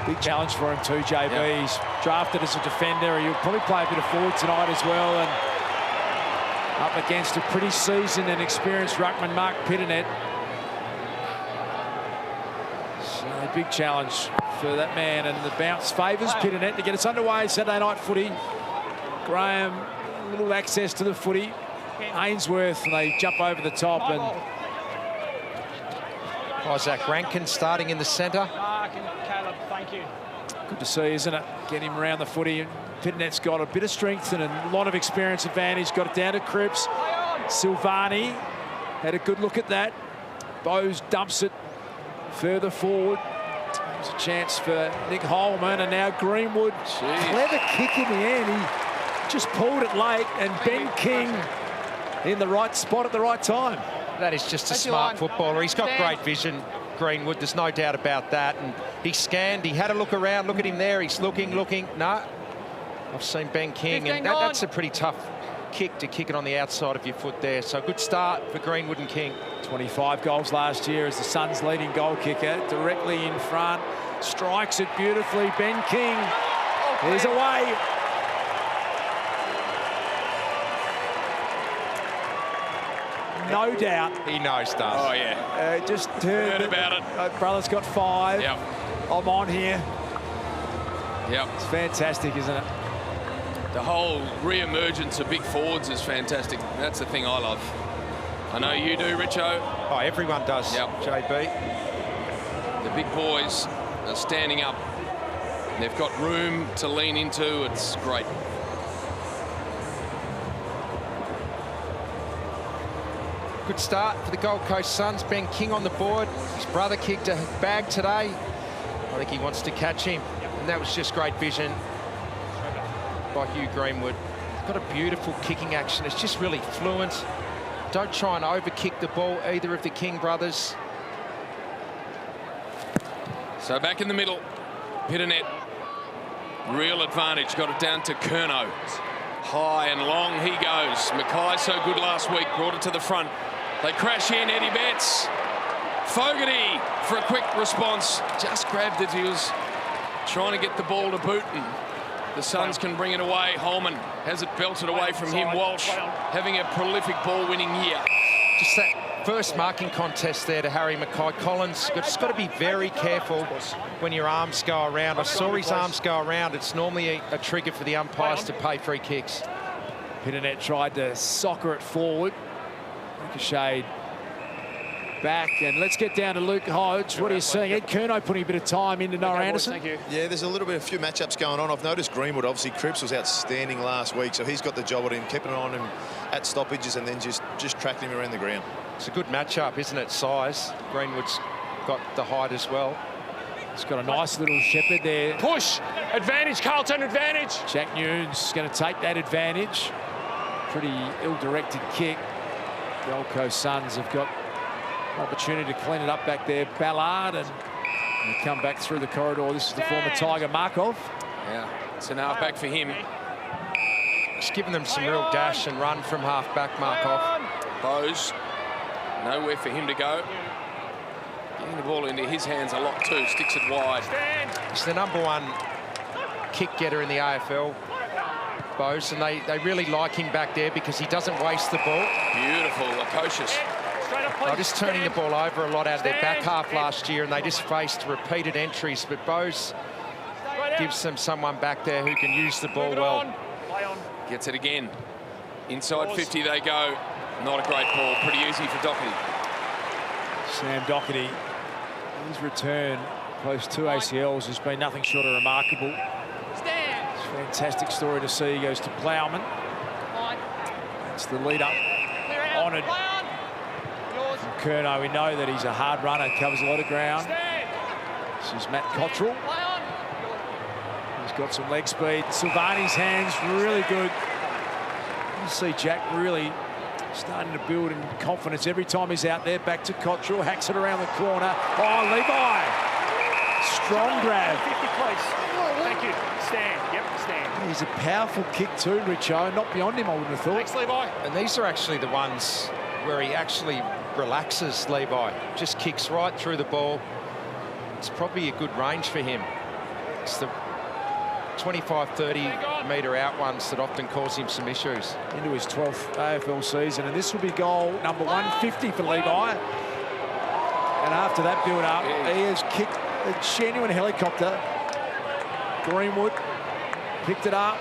Big challenge for him too, JB. Yep. He's drafted as a defender. He'll probably play a bit of forward tonight as well. And up against a pretty seasoned and experienced ruckman, Mark Pitternet. So a big challenge for that man. And the bounce favours Pitternet to get us underway. Saturday night footy. Graham, a little access to the footy. Ainsworth, and they jump over the top. And Isaac Rankin starting in the centre. Caleb, thank you. Good to see, isn't it? Get him around the footy. Pitternet's got a bit of strength and a lot of experience advantage. Got it down to Cripps. Silvani had a good look at that. Bowes dumps it further forward. There's a chance for Nick Holman, and now Greenwood. Jeez. Clever kick in the end. He just pulled it late, and Ben King in the right spot at the right time. That is just a smart footballer. He's got great vision, Greenwood. There's no doubt about that. And he scanned. He had a look around. Look at him there. He's looking. No. I've seen Ben King, and that's a pretty tough kick to kick it on the outside of your foot there. So good start for Greenwood and King. 25 goals last year as the Suns' leading goal kicker. Directly in front. Strikes it beautifully. Ben King is away. No doubt. He knows stuff. Oh, yeah. Just turned. Heard about it. Brother's got 5. Yep. I'm on here. Yep. It's fantastic, isn't it? The whole re-emergence of big forwards is fantastic. That's the thing I love. I know you do, Richo. Oh, everyone does, Yep. JB. The big boys are standing up. They've got room to lean into. It's great. Good start for the Gold Coast Suns. Ben King on the board. His brother kicked a bag today. I think he wants to catch him. And that was just great vision by Hugh Greenwood. Got a beautiful kicking action. It's just really fluent. Don't try and overkick the ball, either of the King brothers. So back in the middle, Pitternet. Real advantage. Got it down to Curnow. High and long he goes. Mackay so good last week. Brought it to the front. They crash in, Eddie Betts. Fogarty for a quick response. Just grabbed it. He was trying to get the ball to boot, and the Suns can bring it away. Holman has it belted away from him. Walsh having a prolific ball-winning year. Just that first marking contest there to Harry Mackay. Collins, just got to be very careful when your arms go around. I saw his arms go around. It's normally a trigger for the umpires to pay free kicks. Pitternet tried to soccer it forward. Ricocheted back, and let's get down to Luke Hodge. What are you seeing? Ed Curnow putting a bit of time into Noah Anderson. Thank you. Yeah, there's a few matchups going on. I've noticed Greenwood, obviously Cripps was outstanding last week, so he's got the job at him, keeping on him at stoppages and then just tracking him around the ground. It's a good matchup, isn't it? Size. Greenwood's got the height as well. He's got a nice little shepherd there. Push. Advantage, Carlton, advantage. Jack Nunes going to take that advantage. Pretty ill-directed kick. The Gold Coast Suns have got an opportunity to clean it up back there. Ballard, and they come back through the corridor. This is the former Tiger, Markov. Yeah, it's an half-back for him. Just giving them some real dash and run from half-back, Markov. Bowes, nowhere for him to go. Getting the ball into his hands a lot too. Sticks it wide. He's the #1 kick getter in the AFL, Bowes, and they really like him back there because he doesn't waste the ball. Beautiful, Lukosius. They're just turning the ball over a lot out of their back half last year, and they just faced repeated entries. But Bowes gives them someone back there who can use the ball well. Gets it again. Inside 50 they go. Not a great ball. Pretty easy for Doherty. Sam Doherty, his return post 2 ACLs has been nothing short of remarkable. It's a fantastic story to see. He goes to Plowman. It's the lead up. Honoured. Curnow, we know that he's a hard runner, covers a lot of ground. This is Matt Cottrell. He's got some leg speed. Silvani's hands really good. You see Jack really starting to build in confidence every time he's out there. Back to Cottrell, hacks it around the corner. Oh, Levi! Strong grab. 50, please. Thank you. Stand. Yep, stand. He's a powerful kick too, Richo. Not beyond him, I wouldn't have thought. Thanks, Levi. And these are actually the ones where he actually relaxes Levi. Just kicks right through the ball. It's probably a good range for him. It's the 25, 30-metre out ones that often cause him some issues. Into his 12th AFL season, and this will be goal number 150 for Levi. And after that build-up, he has kicked a genuine helicopter. Greenwood picked it up.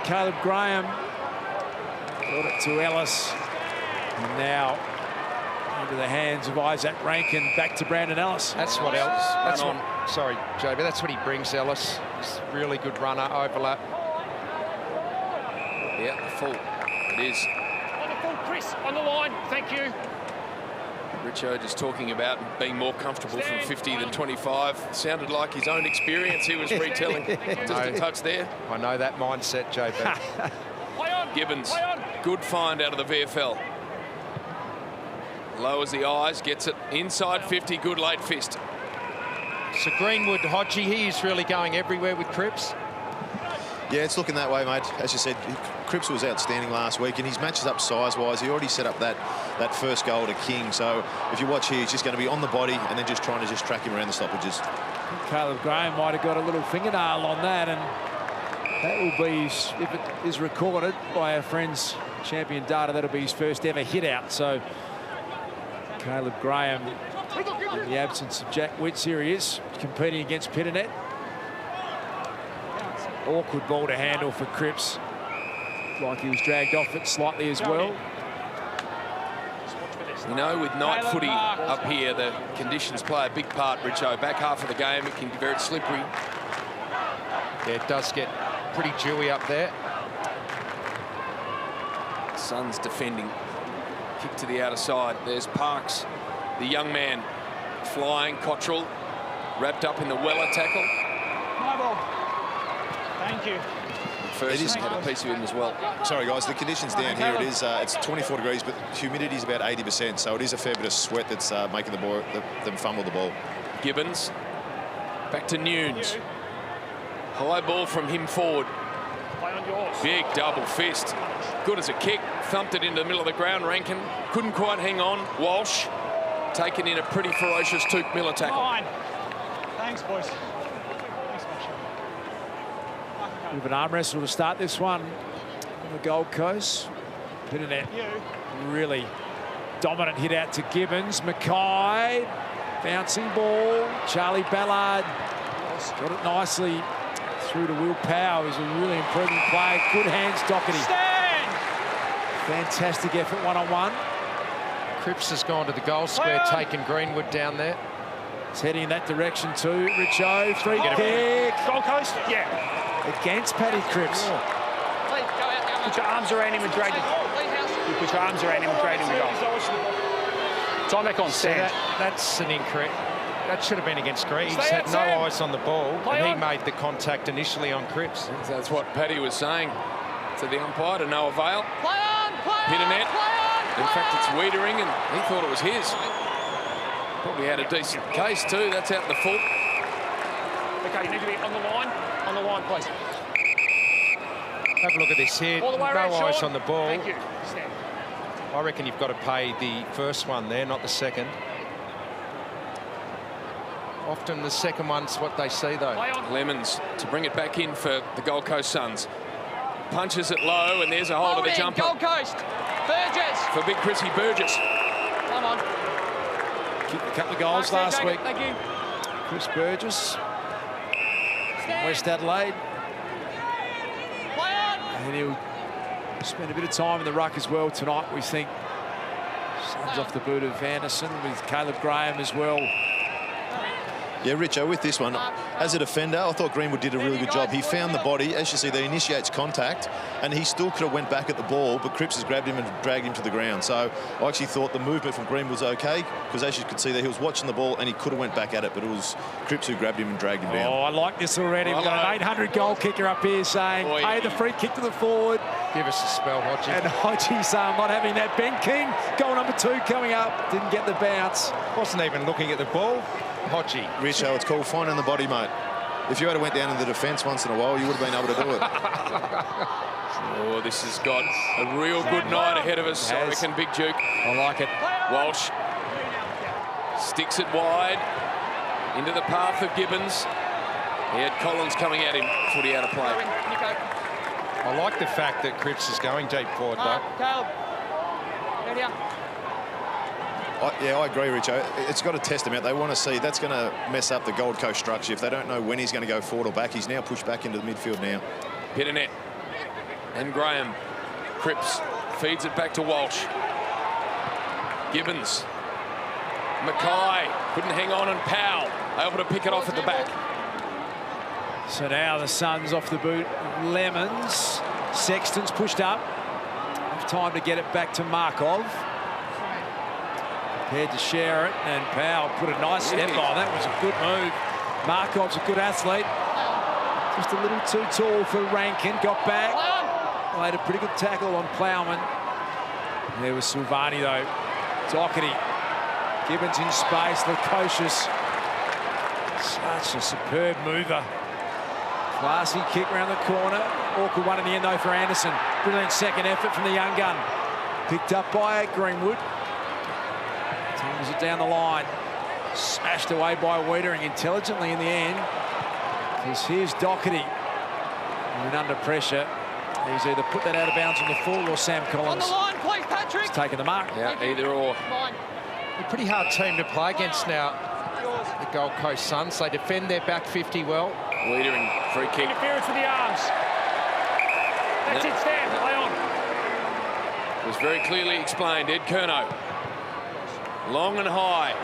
Caleb Graham got it to Ellis. And now into the hands of Isaac Rankin, back to Brandon Ellis. That's what Ellis. That's what. Sorry, Joe, but that's what he brings. Ellis. He's a really good runner. Overlap. Yeah, full. It is. On the full, Chris, on the line. Thank you. Richo just talking about being more comfortable from 50 than 25. Sounded like his own experience he was retelling. Just a touch there. I know that mindset, JB. Gibbons, good find out of the VFL. Lowers the eyes, gets it inside 50, good late fist. So Greenwood, Hodgie, he is really going everywhere with Cripps. Yeah, it's looking that way, mate. As you said, Cripps was outstanding last week, and he's matches up size-wise. He already set up that first goal to King. So if you watch here, he's just going to be on the body and then just trying to just track him around the stoppages. Caleb Graham might have got a little fingernail on that, and that will be, if it is recorded by our friends Champion Data, that'll be his first ever hit out. So Caleb Graham, in the absence of Jack Witts, here he is, competing against Pitternet. Awkward ball to handle for Cripps. Like he was dragged off it slightly as well. You know, with night footy up here, the conditions play a big part, Richo. Back half of the game, it can be very slippery. Yeah, it does get pretty dewy up there. Suns defending. Kick to the outer side. There's Parks, the young man, flying. Cottrell wrapped up in the Weller tackle. My ball. Thank you. First had a piece of him as well. Sorry, guys, the conditions down here, it is, it's 24 degrees, but humidity is about 80%, so it is a fair bit of sweat that's making them fumble the ball. Gibbons, back to Nunes. High ball from him forward. Big double fist. Good as a kick. Thumped it into the middle of the ground. Rankin couldn't quite hang on. Walsh taken in a pretty ferocious Took Miller tackle. Thanks, boys. Bit of an arm wrestle to start this one on the Gold Coast. Pitternet, really dominant hit out to Gibbons. Mackay, bouncing ball. Charlie Ballard got it nicely through to Will Powell. He's a really improving play. Good hands, Doherty. Fantastic effort one-on-one. Cripps has gone to the goal square, taking Greenwood down there. It's heading in that direction too. Richo, free kick. Gold Coast? Yeah. Against Paddy Cripps. Put your arms around him and drag him. You put your arms around him and drag him to goal. Time back on, stand. That's an incorrect. That should have been against Green. He's had no eyes on the ball, and he made the contact initially on Cripps. That's what Paddy was saying to the umpire, to no avail. Pitternet. In fact, it's Wiedering, and he thought it was his. Probably had a decent case too. That's out the full. Okay, you need to be on the line. On the line, please. Have a look at this here. All the way no around, eyes Sean. on the ball. Thank you. Stand. I reckon you've got to pay the first one there, not the second. Often the second one's what they see, though. Lemons to bring it back in for the Gold Coast Suns. Punches it low, and there's a hold of the jumper. Gold Coast. Burgess. For big Chrissy Burgess. Come on. Kicked a couple of goals last week. Thank you. Chris Burgess from West Adelaide. Play on. And he'll spend a bit of time in the ruck as well tonight, we think. Suns off the boot of Anderson with Caleb Graham as well. Yeah, Richo, with this one, as a defender, I thought Greenwood did a really good job. He found the body. As you see, they initiates contact, and he still could have went back at the ball, but Cripps has grabbed him and dragged him to the ground. So I actually thought the movement from Greenwood was okay, because as you could see there, he was watching the ball, and he could have went back at it, but it was Cripps who grabbed him and dragged him down. Oh, I like this already. We've got an 800 goal kicker up here saying, hey, the free kick to the forward. Give us a spell, Hodgie. And Hodgie's not having that. Ben King, goal number 2 coming up. Didn't get the bounce. Wasn't even looking at the ball. Hodgie. Richo, it's called finding the body, mate. If you had went down in the defence once in a while, you would have been able to do it. Oh, this has got a real good night ahead of us, I reckon, Big Duke. I like it. Walsh sticks it wide into the path of Gibbons. He had Collins coming at him, footy out of play. I like the fact that Cripps is going deep forward, though. Caleb. Down here. Yeah, I agree, Richo. It's got to test him out. They want to see. That's going to mess up the Gold Coast structure. If they don't know when he's going to go forward or back, he's now pushed back into the midfield now. Pitternet and Graham. Cripps feeds it back to Walsh. Gibbons. Mackay couldn't hang on, and Powell able to pick it off at the back. So now the Suns off the boot. Lemons. Sexton's pushed up. Enough time to get it back to Markov. Prepared to share it, and Powell put a nice step on. That was a good move. Markov's a good athlete. Just a little too tall for Rankin. Got back. Made a pretty good tackle on Plowman. There was Silvani, though. Doherty. Gibbons in space. Lukosius. Such a superb mover. Classy kick round the corner. Awkward one in the end, though, for Anderson. Brilliant second effort from the young gun. Picked up by Greenwood. Tumbles it down the line. Smashed away by Wiedering intelligently in the end. Because here's Doherty. And under pressure. He's either put that out of bounds on the full or Sam Collins. On the line, please, Patrick. He's taken the mark. Yeah, either or. A pretty hard team to play against now, the Gold Coast Suns. They defend their back 50 well. Wiedering, free kick. Interference with the arms. That's it, Stan. Play on. It was very clearly explained. Ed Curnow. Long and high.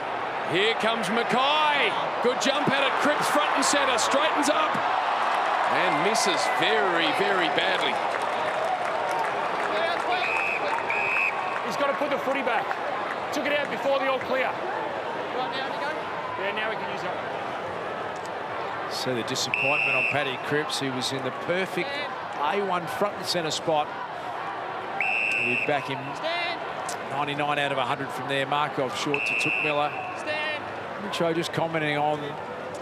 Here comes Mackay. Good jump at it. Cripps front and centre. Straightens up. And misses very, very badly. He's got to put the footy back. Took it out before the all clear. Right now, you go. Yeah, now we can use that. So the disappointment on Paddy Cripps, who was in the perfect A1 front and centre spot. We'd back him 99 out of 100 from there. Markov short to Took Miller. Mitcho just commenting on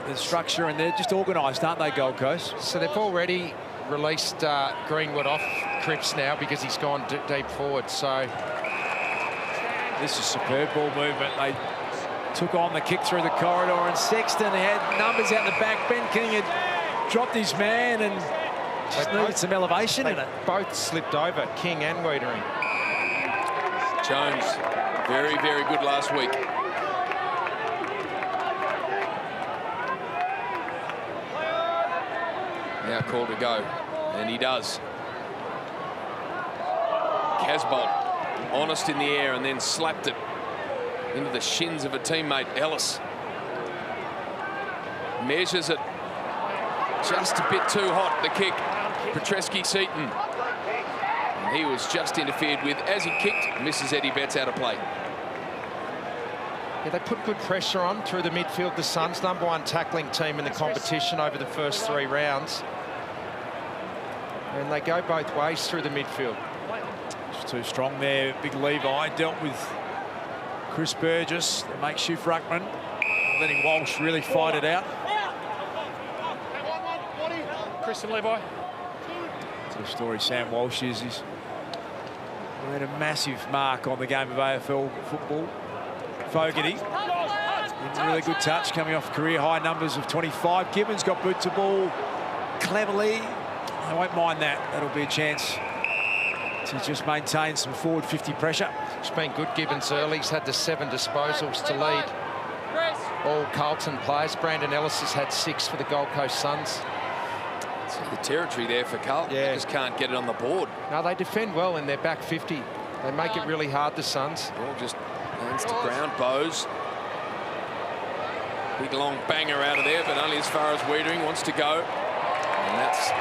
the structure, and they're just organised, aren't they, Gold Coast? So they've already released Greenwood off Cripps now because he's gone deep forward. So this is superb ball movement. They took on the kick through the corridor, and Sexton had numbers out the back. Ben King had dropped his man and just needed some elevation in it. Both slipped over, King and Wiedering. Jones, very, very good last week. Now called to go, and he does. Casbolt, honest in the air, and then slapped it into the shins of a teammate, Ellis. Measures it just a bit too hot, the kick. Petreski-Seaton. And he was just interfered with as he kicked. Misses Eddie Betts out of play. Yeah, they put good pressure on through the midfield. The Suns, #1 tackling team in the competition over the first 3 rounds. And they go both ways through the midfield. It's too strong there. Big Levi dealt with Chris Burgess, the makeshift ruckman, letting Walsh really fight it out. Chris and Levi. To the story Sam Walsh is, he's made a massive mark on the game of AFL football. Fogarty, in really good touch, coming off career high numbers of 25. Gibbons got boot to ball cleverly. I won't mind that. That'll be a chance to just maintain some forward 50 pressure. It's been good, Gibbons early. He's had the 7 disposals to lead all Carlton players. Brandon Ellis has had 6 for the Gold Coast Suns. See the territory there for Carlton. Yeah. They just can't get it on the board. No, they defend well in their back 50. They make it really hard, the Suns. Ball just lands to ground. Bowes. Big long banger out of there, but only as far as Wiedering wants to go. And that's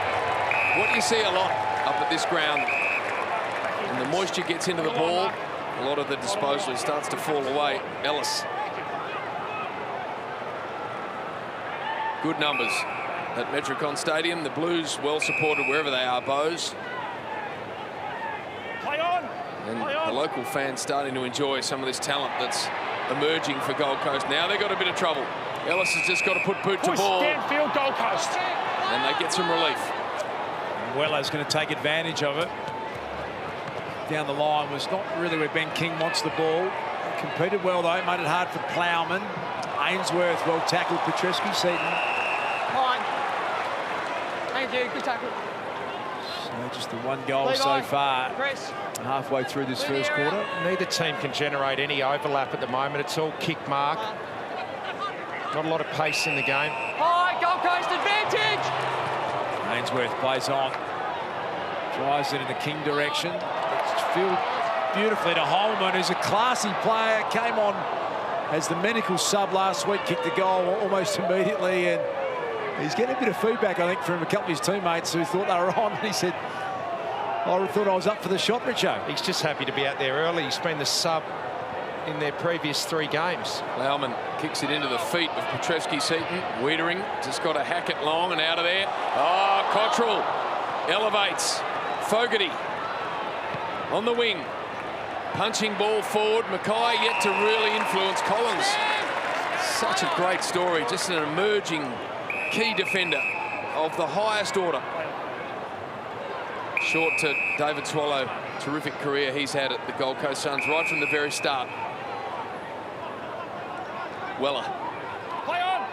what you see a lot up at this ground. And the moisture gets into the ball, a lot of the disposal starts to fall away. Ellis. Good numbers at Metricon Stadium. The Blues well supported wherever they are, Bowes. Play on. And the local fans starting to enjoy some of this talent that's emerging for Gold Coast. Now they've got a bit of trouble. Ellis has just got to put boot to Push ball. downfield, Gold Coast. And they get some relief. Weller's going to take advantage of it. Down the line was not really where Ben King wants the ball. Competed well, though. Made it hard for Plowman. Ainsworth well tackled. Petreski-Seaton. Thank you. Good tackle. So just the one goal Levi. so far. Chris. Halfway through this first quarter. Neither team can generate any overlap at the moment. It's all kick mark. Not a lot of pace in the game. High, Gold Coast advantage. Ainsworth plays on. Drives it in the King direction. It's filled beautifully to Holman, who's a classy player. Came on as the medical sub last week, kicked the goal almost immediately, and he's getting a bit of feedback, I think, from a couple of his teammates who thought they were on. And he said, I thought I was up for the shot, Richo. He's just happy to be out there early. He's been the sub in their previous 3 games. Laumann kicks it into the feet of Petrevski-Seton. Wiedering just got to hack it long and out of there. Oh, Cottrell elevates. Fogarty on the wing. Punching ball forward. Mackay yet to really influence Collins. Such a great story. Just an emerging key defender of the highest order. Short to David Swallow. Terrific career he's had at the Gold Coast Suns right from the very start. Weller. Play on.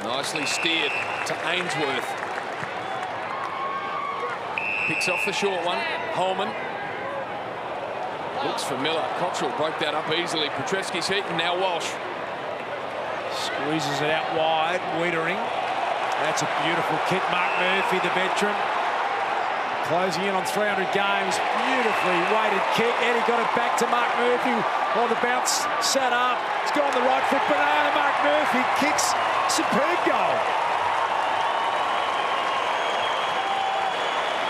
Nicely steered to Ainsworth. Picks off the short one. Holman. Looks for Miller. Cottrell broke that up easily. Petrevski-Seton, now Walsh. Squeezes it out wide. Wiedering. That's a beautiful kick. Mark Murphy, the veteran, closing in on 300 games. Beautifully weighted kick. Eddie got it back to Mark Murphy. While the bounce sat up. It's gone the right foot. Banana. Mark Murphy kicks. Superb goal.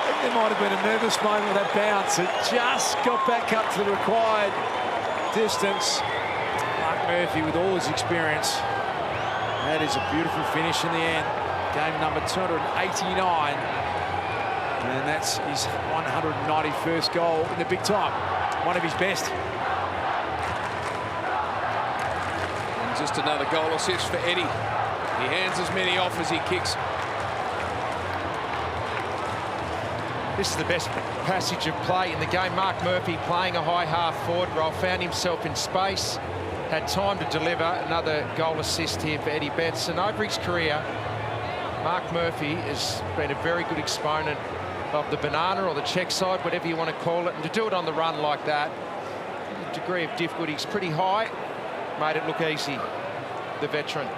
I think there might have been a nervous moment with that bounce. It just got back up to the required distance. Mark Murphy, with all his experience, that is a beautiful finish in the end. Game number 289. And that's his 191st goal in the big time. One of his best. And just another goal assist for Eddie. He hands as many off as he kicks. This is the best passage of play in the game. Mark Murphy playing a high half forward role, found himself in space, had time to deliver. Another goal assist here for Eddie Betts. And over his career, Mark Murphy has been a very good exponent of the banana or the check side, whatever you want to call it. And to do it on the run like that, the degree of difficulty is pretty high. Made it look easy, the veteran.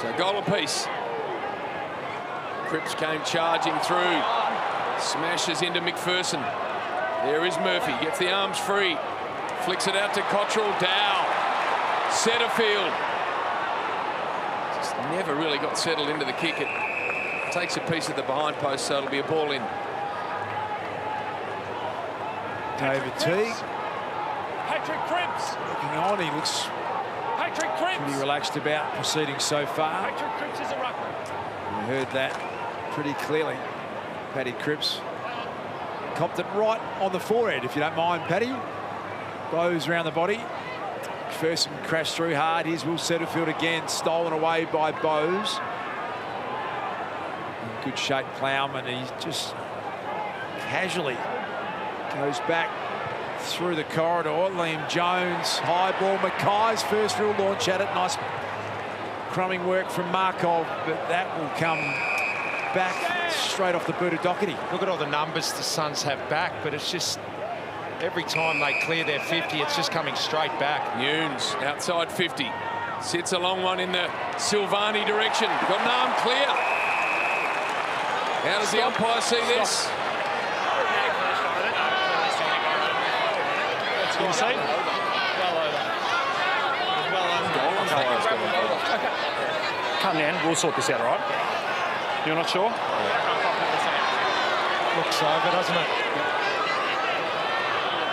So goal apiece. Cripps came charging through. Smashes into McPherson. There is Murphy. Gets the arms free. Flicks it out to Cottrell. Dow. Setterfield. Just never really got settled into the kick. It takes a piece of the behind post, so it'll be a ball in. David Teague. Patrick Cripps. Looking on, he looks Patrick Cripps. pretty relaxed about proceedings so far. Patrick Cripps is a ruckman. We heard that pretty clearly. Paddy Cripps copped it right on the forehead, if you don't mind, Paddy. Bows around the body. First crashed through hard. Here's Will Setterfield again, stolen away by Bowes. In good shape, Plowman. He just casually goes back through the corridor. Liam Jones, high ball. Mackay's first real launch at it. Nice crumbing work from Markov, but that will come back straight off the boot of Doherty. Look at all the numbers the Suns have back, but it's just every time they clear their 50, it's just coming straight back. Nunes outside 50. Sits a long one in the Silvani direction. Got an arm clear. How does the umpire see this? You see? Well over. Come down, we'll sort this out, all right? You're not sure? Looks over, doesn't it?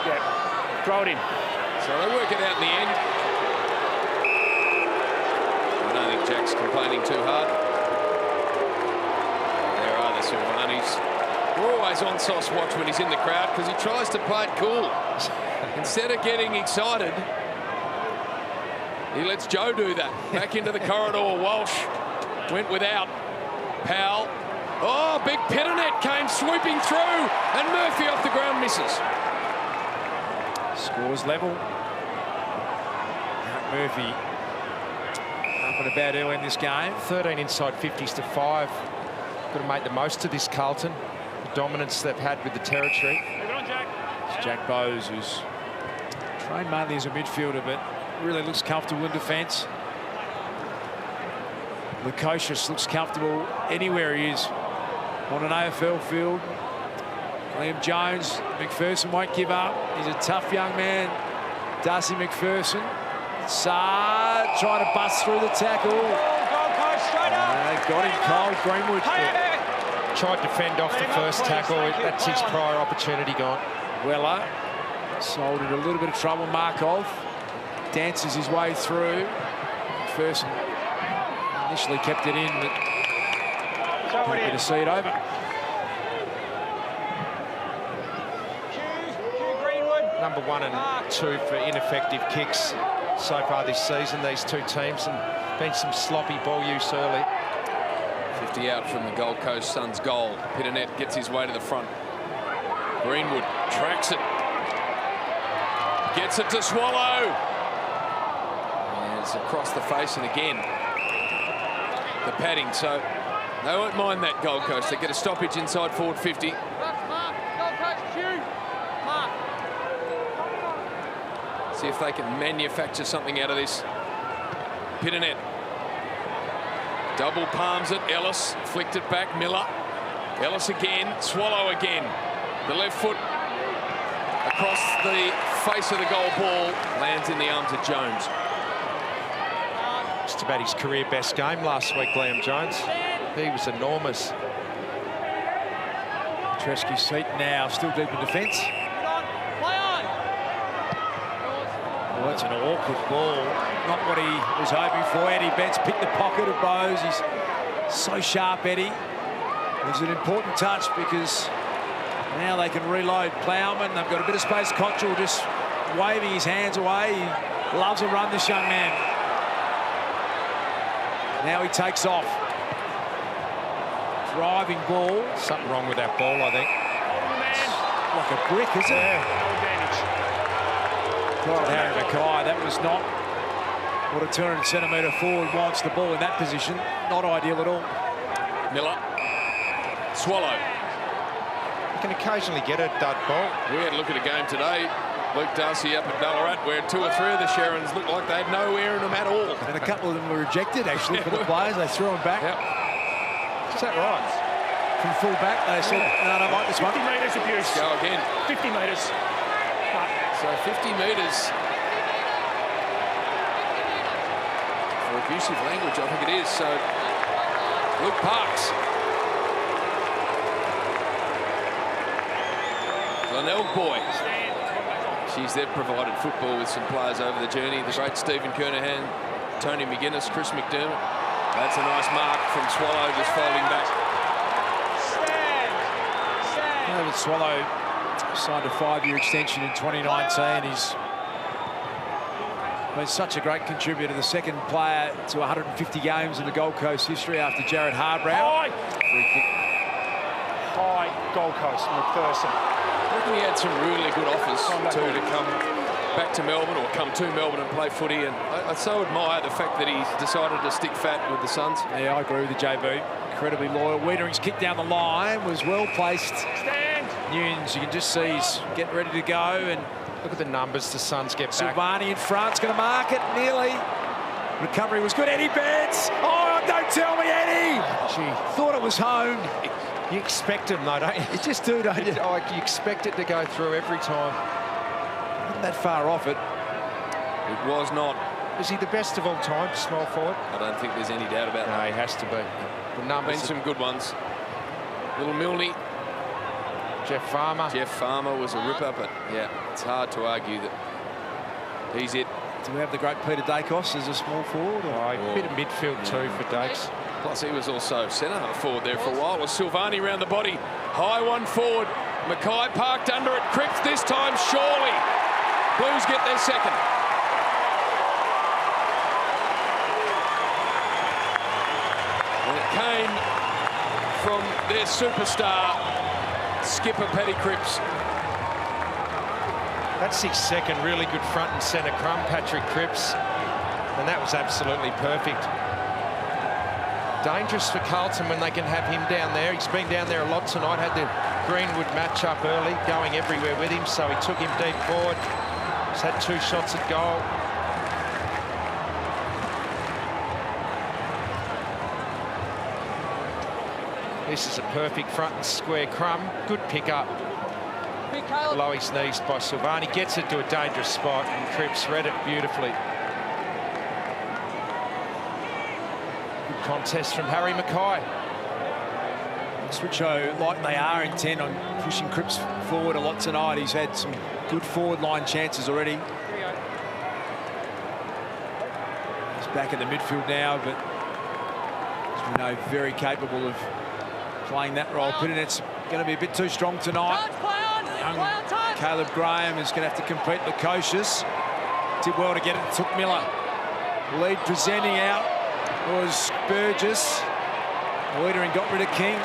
Yeah. Throw it in. So they work it out in the end. I don't think Jack's complaining too hard. There are the Silvanis. We're always on Sauce watch when he's in the crowd because he tries to play it cool. Instead of getting excited, he lets Joe do that. Back into the corridor. Walsh went without. Powell. Oh, big Pitternet came swooping through, and Murphy off the ground misses. Scores level. Murphy Up and about early in this game. 13 inside 50s to 5. Got to make the most of this, Carlton. The dominance they've had with the territory. It's Jack Bowes, who's trained mainly as a midfielder, but really looks comfortable in defence. Lukosius looks comfortable anywhere he is on an AFL field. Liam Jones, McPherson won't give up. He's a tough young man, Darcy McPherson. Saad trying to bust through the tackle. Got him cold, Greenwood. Tried to fend off the first tackle. That's his prior opportunity gone. Weller sold it a little bit of trouble. Markov dances his way through. McPherson initially kept it in, but happy to see it over. Number 1 and 2 for ineffective kicks so far this season, these two teams, and been some sloppy ball use early. 50 out from the Gold Coast Suns goal. Pitternet gets his way to the front. Greenwood tracks it. Gets it to Swallow. And it's across the face, and again, the padding. So they won't mind that, Gold Coast. They get a stoppage inside forward 50. See if they can manufacture something out of this. Pitternet double palms it. Ellis flicked it back. Miller. Ellis again. Swallow again. The left foot across the face of the goal ball lands in the arms of Jones. Just about his career best game last week, Liam Jones. He was enormous. Tresky's seat now still deep in defence. Well, that's an awkward ball. Not what he was hoping for. Eddie Betts picked the pocket of Bowes. He's so sharp, Eddie. It's an important touch because now they can reload Plowman. They've got a bit of space. Cottrell just waving his hands away. He loves a run, this young man. Now he takes off. Driving ball. Something wrong with that ball, I think. Like a brick, isn't it? Harry Mackay, that was not what a 200-centimetre forward wants. The ball in that position, not ideal at all. Miller. Swallow. You can occasionally get a dud ball. We had a look at a game today. Luke Darcy up at Ballarat, where 2 or 3 of the Sharons looked like they had no air in them at all. And a couple of them were rejected, actually, for the players. They threw them back. Yep. Is that right? From full back, they said, no, I don't like this one. 50 metres abuse. Go again. 50 metres. So 50 metres for abusive language, I think it is. So Luke Parks. Glenelg boy. Geez, they've provided football with some players over the journey. The great Stephen Kernahan, Tony McGuinness, Chris McDermott. That's a nice mark from Swallow, just folding back. David Swallow signed a 5-year extension in 2019. He's been such a great contributor, the second player to 150 games in the Gold Coast history after Jared Harbrow. High Gold Coast, McPherson. I reckon he had some really good offers too to come back to Melbourne or come to Melbourne and play footy, and I so admire the fact that he decided to stick fat with the Suns. Yeah, I agree with the JB. Incredibly loyal. Wiedering's kick down the line was well placed. Nunes, you can just see he's getting ready to go, and look at the numbers the Suns get back. Silvani in front's going to mark it nearly. Recovery was good. Eddie Betts. Oh, don't tell me, Eddie. Gee, thought it was home. You expect him, though, don't you? You just do, don't you? You expect it to go through every time. Not that far off it. It was not. Is he the best of all time, small forward? I don't think there's any doubt about that. No, he has to be. The numbers. Been some good ones. Little Milne. Jeff Farmer. Jeff Farmer was a ripper, but yeah, it's hard to argue that he's it. Do we have the great Peter Dacos as a small forward? A bit of midfield too for Dakes. Plus he was also centre forward there for a while. With Silvani round the body. High one forward. Mackay parked under it. Cripps this time, surely. Blues get their second. And it came from their superstar, skipper Paddy Cripps. That's his second really good front and centre crumb, Patrick Cripps. And that was absolutely perfect. Dangerous for Carlton when they can have him down there. He's been down there a lot tonight, had the Greenwood match up early, going everywhere with him, so he took him deep forward. He's had 2 shots at goal. This is a perfect front and square crumb. Good pick up. Below his knees by Silvani. Gets it to a dangerous spot, and Cripps read it beautifully. Good contest from Harry Mackay. Switcho, like they are intent on pushing Cripps forward a lot tonight. He's had some good forward line chances already. He's back in the midfield now, but as we know, very capable of playing that role. Pittinet's going to be a bit too strong tonight. Young Caleb Graham is going to have to compete. Lukosius did well to get it. Took Miller. Lead presenting out was Burgess. Wiedering got rid of King.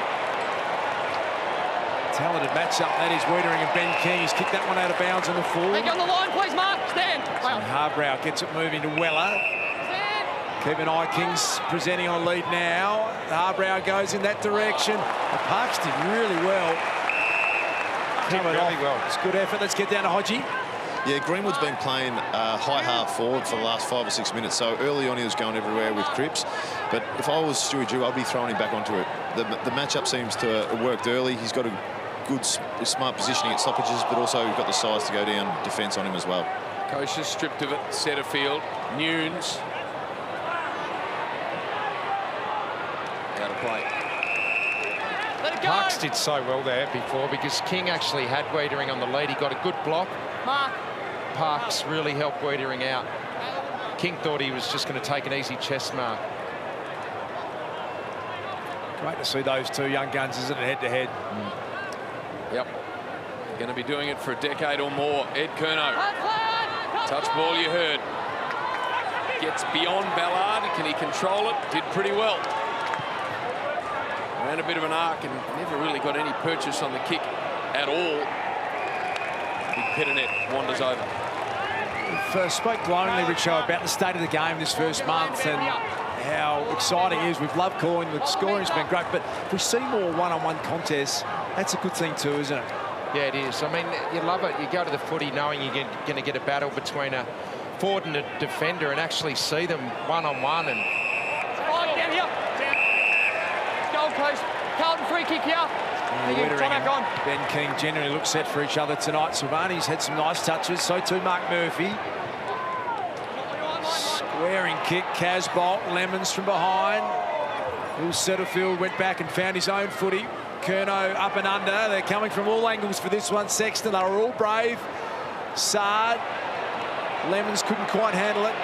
Talented matchup that is, Wiedering and Ben King. He's kicked that one out of bounds on the full. Take on the line, please, Mark. Stand. So Harbrow gets it moving to Weller. Keep an eye, King's presenting on lead now. Harbrow goes in that direction. The Parks did really well. It's good effort. Let's get down to Hodgie. Yeah, Greenwood's been playing high half forward for the last 5 or 6 minutes. So early on he was going everywhere with Cripps. But if I was Stewie Drew, I'd be throwing him back onto it. The matchup seems to have worked early. He's got a good, smart positioning at stoppages, but also got the size to go down defence on him as well. Kosher stripped of it, centre field. Nunes. Out of play. Let it go. Parks did so well there before because King actually had Wiedering on the lead. He got a good block. Mark. Parks really helped Wiedering out. King thought he was just going to take an easy chest mark. Great to see those two young guns, isn't it, head-to-head? Yep. Going to be doing it for a decade or more. Ed Curnow. Touch ball, you heard. Gets beyond Ballard. Can he control it? Did pretty well. Ran a bit of an arc and never really got any purchase on the kick at all. Big Pittinet wanders over. We've spoke glowingly, Richo, about the state of the game this first month and how exciting it is. We've loved calling. The scoring's been great, but if we see more one-on-one contests, that's a good thing too, isn't it? Yeah, it is. I mean, you love it. You go to the footy knowing you're going to get a battle between a forward and a defender and actually see them one-on-one. And Down here. Gold Coast. Carlton free kick here. Back on. Ben King generally look set for each other tonight. Silvani's had some nice touches. So too Mark Murphy. Squaring kick. Casbolt. Lemons from behind. Will Setterfield went back and found his own footy. Curnow up and under. They're coming from all angles for this one. Sexton, they were all brave. Sard. Lemons couldn't quite handle it.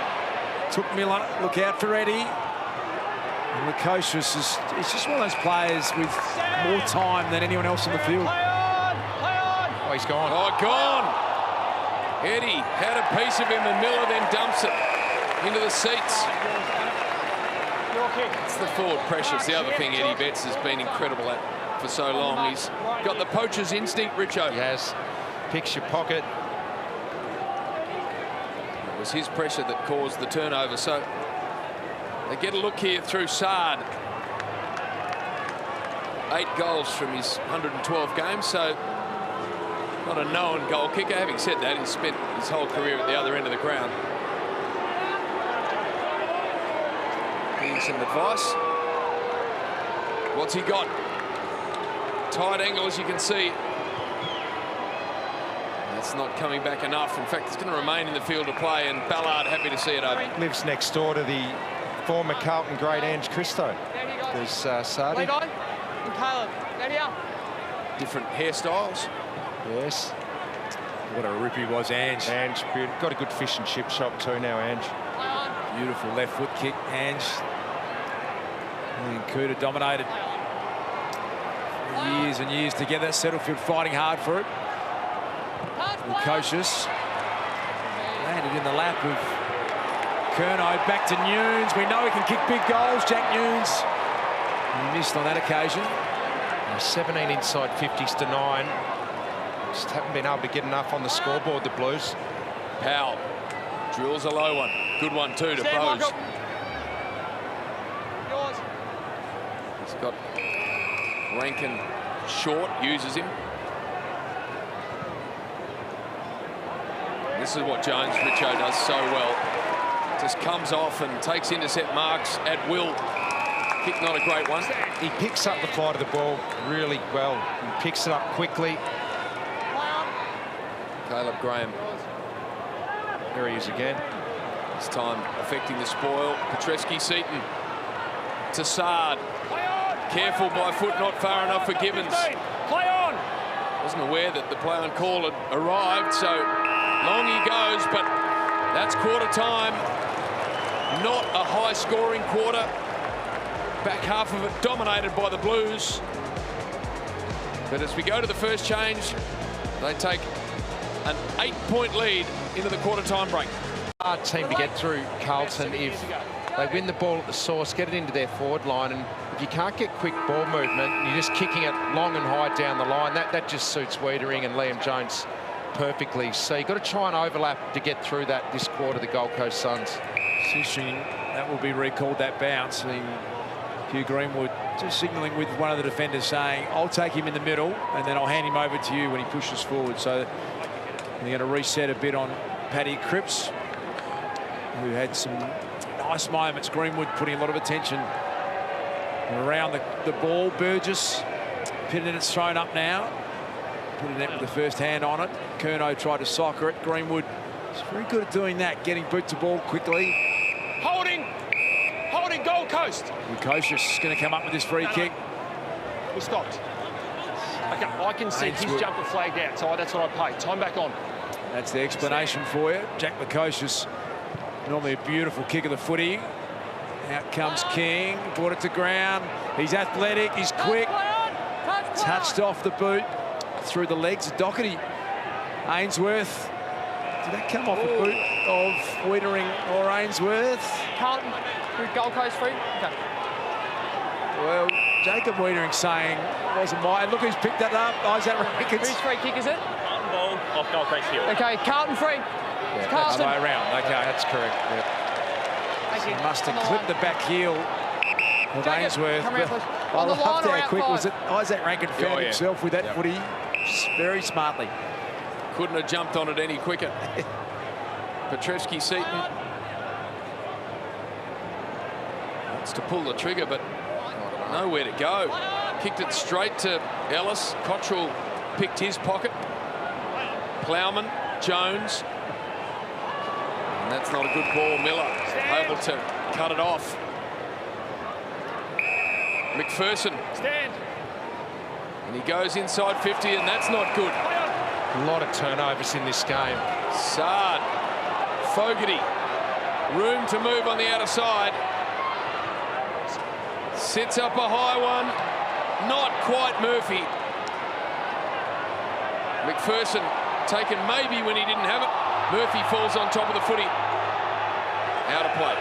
Took Miller. Look out for Eddie. And Lukosius is just one of those players with more time than anyone else in the field. oh, he's gone. Oh, gone. Eddie had a piece of him and Miller then dumps it into the seats. It's the forward pressure. It's the other thing Eddie Betts has been incredible at for so long. He's got the poacher's instinct, Richo. He has. Picks your pocket. It was his pressure that caused the turnover. So they get a look here through Sard. 8 goals from his 112 games, so not a known goal kicker. Having said that, he's spent his whole career at the other end of the ground. Getting some advice. What's he got? Tight angle, as you can see. That's not coming back enough. In fact, it's going to remain in the field of play, and Ballard happy to see it open. Lives next door to the former Carlton great Ange Christo. There's Sardi. Lead on. And Caleb. Down here. Different hairstyles. Yes. What a rip he was, Ange. Ange, got a good fish and chip shop too now, Ange. Beautiful left foot kick, Ange. And Kuda dominated for years and years together. Setterfield fighting hard for it. Lukosius landed in the lap of Curnow. Back to Nunes. We know he can kick big goals, Jack Nunes. He missed on that occasion. 17 inside 50s to 9. Just haven't been able to get enough on the scoreboard, the Blues. Powell drills a low one. Good one too to Stand, Bose. Michael. Yours. He's got Rankin short, uses him. This is what Jones Richo does so well. Just comes off and takes intercept marks at will. Kick not a great one. He picks up the flight of the ball really well. He picks it up quickly. Caleb Graham. There he is again. This time affecting the spoil. Petreski-Seaton to Sard. Careful by foot, not far enough for Gibbons. Play on. Wasn't aware that the play on call had arrived, so long he goes, but that's quarter time. Not a high-scoring quarter. Back half of it dominated by the Blues. But as we go to the first change, they take an 8-point lead into the quarter-time break. Hard team to get through Carlton if they win the ball at the source, get it into their forward line, and if you can't get quick ball movement, you're just kicking it long and high down the line. That just suits Wiedering and Liam Jones perfectly. So you've got to try and overlap to get through that this quarter, the Gold Coast Suns. It's interesting, that will be recalled, that bounce. Hugh Greenwood just signalling with one of the defenders saying, I'll take him in the middle and then I'll hand him over to you when he pushes forward. So they're going to reset a bit on Paddy Cripps, who had some nice moments. Greenwood putting a lot of attention around the ball. Burgess, Pittenet's thrown up now. Pittenet with the first hand on it. Curnow tried to soccer it. Greenwood is very good at doing that, getting boot to ball quickly. Holding. Holding Gold Coast. Lukosius is going to come up with this free kick. We stopped. Okay, I can see his jumper flagged out, so that's what I pay. Time back on. That's the explanation for you. Jack Lukosius, normally a beautiful kick of the footy. Out comes King, brought it to ground. He's athletic, he's quick. Touched off the boot, through the legs of Doherty. Ainsworth. Did that come off the boot of Wiedering or Ainsworth? Carlton, Gold Coast free. Okay. Well, Jacob Wiedering saying it wasn't mine. Look who's picked that up. Isaac Rankins. Whose free kick is it? Carlton ball off Gold Coast Hill. Okay, Carlton free. Yeah, Carlton. that's the way around. Okay, That's correct. Yep. he must have clipped the back heel of Ainsworth. Come around, please. I On the loved line or how quick outside? was it. Isaac Rankin found himself with that footy very smartly. Couldn't have jumped on it any quicker. Petreski-Seaton wants to pull the trigger, but nowhere to go. Kicked it straight to Ellis. Cottrell picked his pocket. Plowman, Jones. And that's not a good ball. Miller able to cut it off. McPherson. Stand. And he goes inside 50, and that's not good. A lot of turnovers in this game. Sard. Fogarty. Room to move on the outer side. Sits up a high one. Not quite Murphy. McPherson taken maybe when he didn't have it. Murphy falls on top of the footy. Out of play.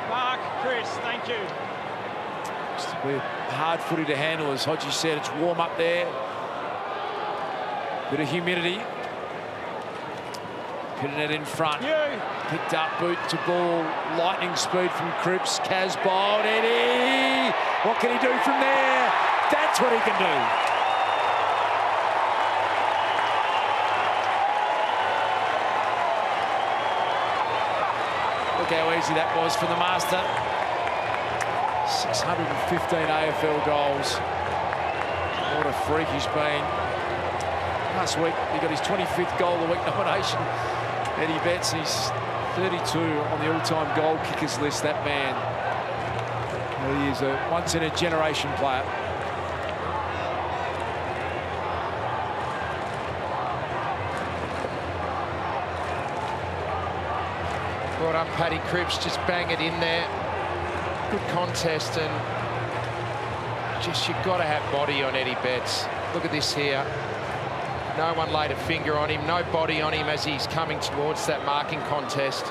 Mark, Chris, thank you. We're hard footy to handle, as Hodgie said. It's warm up there. Bit of humidity. Pittenet in front. Picked up boot to ball. Lightning speed from Cripps. Casbold. Eddie. What can he do from there? That's what he can do. Look how easy that was for the master. 615 AFL goals. What a freak he's been. Last week, he got his 25th goal of the week nomination. Eddie Betts, he's 32 on the all-time goal kickers list, that man. He is a once-in-a-generation player. Brought up Paddy Cripps, just bang it in there. Good contest, and just you've got to have body on Eddie Betts. Look at this here. No one laid a finger on him, no body on him as he's coming towards that marking contest.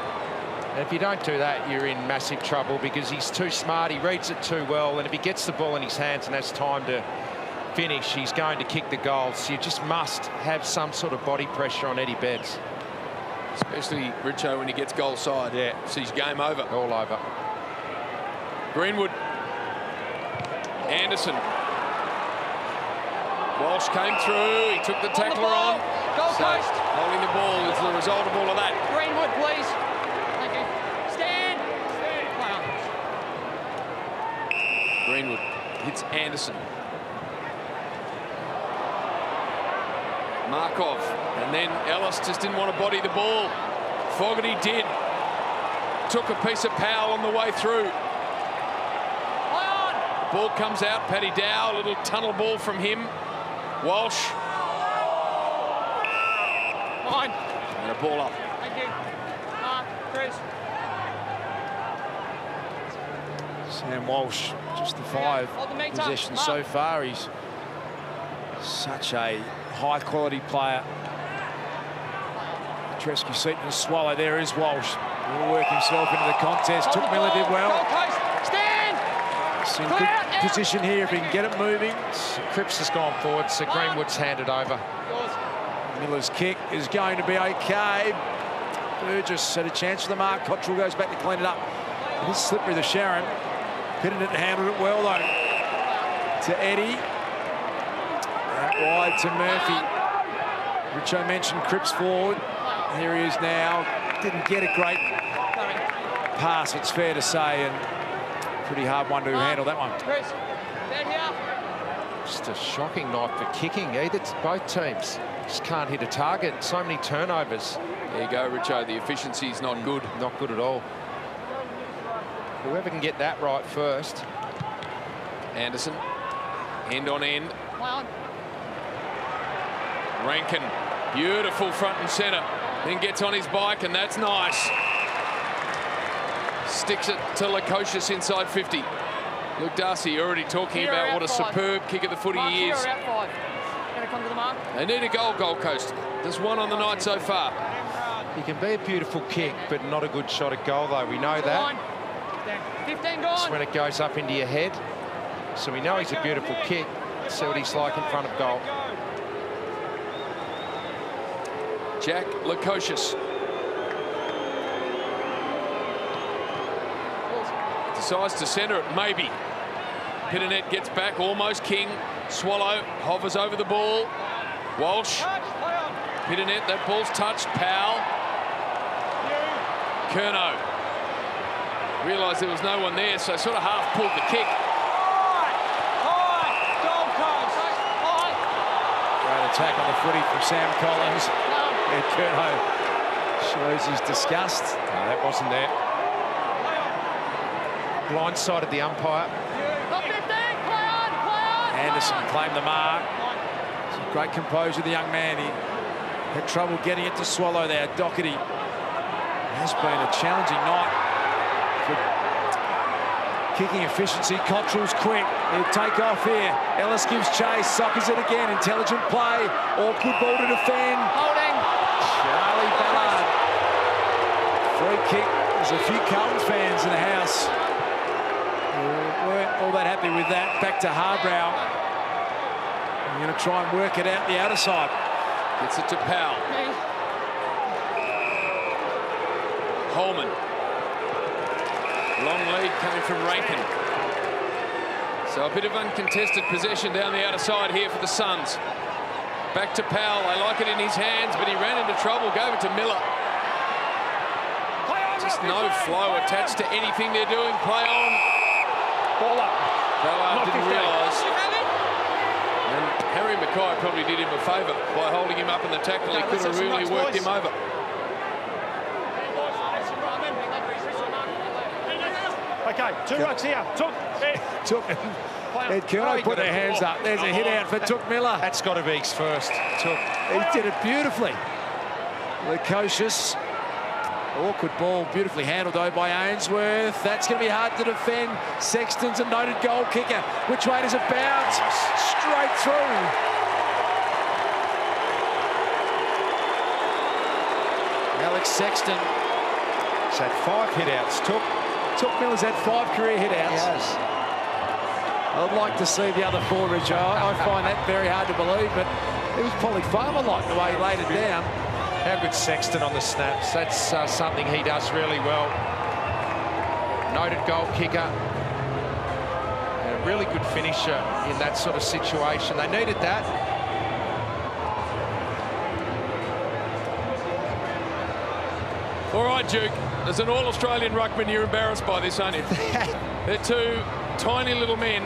And if you don't do that, you're in massive trouble because he's too smart, he reads it too well, and if he gets the ball in his hands and has time to finish, he's going to kick the goals. You just must have some sort of body pressure on Eddie Betts. Especially Richo when he gets goal side. Yeah. Sees game over. All over. Greenwood. Anderson. Walsh came through. He took the tackler on. Goal post. Holding the ball is the result of all of that. Greenwood, please. Thank you. Stand. Greenwood hits Anderson. Markov. And then Ellis just didn't want to body the ball. Fogarty did. Took a piece of Powell on the way through. The ball comes out. Paddy Dow, a little tunnel ball from him. Walsh. Fine. And a ball up. Thank you. Chris. Sam Walsh, just the 5 possessions so far. He's such a high-quality player. Tresky Seaton and Swallow. There is Walsh. Will work himself into the contest. Took Miller did well. Stand. It's in good position here if he can get it moving. Cripps has gone forward, so Greenwood's handed over. Miller's kick is going to be okay. Burgess had a chance for the mark. Cottrell goes back to clean it up. It is slippery, the Sharon. Pitted handled it well, though. To Eddie. Out wide to Murphy. Richo mentioned Cripps forward. Here he is now. Didn't get a great pass, it's fair to say, and pretty hard one to handle that one. Chris, stand here. Just a shocking night for kicking, both teams. Just can't hit a target. So many turnovers. There you go, Richo. The efficiency's not good. Not good at all. Whoever can get that right first. Anderson, end on end. Rankin, beautiful front and centre. Then gets on his bike, and that's nice. Sticks it to Lukosius inside 50. Luke Darcy already talking about what a superb kick of the footy he is. They need a goal, Gold Coast. There's one on the night so far. He can be a beautiful kick, but not a good shot at goal, though. We know that. 15 gone. It's when it goes up into your head. So we know he's a beautiful kick. Let's see what he's like in front of goal. Jack Lukosius. Decides to centre it, maybe. Pitternet gets back, almost King. Swallow hovers over the ball. Walsh. Pitternet, that ball's touched. Powell. Curnow. Realised there was no one there, so sort of half pulled the kick. Great attack on the footy from Sam Collins. And Curnow shows his disgust. No, that wasn't there. Blindsided the umpire. Anderson claimed the mark. Some great composure, the young man. He had trouble getting it to Swallow there. Doherty. Has been a challenging night for kicking efficiency. Cottrell's quick. He'll take off here. Ellis gives chase. Suckers it again. Intelligent play. Awkward ball to defend. Holding. Charlie Ballard. Free kick. There's a few Carlton fans in the house. Weren't all that happy with that. Back to Harbrow. I'm going to try and work it out the outer side. Gets it to Powell. Holman. Long lead coming from Rankin. So a bit of uncontested possession down the outer side here for the Suns. Back to Powell. They like it in his hands, but he ran into trouble. Gave it to Miller. Just no flow attached to anything they're doing. Play on. Ball up. Ballard didn't realise. And Harry Mackay probably did him a favour by holding him up in the tackle. He could have really worked him over. Okay, 2 rucks here. Took Ed Curnow put their hands up. There's a hit out for Took Miller. That's got to be his first. Took. He did it beautifully. Lukosius. Awkward ball, beautifully handled though by Ainsworth. That's going to be hard to defend. Sexton's a noted goal kicker. Which way does it bounce? Straight through. Alex Sexton. He's had 5 hit-outs. Took Miller's had 5 career hit-outs. Yes. I'd like to see the other four, Richard. I find that very hard to believe, but it was probably Farmer-like the way he laid it down. How good Sexton on the snaps. That's something he does really well. Noted goal kicker. And a really good finisher in that sort of situation. They needed that. All right, Duke. As an All-Australian ruckman, you're embarrassed by this, aren't you? They're two tiny little men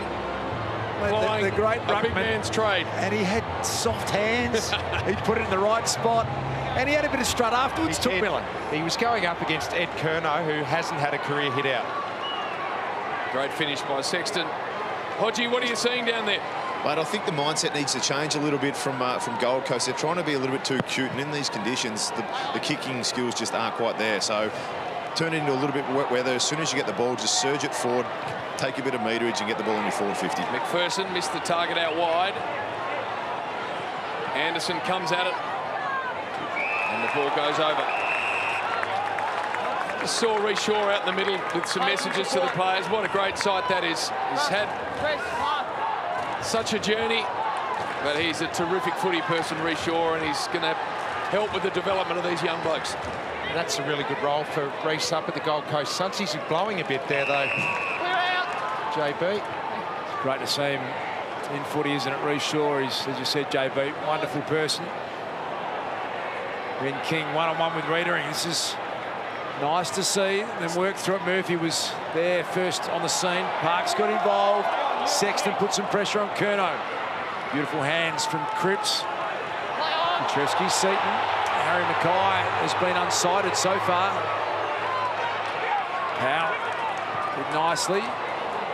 plying the great a big ruckman. man's trade. And he had soft hands. He put it in the right spot. And he had a bit of strut afterwards, took Miller. He was going up against Ed Curnow, who hasn't had a career hit out. Great finish by Sexton. Hodgie, what are you seeing down there? But I think the mindset needs to change a little bit from Gold Coast. They're trying to be a little bit too cute, and in these conditions, the kicking skills just aren't quite there. So turn it into a little bit wet weather. As soon as you get the ball, just surge it forward, take a bit of meterage, and get the ball in your forward 50. McPherson missed the target out wide. Anderson comes at it, and the ball goes over. Just saw Reece Shaw out in the middle with some messages to the players. What a great sight that is. He's had such a journey, but he's a terrific footy person, Reece Shaw, and he's going to help with the development of these young blokes. And that's a really good role for Reece up at the Gold Coast Suns. He's blowing a bit there, though. JB. It's great to see him in footy, isn't it? Reece Shaw, he's, as you said, JB, wonderful person. Ben King one-on-one with Reedering. This is nice to see them work through it. Murphy was there first on the scene. Parks got involved. Sexton put some pressure on Curnow. Beautiful hands from Cripps. Petrovsky, Seaton. Harry Mackay has been unsighted so far. Powell did nicely.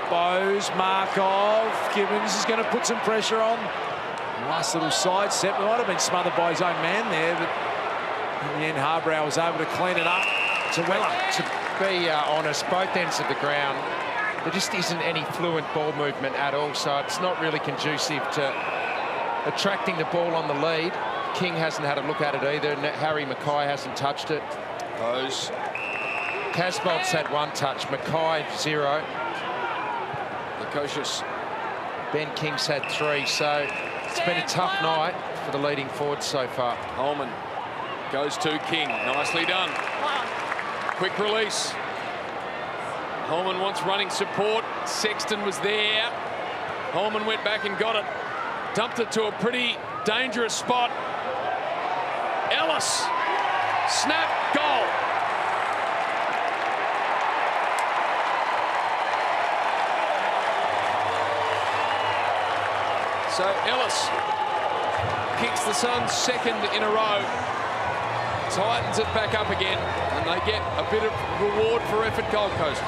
Bowes, Markov. Gibbons is going to put some pressure on. Nice little side step. Might have been smothered by his own man there, but in the end, Harbrow was able to clean it up. To Weller. To be honest, both ends of the ground, there just isn't any fluent ball movement at all, so it's not really conducive to attracting the ball on the lead. King hasn't had a look at it either. Harry Mackay hasn't touched it. Bowes. Casbolt's had one touch. Mackay, 0. Lukosius. Ben King's had 3, so it's been a tough night for the leading forwards so far. Holman goes to King. Nicely done. Quick release. Holman wants running support. Sexton was there. Holman went back and got it. Dumped it to a pretty dangerous spot. Ellis. Snap. Goal. So Ellis kicks the Suns second in a row. Tightens it back up again, and they get a bit of reward for effort, Gold Coast.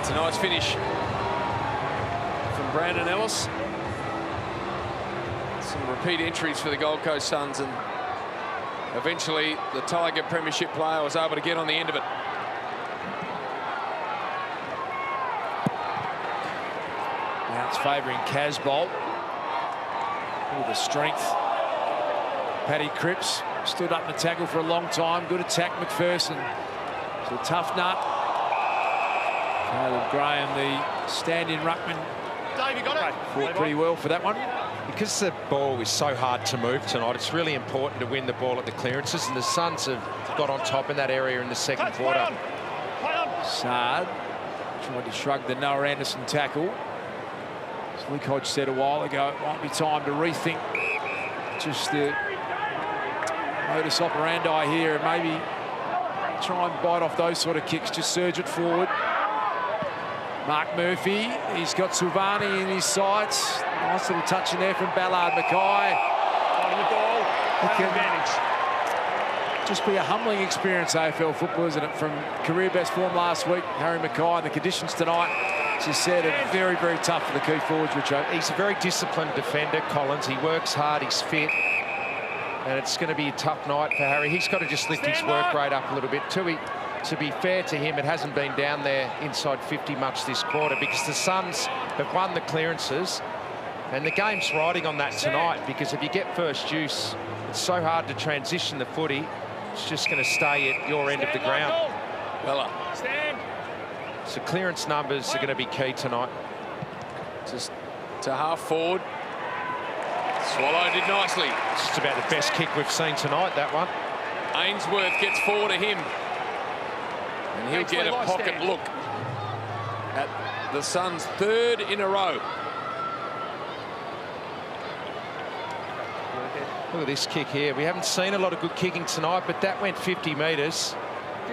It's a nice finish from Brandon Ellis. Some repeat entries for the Gold Coast Suns, and eventually the Tiger Premiership player was able to get on the end of it. Now it's favouring Casbolt. Look at the strength. Paddy Cripps stood up in the tackle for a long time. Good attack, McPherson. It's a tough nut. Caleb Graham, the stand-in ruckman, Dave, you got it. fought pretty well for that one. Because the ball is so hard to move tonight, it's really important to win the ball at the clearances, and the Suns have got on top in that area in the second quarter. Saad tried to shrug the Noah Anderson tackle. As Luke Hodge said a while ago, it might be time to rethink just the modus operandi here and maybe try and bite off those sort of kicks, just surge it forward. Mark Murphy, he's got Silvani in his sights. Nice little touch in there from Ballard. Mackay. On the ball. It can Advantage. just be a humbling experience, AFL football, isn't it? From career best form last week, Harry Mackay, and the conditions tonight, as you said, are very, very tough for the key forwards, Richo. He's a very disciplined defender, Collins. He works hard, he's fit. And it's going to be a tough night for Harry. He's got to just lift his work rate up a little bit. To be fair to him, it hasn't been down there inside 50 much this quarter because the Suns have won the clearances. And the game's riding on that tonight because if you get first juice, it's so hard to transition the footy. It's just going to stay at your end of the ground. So clearance numbers are going to be key tonight. Just to half forward. Swallowed it nicely. It's just about the best kick we've seen tonight, that one. Ainsworth gets forward to him. And he'll get a pocket look at the Suns' third in a row. Look at this kick here. We haven't seen a lot of good kicking tonight, but that went 50 metres.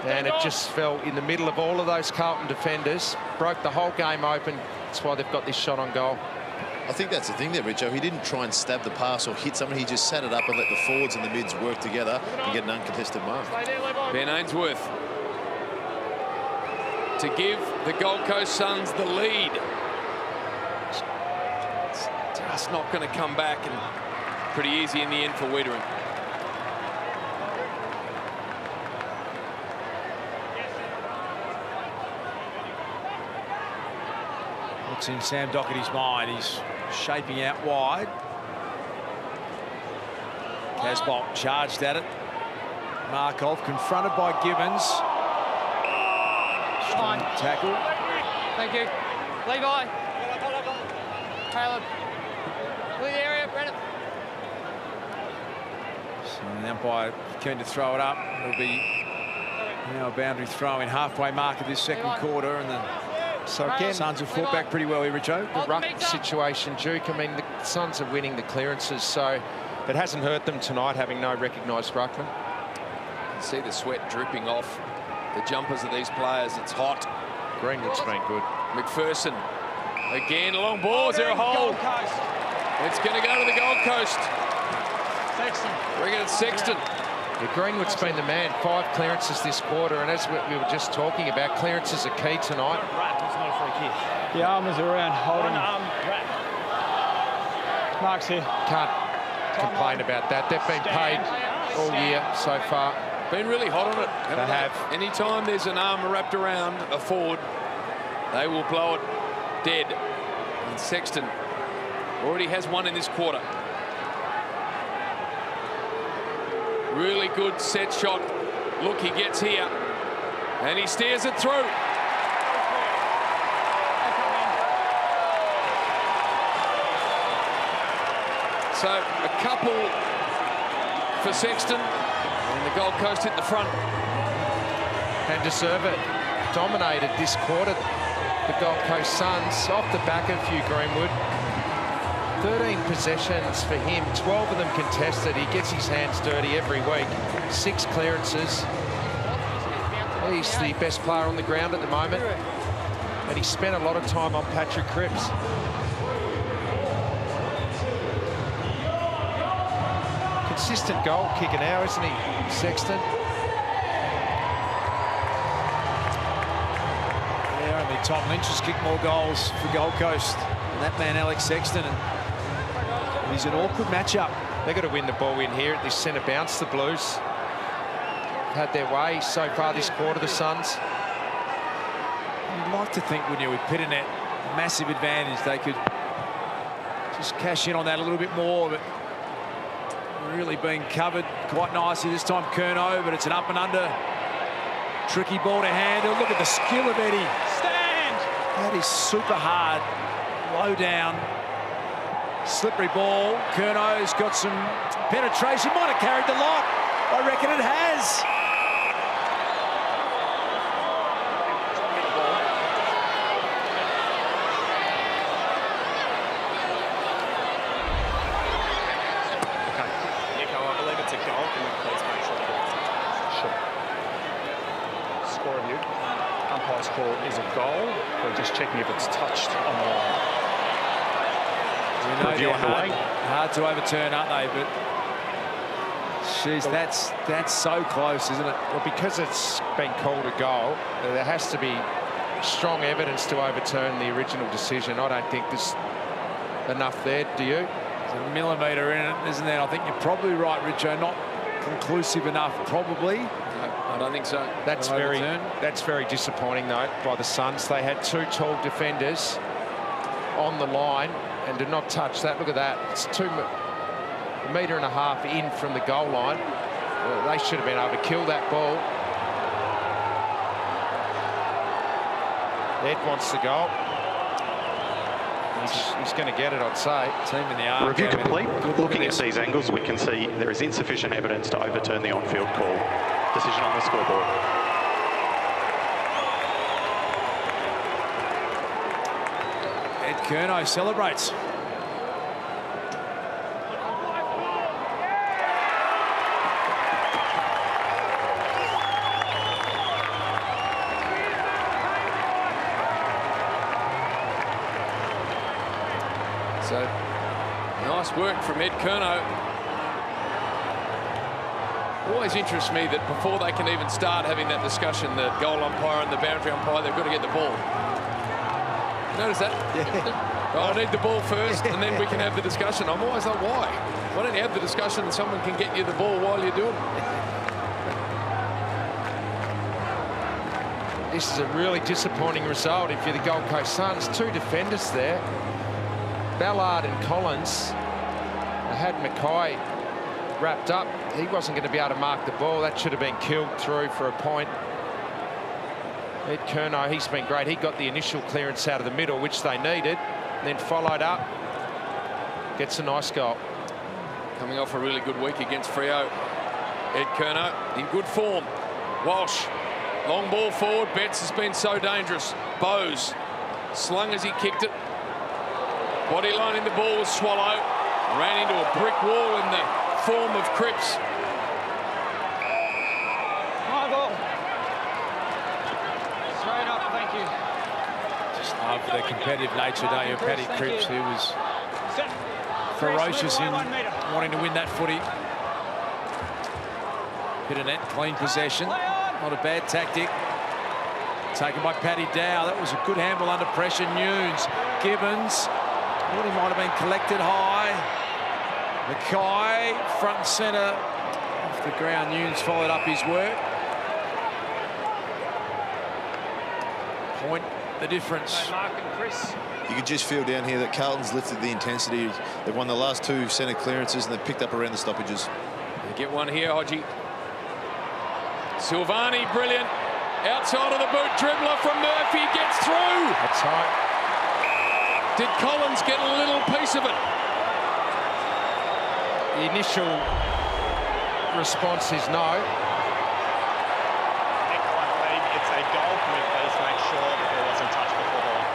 And it just fell in the middle of all of those Carlton defenders. Broke the whole game open. That's why they've got this shot on goal. I think that's the thing there, Richo. He didn't try and stab the pass or hit someone. He just sat it up and let the forwards and the mids work together and get an uncontested mark. Ben Ainsworth to give the Gold Coast Suns the lead. It's just not going to come back, and pretty easy in the end for Wiedering. What's in Sam Doherty's mind? He's shaping out wide. Casbolt charged at it. Markov confronted by Gibbons. Strong tackle. Thank you. Levi. Caleb. Clear the area, Brennan. So the umpire keen to throw it up. It'll be now a boundary throw in halfway mark of this second quarter, and the Suns have fought back pretty well here, Richo. The ruck situation, Duke. I mean, the Suns are winning the clearances, so it hasn't hurt them tonight having no recognised ruckman. See the sweat dripping off the jumpers of these players. It's hot. Greenwood's been good. McPherson again, long ball. Is there a hole? It's going to go to the Gold Coast. Sexton. Bring it at Sexton. Yeah, Greenwood's been the man. 5 clearances this quarter, and as we were just talking about, clearances are key tonight. The arm is around holding. Mark's here. Can't complain about that. They've been paid all year so far. Been really hot on it. They have. Anytime there's an arm wrapped around a forward, they will blow it dead. And Sexton already has one in this quarter. Really good set shot. Look, he gets here. And he steers it through. So a couple for Sexton. And the Gold Coast hit the front. And deserve it. Dominated this quarter, the Gold Coast Suns, off the back of Hugh Greenwood. 13 possessions for him, 12 of them contested. He gets his hands dirty every week. 6 clearances. He's the best player on the ground at the moment. And he spent a lot of time on Patrick Cripps. Consistent goal kicker now, isn't he, Sexton? Yeah, only Tom Lynch has kicked more goals for Gold Coast than that man, Alex Sexton. And he's an awkward matchup. They've got to win the ball in here at this centre bounce, the Blues. Had their way so far this quarter, the Suns. You'd like to think, wouldn't you, with Pitternet, massive advantage, they could just cash in on that a little bit more, but really being covered quite nicely this time, Curnow, but it's an up and under. Tricky ball to handle. Look at the skill of Eddie. Stand! That is super hard. Low down. Slippery ball. Curnow's got some penetration. Might have carried the lot. I reckon it has. Is a goal. We're just checking if it's touched on the line. We know they're hard to overturn, aren't they? But jeez, that's so close, isn't it? Well, because it's been called a goal, there has to be strong evidence to overturn the original decision. I don't think there's enough there, do you? There's a millimetre in it, isn't there? I think you're probably right, Richo. Not conclusive enough, probably. No, I don't think so. That's very disappointing, though, by the Suns. They had two tall defenders on the line and did not touch that. Look at that. It's 1.5 meters in from the goal line. Well, they should have been able to kill that ball. Ed wants the goal. He's going to get it, I'd say. Team in the arc. Review complete. Looking at these angles, we can see there is insufficient evidence to overturn the on-field call. Decision on the scoreboard. Ed Curnow celebrates. So, nice work from Ed Curnow. Always interests me that before they can even start having that discussion, the goal umpire and the boundary umpire, they've got to get the ball. Notice that? Yeah. I'll need the ball first, and then we can have the discussion. I'm always like, why? Why don't you have the discussion and someone can get you the ball while you're doing it? This is a really disappointing result if you're the Gold Coast Suns. Two defenders there, Ballard and Collins. They had Mackay wrapped up. He wasn't going to be able to mark the ball. That should have been killed through for a point. Ed Curnow, he's been great. He got the initial clearance out of the middle, which they needed, and then followed up. Gets a nice goal. Coming off a really good week against Freo. Ed Curnow in good form. Walsh, long ball forward. Betts has been so dangerous. Bowes slung as he kicked it. Body lining the ball was Swallow. Ran into a brick wall in the form of Cripps. My ball. Straight up, thank you. Just love the competitive nature, don't you? Paddy Cripps, who was ferocious in wanting to win that footy. Hit a net, clean possession. Not a bad tactic. Taken by Paddy Dow. That was a good handle under pressure. Nunes, Gibbons. Thought he might have been collected high. Mackay, front and centre. Off the ground, Nunes followed up his work. Point the difference. Mark and Chris. You can just feel down here that Carlton's lifted the intensity. They've won the last two centre clearances and they've picked up around the stoppages. They get one here, Hodgie. Silvani, brilliant. Outside of the boot, dribbler from Murphy gets through. That's right. Did Collins get a little piece of it? The initial response is no. Nick, I believe it's a goal. Can we please make sure that there wasn't touch before the line?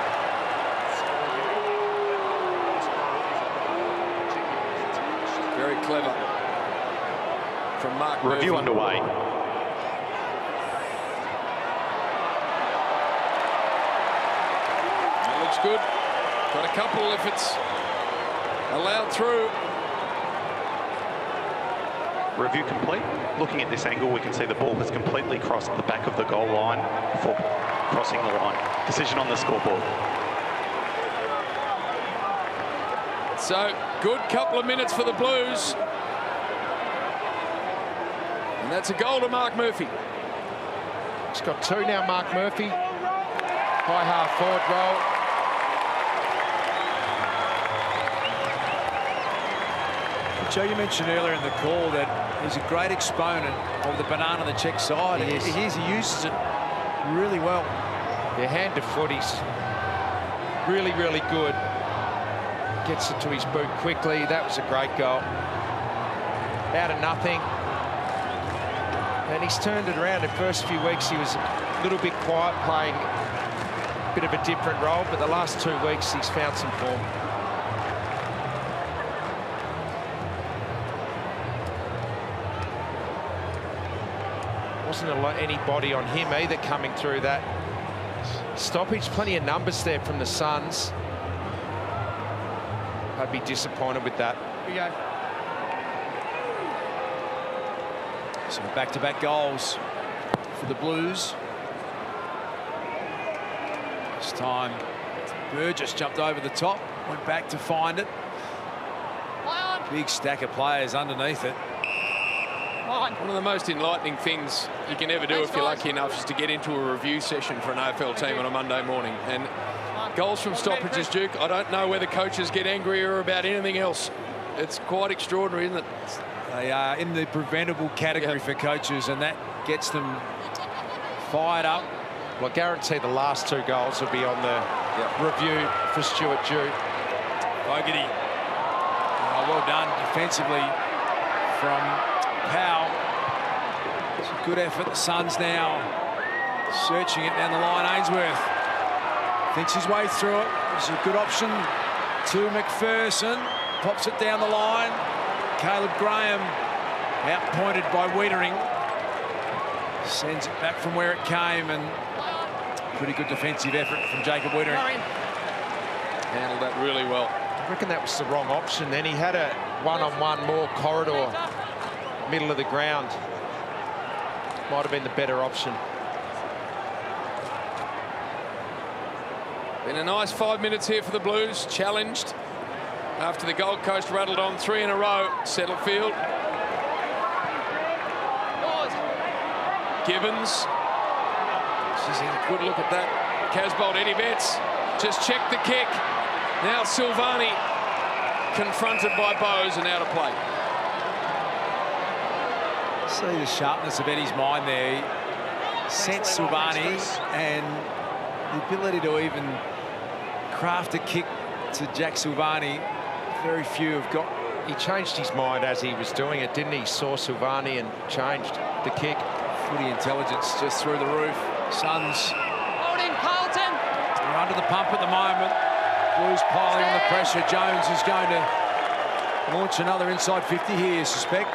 Very clever from Mark Murphy. Review underway. That looks good. Got a couple if it's allowed through. Review complete. Looking at this angle, we can see the ball has completely crossed the back of the goal line before crossing the line. Decision on the scoreboard. So, good couple of minutes for the Blues. And that's a goal to Mark Murphy. He's got two now, Mark Murphy. High half forward roll. Joe, you mentioned earlier in the call that he's a great exponent of the banana on the check side. He uses it really well. Yeah, hand to foot, he's really, really good. Gets it to his boot quickly. That was a great goal. Out of nothing. And he's turned it around. The first few weeks he was a little bit quiet, playing a bit of a different role, but the last 2 weeks he's found some form. Wasn't any body on him either coming through that stoppage. Plenty of numbers there from the Suns. I'd be disappointed with that. Here we go. So back-to-back goals for the Blues. This time, Burgess jumped over the top, went back to find it. Big stack of players underneath it. One of the most enlightening things you can ever do if you're lucky enough is to get into a review session for an AFL team on a Monday morning. And goals from stoppages, Duke, I don't know whether coaches get angrier about anything else. It's quite extraordinary, isn't it? They are in the preventable category for coaches, and that gets them fired up. Well, I guarantee the last 2 goals will be on the review for Stuart Dew. Fogarty. Oh, well done defensively from Powell. It's a good effort. The Suns now searching it down the line. Ainsworth thinks his way through it. It's a good option to McPherson. Pops it down the line. Caleb Graham outpointed by Wiedering. Sends it back from where it came, and pretty good defensive effort from Jacob Wiedering. Handled that really well. I reckon that was the wrong option then. He had a one-on-one more corridor, middle of the ground. Might have been the better option. Been a nice 5 minutes here for the Blues. Challenged after the Gold Coast rattled on 3 in a row. Settlefield. Gibbons. She's in a good look at that. Casbolt, Eddie Betts just checked the kick. Now Silvani confronted by Bowes and out of play. See the sharpness of Eddie's mind there. He sent Silvani, and the ability to even craft a kick to Jack Silvani, very few have got. He changed his mind as he was doing it, didn't he? Saw Silvani and changed the kick. Footy intelligence just through the roof. Suns Holding Carlton. are under the pump at the moment. Blues piling on the pressure. Jones is going to launch another inside 50 here, I suspect.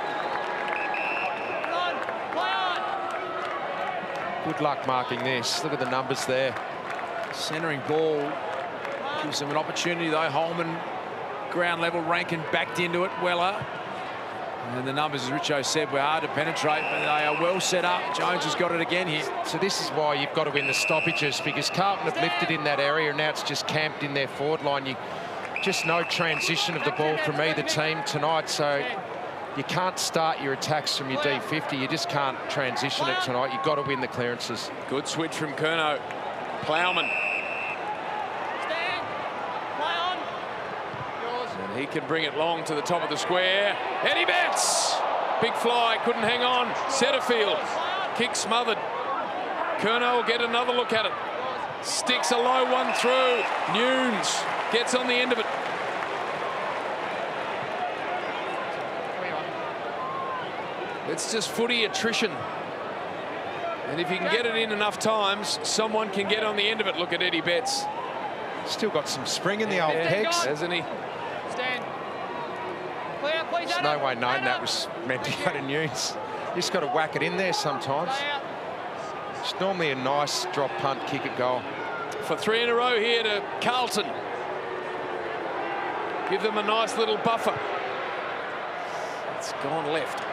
Good luck marking this. Look at the numbers there. Centering ball gives them an opportunity, though. Holman, ground level. Rankin backed into it. Weller. And the numbers, as Richo said, were hard to penetrate, but they are well set up. Jones has got it again here. So this is why you've got to win the stoppages, because Carlton have lifted in that area, and now it's just camped in their forward line. You just no transition of the ball from either team tonight, so you can't start your attacks from your D50. You just can't transition it tonight. You've got to win the clearances. Good switch from Curnow. Plowman. And he can bring it long to the top of the square. Eddie Betts. Big fly, couldn't hang on. Setterfield. Kick smothered. Curnow will get another look at it. Sticks a low one through. Nunes gets on the end of it. It's just footy attrition. And if you can get it in enough times, someone can get on the end of it. Look at Eddie Betts. Still got some spring in the old pegs. Hasn't he? Stand. Clear, please. There's no way knowing that was meant to go to Nunes. You just got to whack it in there sometimes. It's normally a nice drop punt kick at goal. For 3 in a row here to Carlton. Give them a nice little buffer. It's gone left.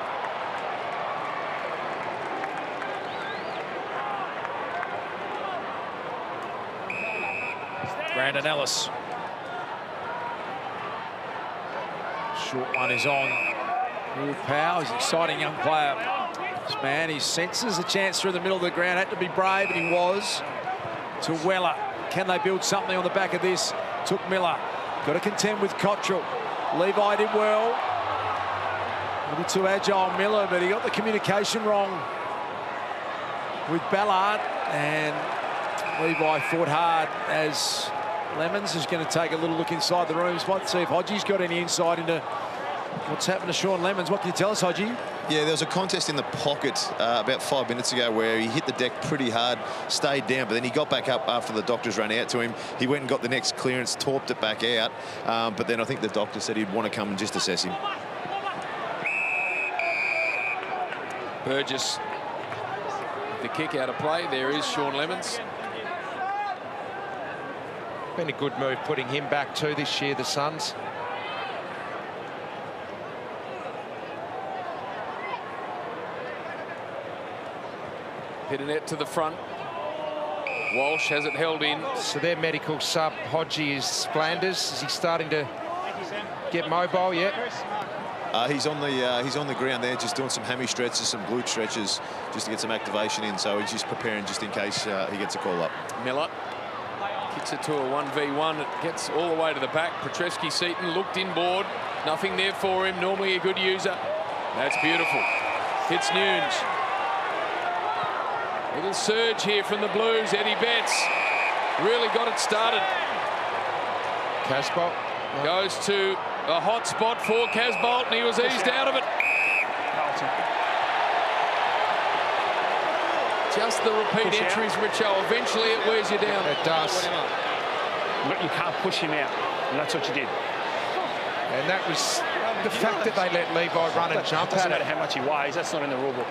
Brandon Ellis. Short one is on. Will Powell, he's an exciting young player. This man, he senses a chance through the middle of the ground. Had to be brave, and he was. To Weller. Can they build something on the back of this? Took Miller. Got to contend with Cottrell. Levi did well. A little too agile, Miller, but he got the communication wrong with Ballard, and Levi fought hard as Lemons is going to take a little look inside the rooms. Might see if Hodgie's got any insight into what's happened to Sean Lemons. What can you tell us, Hodgie? Yeah, there was a contest in the pocket about 5 minutes ago where he hit the deck pretty hard, stayed down, but then he got back up after the doctors ran out to him. He went and got the next clearance, torped it back out, but then I think the doctor said he'd want to come and just assess him. Burgess. The kick out of play. There is Sean Lemons. Been a good move putting him back too this year, the Suns. Pitternet to the front. Walsh has it held in. So their medical sub, Hodgie, is Flanders. Is he starting to get mobile yet? He's on the ground there, just doing some hammy stretches, some glute stretches, just to get some activation in. So he's just preparing just in case he gets a call up. Miller kicks it to a 1v1. It gets all the way to the back. Petreski-Seaton looked inboard. Nothing there for him. Normally a good user. That's beautiful. Hits Nunes. Little surge here from the Blues. Eddie Betts really got it started. Casbolt goes to a hot spot for Casbolt, and he was eased out of it. Just the repeat entries, Richo. Eventually it wears you down. It does. But you can't push him out, and that's what you did. And that was the fact that they let Levi run and jump at it. Doesn't matter how much he weighs, that's not in the rule book.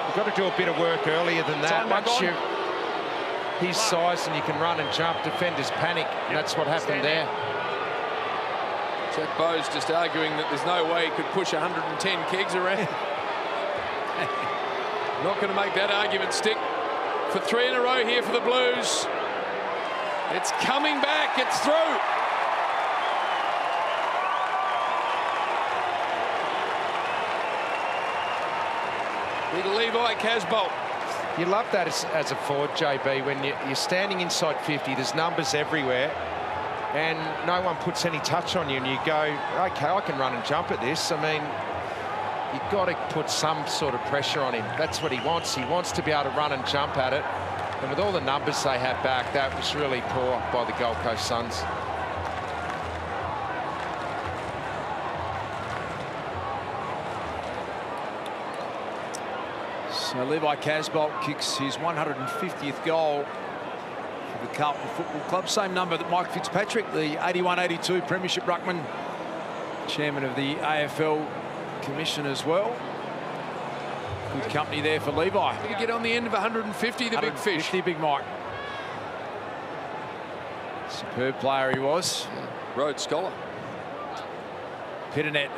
You've got to do a bit of work earlier than that. Once you're his size and you can run and jump, defenders panic, and that's what happened there. Jack Bowes just arguing that there's no way he could push 110 kegs around. Not going to make that argument stick. For 3 in a row here for the Blues. It's coming back, it's through. Big Levi Casbolt. You love that as a forward, JB, when you're standing inside 50, there's numbers everywhere, and no one puts any touch on you, and you go, okay, I can run and jump at this. I mean, you've got to put some sort of pressure on him. That's what he wants. He wants to be able to run and jump at it. And with all the numbers they had back, that was really poor by the Gold Coast Suns. So Levi Casbolt kicks his 150th goal for the Carlton Football Club. Same number that Mike Fitzpatrick, the 81-82 Premiership ruckman, chairman of the AFL Commission as well. Good company there for Levi. Did he get on the end of 150, the big fish? Big Mike. Superb player he was. Rhodes Scholar. Pitternet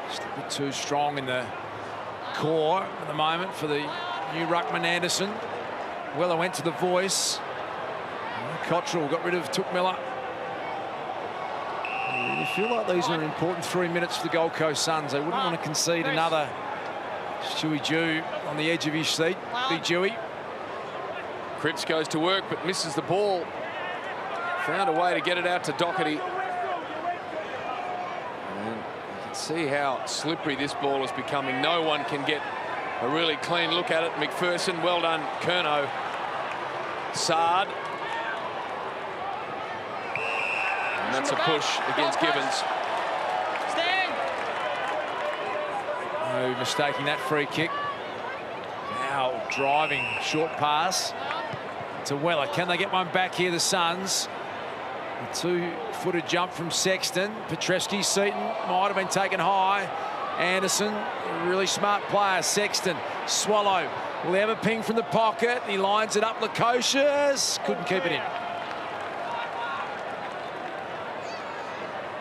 just a bit too strong in the core at the moment for the new ruckman Anderson. Weller went to the voice. Cottrell got rid of Took Miller. I really feel like these are important 3 minutes for the Gold Coast Suns. They wouldn't want to concede another. Stewie Jew on the edge of his seat. Big Jewy. Cripps goes to work but misses the ball. Found a way to get it out to Doherty. And you can see how slippery this ball is becoming. No one can get a really clean look at it. McPherson, well done. Curnow. Sard. And that's a push against Gibbons. No mistaking that free kick. Now driving short pass to Weller. Can they get one back here, the Suns? A two-footed jump from Sexton. Petreski-Seaton might have been taken high. Anderson, a really smart player. Sexton, Swallow. Will he have a ping from the pocket? He lines it up. Lukosius couldn't keep it in.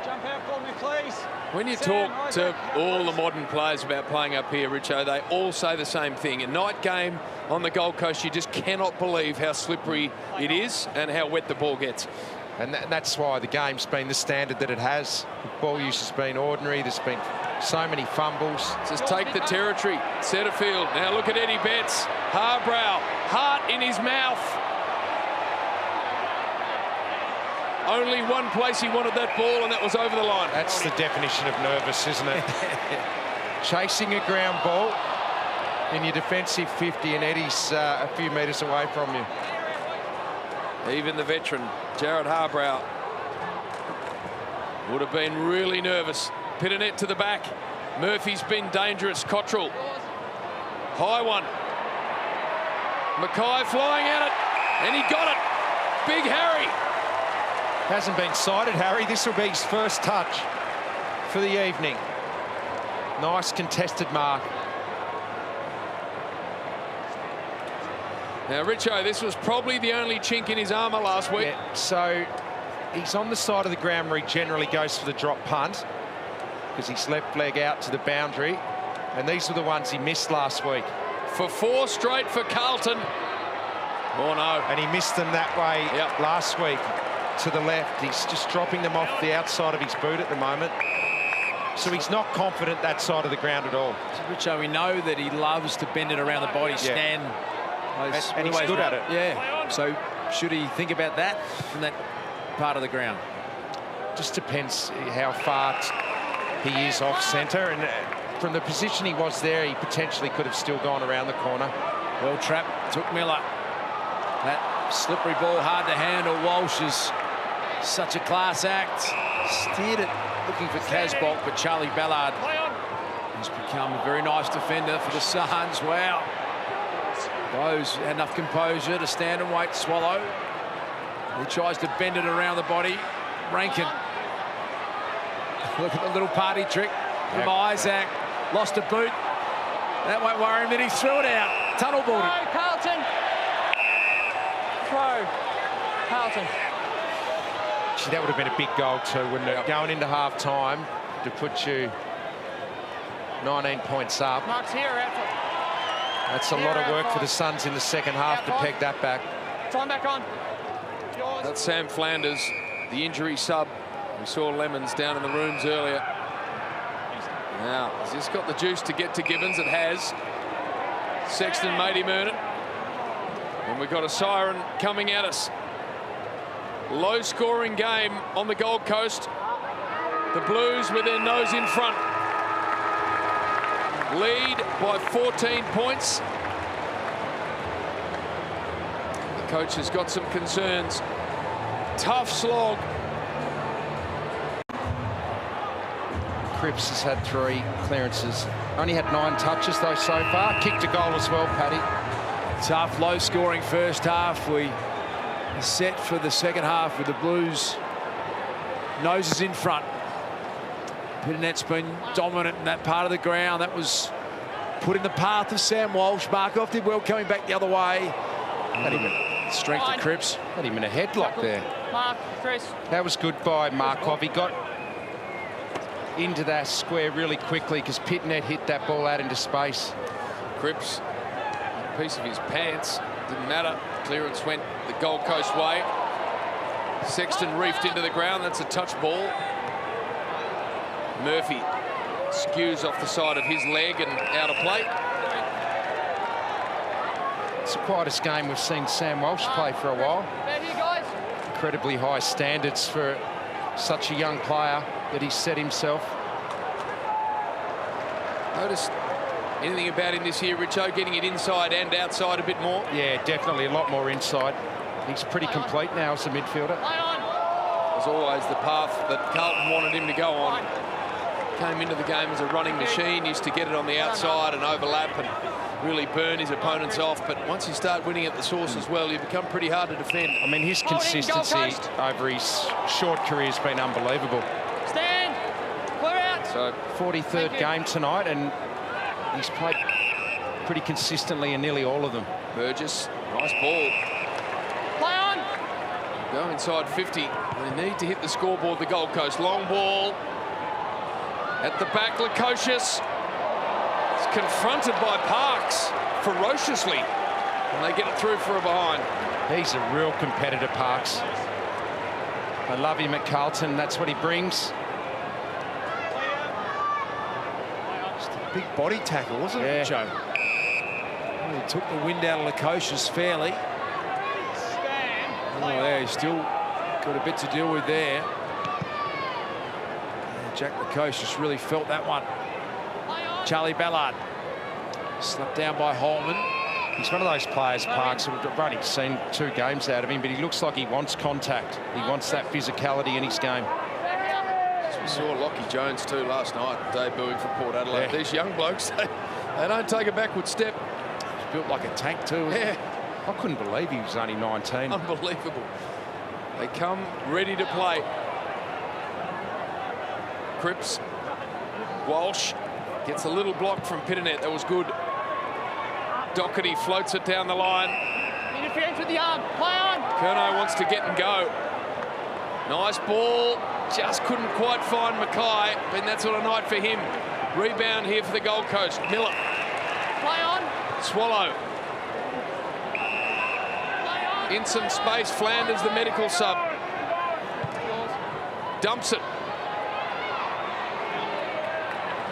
Jump out for me, please. When you talk to all the modern players about playing up here, Richo, they all say the same thing. A night game on the Gold Coast, you just cannot believe how slippery it is and how wet the ball gets. And that's why the game's been the standard that it has. The ball use has been ordinary. There's been so many fumbles. Just take the territory, centre field. Now look at Eddie Betts. Harbrow, heart in his mouth. Only one place he wanted that ball, and that was over the line. That's the definition of nervous, isn't it? Chasing a ground ball in your defensive 50, and Eddie's a few metres away from you. Even the veteran, Jared Harbrow, would have been really nervous. Pitternet to the back. Murphy's been dangerous. Cottrell. High one. Mackay flying at it, and he got it. Big Harry. Hasn't been sighted, Harry. This will be his first touch for the evening. Nice contested mark. Now, Richo, this was probably the only chink in his armour last week. Yeah, so he's on the side of the ground where he generally goes for the drop punt because his left leg out to the boundary. And these were the ones he missed last week. for 4 straight for Carlton. Oh, no. And he missed them that way Yep. last week to the left. He's just dropping them off the outside of his boot at the moment. So he's not confident that side of the ground at all. Richo, we know that he loves to bend it around the body, stand. And he's good at it. Yeah. So should he think about that from that part of the ground? Just depends how far he is off centre. And from the position he was there, he potentially could have still gone around the corner. Well trapped, took Miller. That slippery ball, hard to handle. Walsh is such a class act. Steered it, looking for Casbolt, but Charlie Ballard has become a very nice defender for the Suns. Wow. Bowes had enough composure to stand and wait, Swallow. He tries to bend it around the body. Rankin. Look at the little party trick from Isaac. Lost a boot. That won't worry him, then he threw it out. Tunnel balled it. Carlton. Throw. Carlton. Gee, that would have been a big goal too, wouldn't it? Going into half-time to put you 19 points up. Mark's here, out. That's a lot of work for the Suns in the second half to peg that back. Time back on. Yours. That's Sam Flanders, the injury sub. We saw Lemons down in the rooms earlier. Now, has this got the juice to get to Gibbons? It has. Sexton made him earn it. And we've got a siren coming at us. Low-scoring game on the Gold Coast. The Blues with their nose in front. Lead by 14 points. The coach has got some concerns. Tough slog. Cripps has had 3 clearances. Only had 9 touches though so far. Kicked a goal as well, Paddy. Tough, low-scoring first half. We are set for the second half with the Blues noses in front. Pittenet's been dominant in that part of the ground. That was put in the path of Sam Walsh. Markov did well coming back the other way. Strength of Cripps. Had him in a headlock there. Mark, Chris. That was good by Markov. He got into that square really quickly because Pittenet hit that ball out into space. Cripps, a piece of his pants. Didn't matter. Clearance went the Gold Coast way. Sexton reefed into the ground. That's a touch ball. Murphy skews off the side of his leg and out of play. It's the quietest game we've seen Sam Walsh play for a while. There you guys. Incredibly high standards for such a young player that he's set himself. Notice anything about him this year, Richo, getting it inside and outside a bit more? Yeah, definitely a lot more inside. He's pretty complete now as a midfielder. As always, the path that Carlton wanted him to go on. Came into the game as a running machine, used to get it on the outside and overlap and really burn his opponents off. But once you start winning at the source as well, you become pretty hard to defend. I mean, his consistency over his short career has been unbelievable. Stand. Clear out. So 43rd game tonight, and he's played pretty consistently in nearly all of them. Burgess, nice ball. Play on. Go inside 50. They need to hit the scoreboard, the Gold Coast. Long ball. At the back, Lukosius. It's confronted by Parks ferociously. And they get it through for a behind. He's a real competitor, Parks. I love him at Carlton. That's what he brings. Just a big body tackle, wasn't it, Joe? He took the wind out of Lukosius fairly. Oh, yeah, he's still got a bit to deal with there. Jack Lukosius really felt that one. Charlie Ballard slapped down by Holman. He's one of those players, Parks, I've only seen 2 games out of him, but he looks like he wants contact. He wants that physicality in his game. We saw Lockie Jones too last night, debuting for Port Adelaide. Yeah. These young blokes, they don't take a backward step. He's built like a tank too. Yeah. I couldn't believe he was only 19. Unbelievable. They come ready to play. Cripps. Walsh gets a little block from Pittenet. That was good. Doherty floats it down the line. Interference with the arm. Play on. Curnow wants to get and go. Nice ball. Just couldn't quite find Mackay. And that's what a night for him. Rebound here for the Gold Coast. Miller. Play on. Swallow. In some space, Flanders, the medical sub. Dumps it.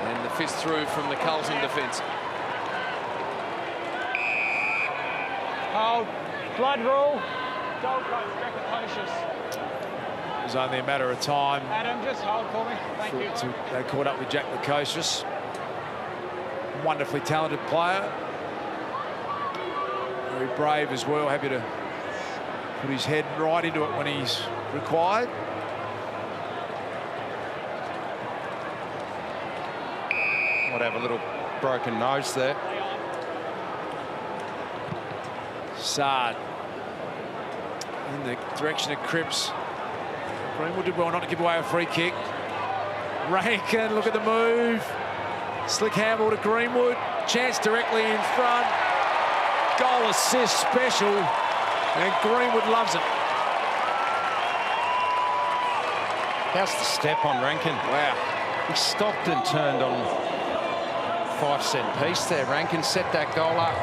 And the fist through from the Carlton defence. Hold. Blood rule. Gold Coast, Jack It was only a matter of time. Adam, just hold for me. Thank you. They caught up with Jack Lukosius. Wonderfully talented player. Very brave as well. Happy to put his head right into it when he's required. Might have a little broken nose there. Sard in the direction of Cripps. Greenwood did well not to give away a free kick. Rankin, look at the move. Slick handball to Greenwood. Chance directly in front. Goal assist special. And Greenwood loves it. How's the step on Rankin? Wow. He stopped and turned on 5-cent piece there. Rankin set that goal up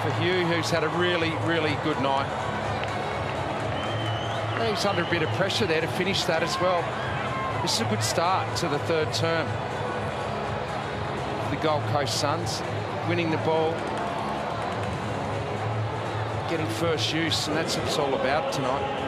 for Hugh, who's had a really, really good night. He's under a bit of pressure there to finish that as well. This is a good start to the third term. The Gold Coast Suns winning the ball, getting first use, and that's what it's all about tonight.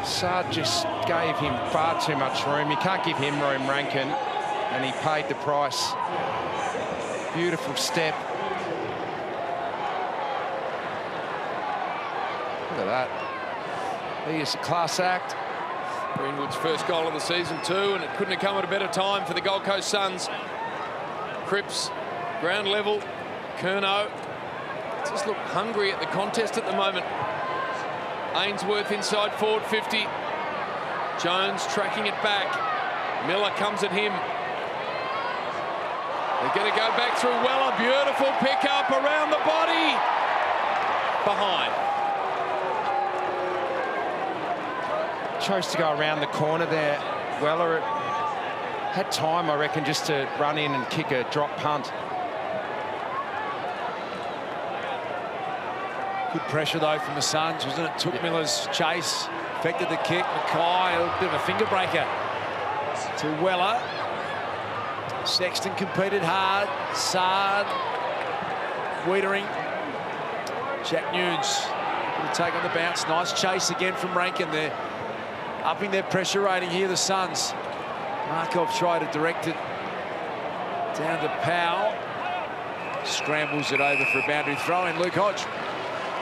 Sard just gave him far too much room. You can't give him room, Rankin, and he paid the price. Beautiful step. Look at that. He is a class act. Greenwood's first goal of the season too, and it couldn't have come at a better time for the Gold Coast Suns. Cripps, ground level. Curnow just look hungry at the contest at the moment. Ainsworth inside forward 50. Jones tracking it back. Miller comes at him. They're going to go back through Weller. Beautiful pick up around the body. Behind. Chose to go around the corner there. Weller had time, I reckon, just to run in and kick a drop punt. Good pressure, though, from the Suns, wasn't it? Took Miller's chase, affected the kick. Mackay, a bit of a finger breaker to Weller. Sexton competed hard. Sard, Wiedering. Jack Nunes will take on the bounce. Nice chase again from Rankin there. Upping their pressure rating here, the Suns. Markov tried to direct it down to Powell. Scrambles it over for a boundary throw in. Luke Hodge.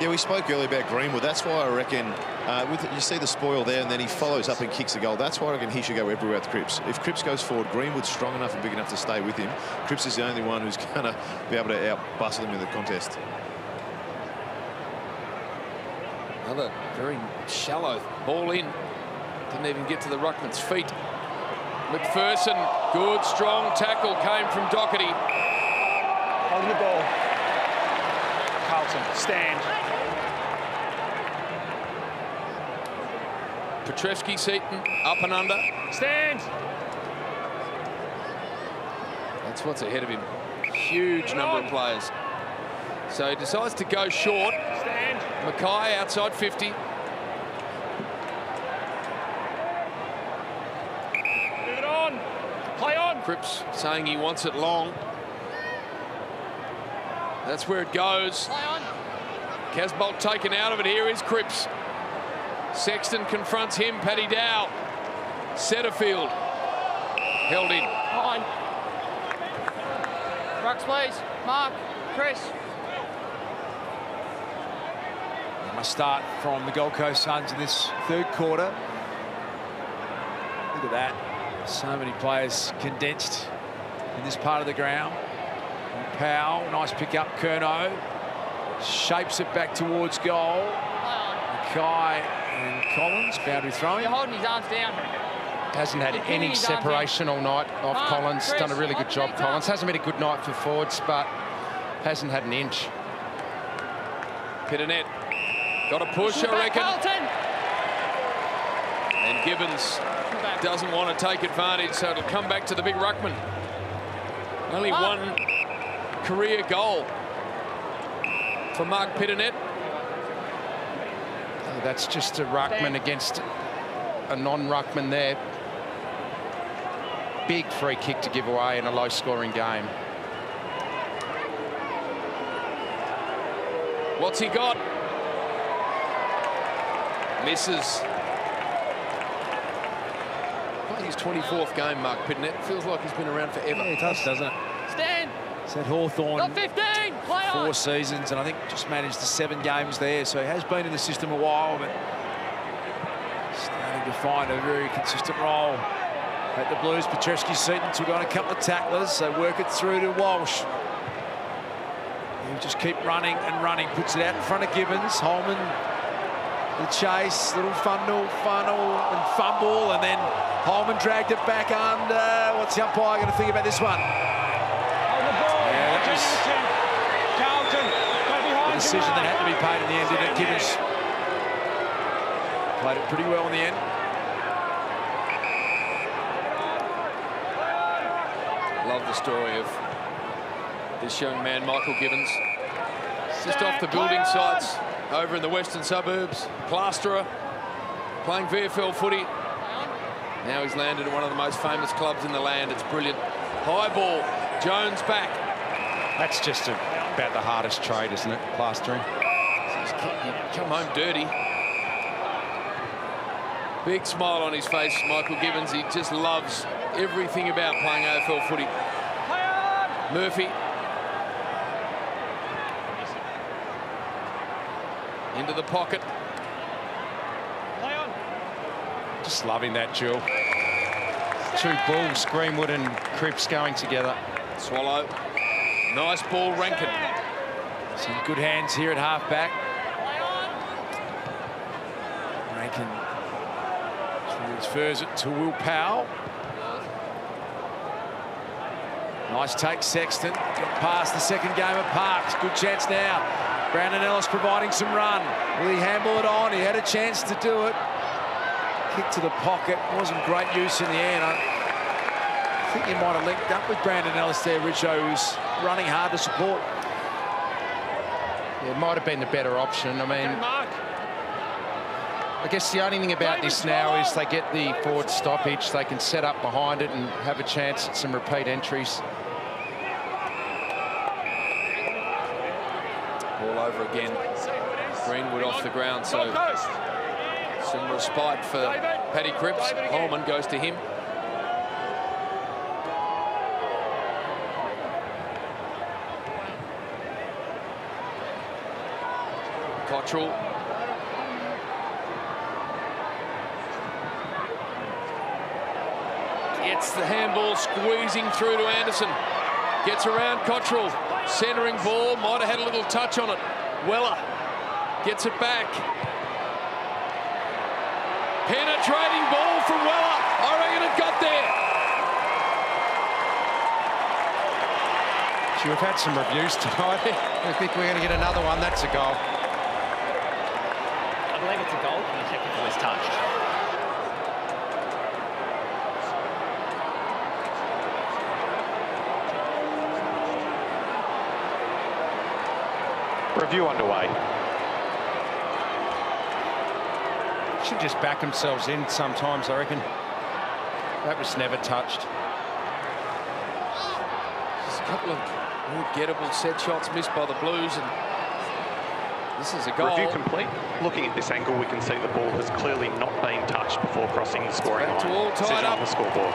Yeah, we spoke earlier about Greenwood. That's why I reckon you see the spoil there, and then he follows up and kicks a goal. That's why I reckon he should go everywhere with Cripps. If Cripps goes forward, Greenwood's strong enough and big enough to stay with him. Cripps is the only one who's going to be able to out-bustle him in the contest. Another very shallow ball in. Didn't even get to the ruckman's feet. McPherson, good, strong tackle came from Doherty. Holding the ball. Carlton, stand. Petrevski, Seaton, up and under. Stand. That's what's ahead of him. Huge number of players. So he decides to go short. Stand. Mackay outside 50. Move it on. Play on. Cripps saying he wants it long. That's where it goes. Casbolt taken out of it. Here is Cripps. Sexton confronts him. Paddy Dow. Setterfield. Held in. Behind. Rucks, please. Mark. Chris. Must start from the Gold Coast Suns in this third quarter. Look at that. So many players condensed in this part of the ground. Powell, nice pick up. Curnow shapes it back towards goal. Mackay and Collins, boundary throwing. You're holding his arms down. Hasn't had any separation all night off Collins. Done a really good job, Collins. Hasn't been a good night for forwards, but hasn't had an inch. Pitternet. Got a push, I reckon. Carlton. And Gibbons doesn't want to take advantage, so it'll come back to the big ruckman. Only one career goal for Mark Pitternet. That's just a ruckman against a non-ruckman there. Big free kick to give away in a low-scoring game. What's he got? Misses. Playing his 24th game, Mark Pitternet. Feels like he's been around forever. Yeah, it does, doesn't it? Stand. It's at Hawthorn. Not 15. Play on. 4 seasons, and I think just managed the 7 games there. So he has been in the system a while, but starting to find a very consistent role at the Blues. Petreski-Seton took on a couple of tacklers. They work it through to Walsh. He'll just keep running and running. Puts it out in front of Gibbons. Holman, the chase, little funnel, and fumble, and then Holman dragged it back under. What's the umpire going to think about this one? Yeah, that was Carlton, the decision that had to be paid in the end, didn't it? Gibbons played it pretty well in the end. Love the story of this young man, Michael Gibbons. Just off the building sites over in the western suburbs. Plasterer, playing VFL footy. Now he's landed at one of the most famous clubs in the land. It's brilliant. High ball, Jones back. That's just about the hardest trade, isn't it? Plastering. You come home dirty. Big smile on his face, Michael Gibbons. He just loves everything about playing AFL footy. Murphy. Into the pocket. Just loving that duel. 2 bulls, Greenwood and Cripps going together. Swallow. Nice ball, Rankin. Some good hands here at halfback. Rankin transfers it to Will Powell. Nice take, Sexton. Got past the second game of Parks. Good chance now. Brandon Ellis providing some run. Will he handle it on? He had a chance to do it. Kick to the pocket. Wasn't great use in the end. I think he might have linked up with Brandon Ellis there, Richo, who's running hard to support. Yeah, it might have been the better option. I mean, I guess the only thing about this now is they get the forward stoppage. They can set up behind it and have a chance at some repeat entries. All over again. Greenwood off the ground, so some respite for Paddy Cripps. Holman goes to him. Cottrell. Gets the handball squeezing through to Anderson. Gets around Cottrell. Centering ball, might have had a little touch on it. Weller gets it back. Penetrating ball from Weller. I reckon it got there. We've had some reviews tonight. I think we're going to get another one. That's a goal. I believe it's a goal. Can you check if it was touched? Review underway. Should just back themselves in sometimes, I reckon. That was never touched. Just a couple of gettable set shots missed by the Blues, and this is a goal. Review complete. Looking at this angle, we can see the ball has clearly not been touched before crossing the scoring Back to line. all tied Decision up. on the scoreboard.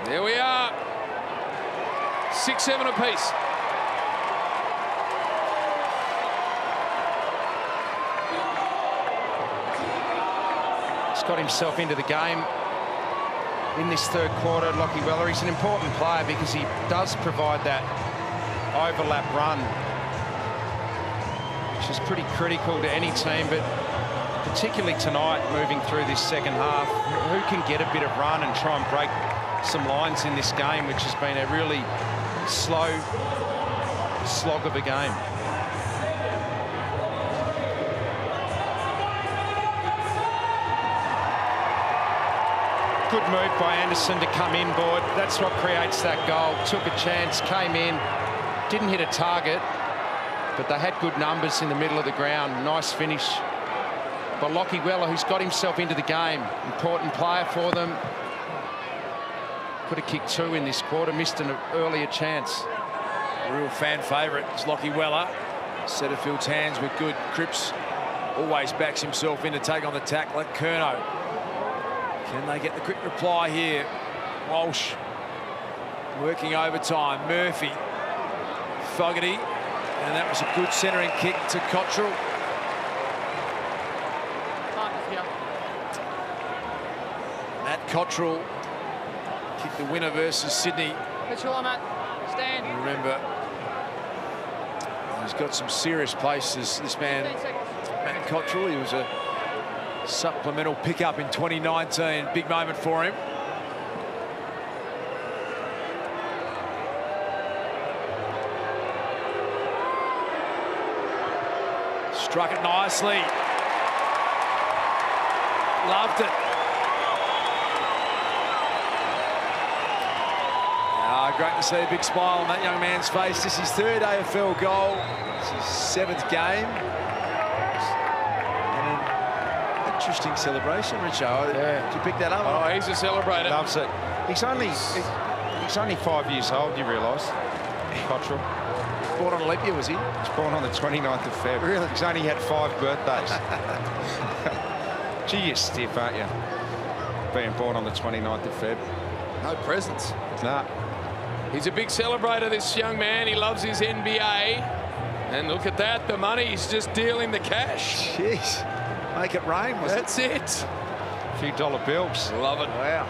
There we are. 6-7 apiece. He's got himself into the game in this third quarter. Lockie Weller, he's an important player because he does provide that overlap run, which is pretty critical to any team, but particularly tonight, moving through this second half. Who can get a bit of run and try and break some lines in this game, which has been a really slow slog of a game. good move by Anderson to come inboard. That's what creates that goal. Took a chance, came in, didn't hit a target, but they had good numbers in the middle of the ground. Nice finish by Lachie Weller, who's got himself into the game. Important player for them. Could have kicked 2 in this quarter, missed an earlier chance. A real fan favourite is Lachie Weller. Setterfield's hands were good. Cripps always backs himself in to take on the tackle at Curnow. Can they get the quick reply here? Walsh working overtime. Murphy, Fogarty, and that was a good centering kick to Cottrell. Matt Cottrell kicked the winner versus Sydney. Stand. Remember, he's got some serious places, this man, Matt Cottrell. He was a supplemental pickup in 2019. Big moment for him. Struck it nicely. Loved it. Great to see a big smile on that young man's face. This is his 3rd AFL goal. It's his 7th game. And an interesting celebration, Richo. Yeah. Did you pick that up? Oh, he's a celebrator. Loves it. He's only 5 years old, you realise, Cottrell. Born on a leap year, was he? He's born on the 29th of Feb. Really? He's only had 5 birthdays. Gee, you're stiff, aren't you? Being born on the 29th of Feb. No presents. Nah. He's a big celebrator, this young man. He loves his NBA. And look at that, the money. He's just dealing the cash. Jeez. Make it rain, was That's it. A few dollar bills. Love it. Wow.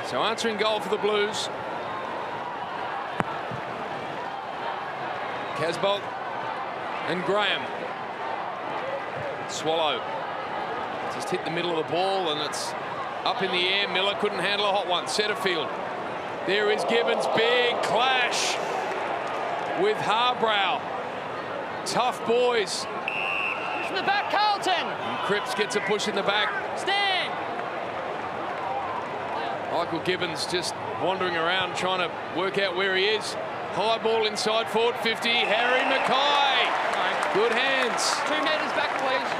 So answering goal for the Blues. Casbolt and Graham. Swallow. Just hit the middle of the ball and it's up in the air. Miller couldn't handle a hot one. Setterfield. There is Gibbons. Big clash with Harbrow. Tough boys. In the back, Carlton. And Cripps gets a push in the back. Stand. Michael Gibbons just wandering around trying to work out where he is. High ball inside forward 50. Harry Mackay. Good hands. 2 metres back, please.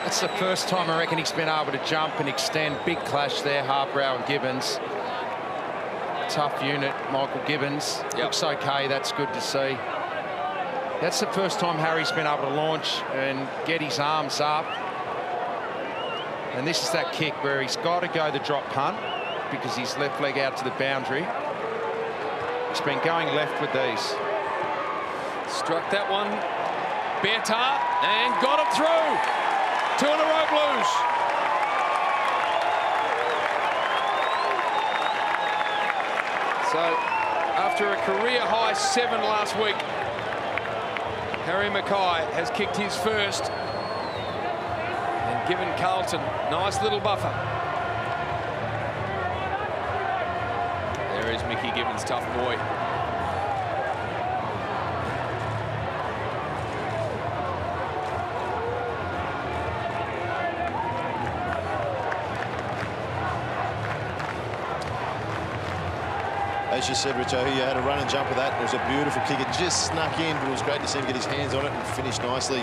That's the first time I reckon he's been able to jump and extend. Big clash there, Harbrow and Gibbons. Tough unit, Michael Gibbons. Yep. Looks okay, that's good to see. That's the first time Harry's been able to launch and get his arms up. And this is that kick where he's got to go the drop punt because his left leg out to the boundary. He's been going left with these. Struck that one better and got it through. 2 in a row, Blues. So after a career high 7 last week, Harry Mackay has kicked his first and given Carlton nice little buffer. There is Mickey Gibbons, tough boy. As you said, Richo, he had a run and jump with that. It was a beautiful kick. It just snuck in, but it was great to see him get his hands on it and finish nicely.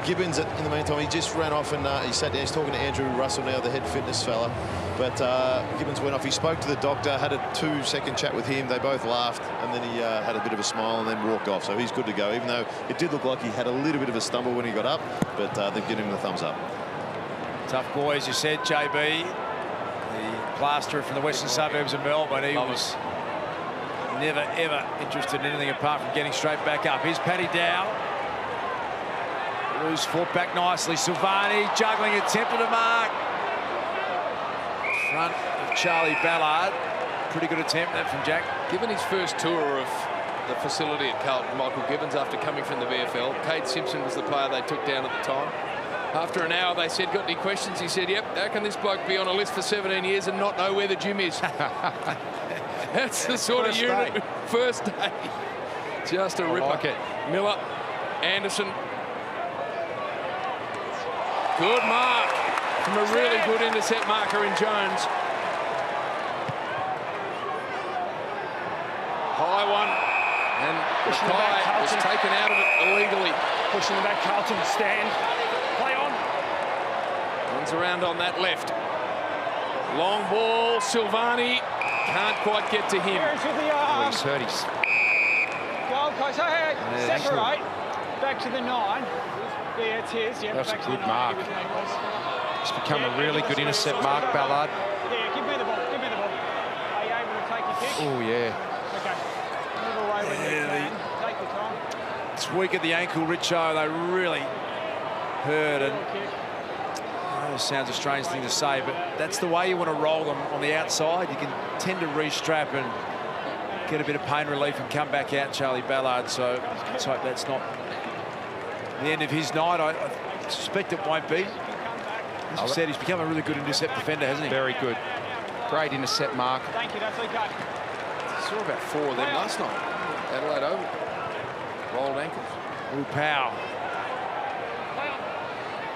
Gibbons, in the meantime, he just ran off and he sat down. He's talking to Andrew Russell now, the head fitness fella. But Gibbons went off. He spoke to the doctor, had a 2-second chat with him. They both laughed, and then he had a bit of a smile and then walked off. So he's good to go, even though it did look like he had a little bit of a stumble when he got up. But they've given him the thumbs up. Tough boy, as you said, JB. The plasterer from the western suburbs of Melbourne. He was never, ever interested in anything apart from getting straight back up. Here's Paddy Dow. Blues fought back nicely. Silvani juggling, attempted a mark. Front of Charlie Ballard. Pretty good attempt that from Jack. Given his first tour of the facility at Carlton, Michael Gibbons, after coming from the VFL, Kate Simpson was the player they took down at the time. After an hour, they said, got any questions? He said, yep, how can this bloke be on a list for 17 years and not know where the gym is? That's the sort of unit. First day. Just a ripper. Like it. Miller, Anderson. Good mark from a really good intercept marker in Jones. High one. And Mackay was taken out of it illegally. Pushing the back, Carlton, stand. Play on. Runs around on that left. Long ball, Silvani can't quite get to him. Oh, he's hurt his... Goal Coast, hey, separate. Back to the 9. Yeah, it's his. Yeah, that was a back to good the 9. mark. It's become a really good intercept mark, Ballard. Yeah, give me the ball, give me the ball. Are you able to take your pick? Oh, yeah. Okay. Move away when you can. Take your time. It's weak at the ankle, Richo. They really hurt, and I know it sounds a strange thing to say, but that's the way you want to roll them on the outside. You can tend to re-strap and get a bit of pain relief and come back out, Charlie Ballard. So let's hope that's not the end of his night. I suspect it won't be. As I said, he's become a really good intercept defender, hasn't he? Very good. Great intercept mark. Thank you, that's okay. Saw about 4 of them last night. Adelaide Oval. Rolled ankles. Will Powell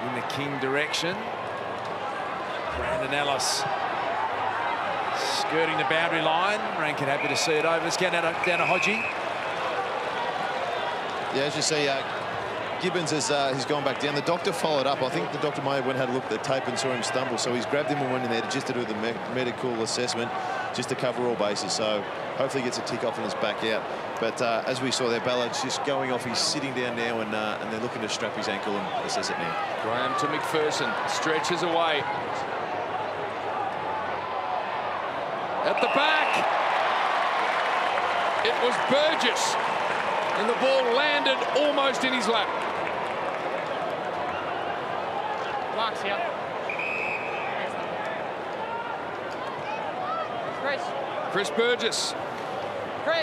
in the King direction. Brandon Ellis skirting the boundary line. Rankin happy to see it over. Let's get down to Hodgie. Yeah, as you see, Gibbons has gone back down. The doctor followed up. I think the doctor may have had a look at the tape and saw him stumble. So he's grabbed him and went in there just to do the medical assessment, just to cover all bases. So hopefully he gets a tick off and is back out. But as we saw there, Ballard's just going off. He's sitting down now, and they're looking to strap his ankle and assess it now. Graham to McPherson. Stretches away. At the back. It was Burgess. And the ball landed almost in his lap. Mark's here. Chris Burgess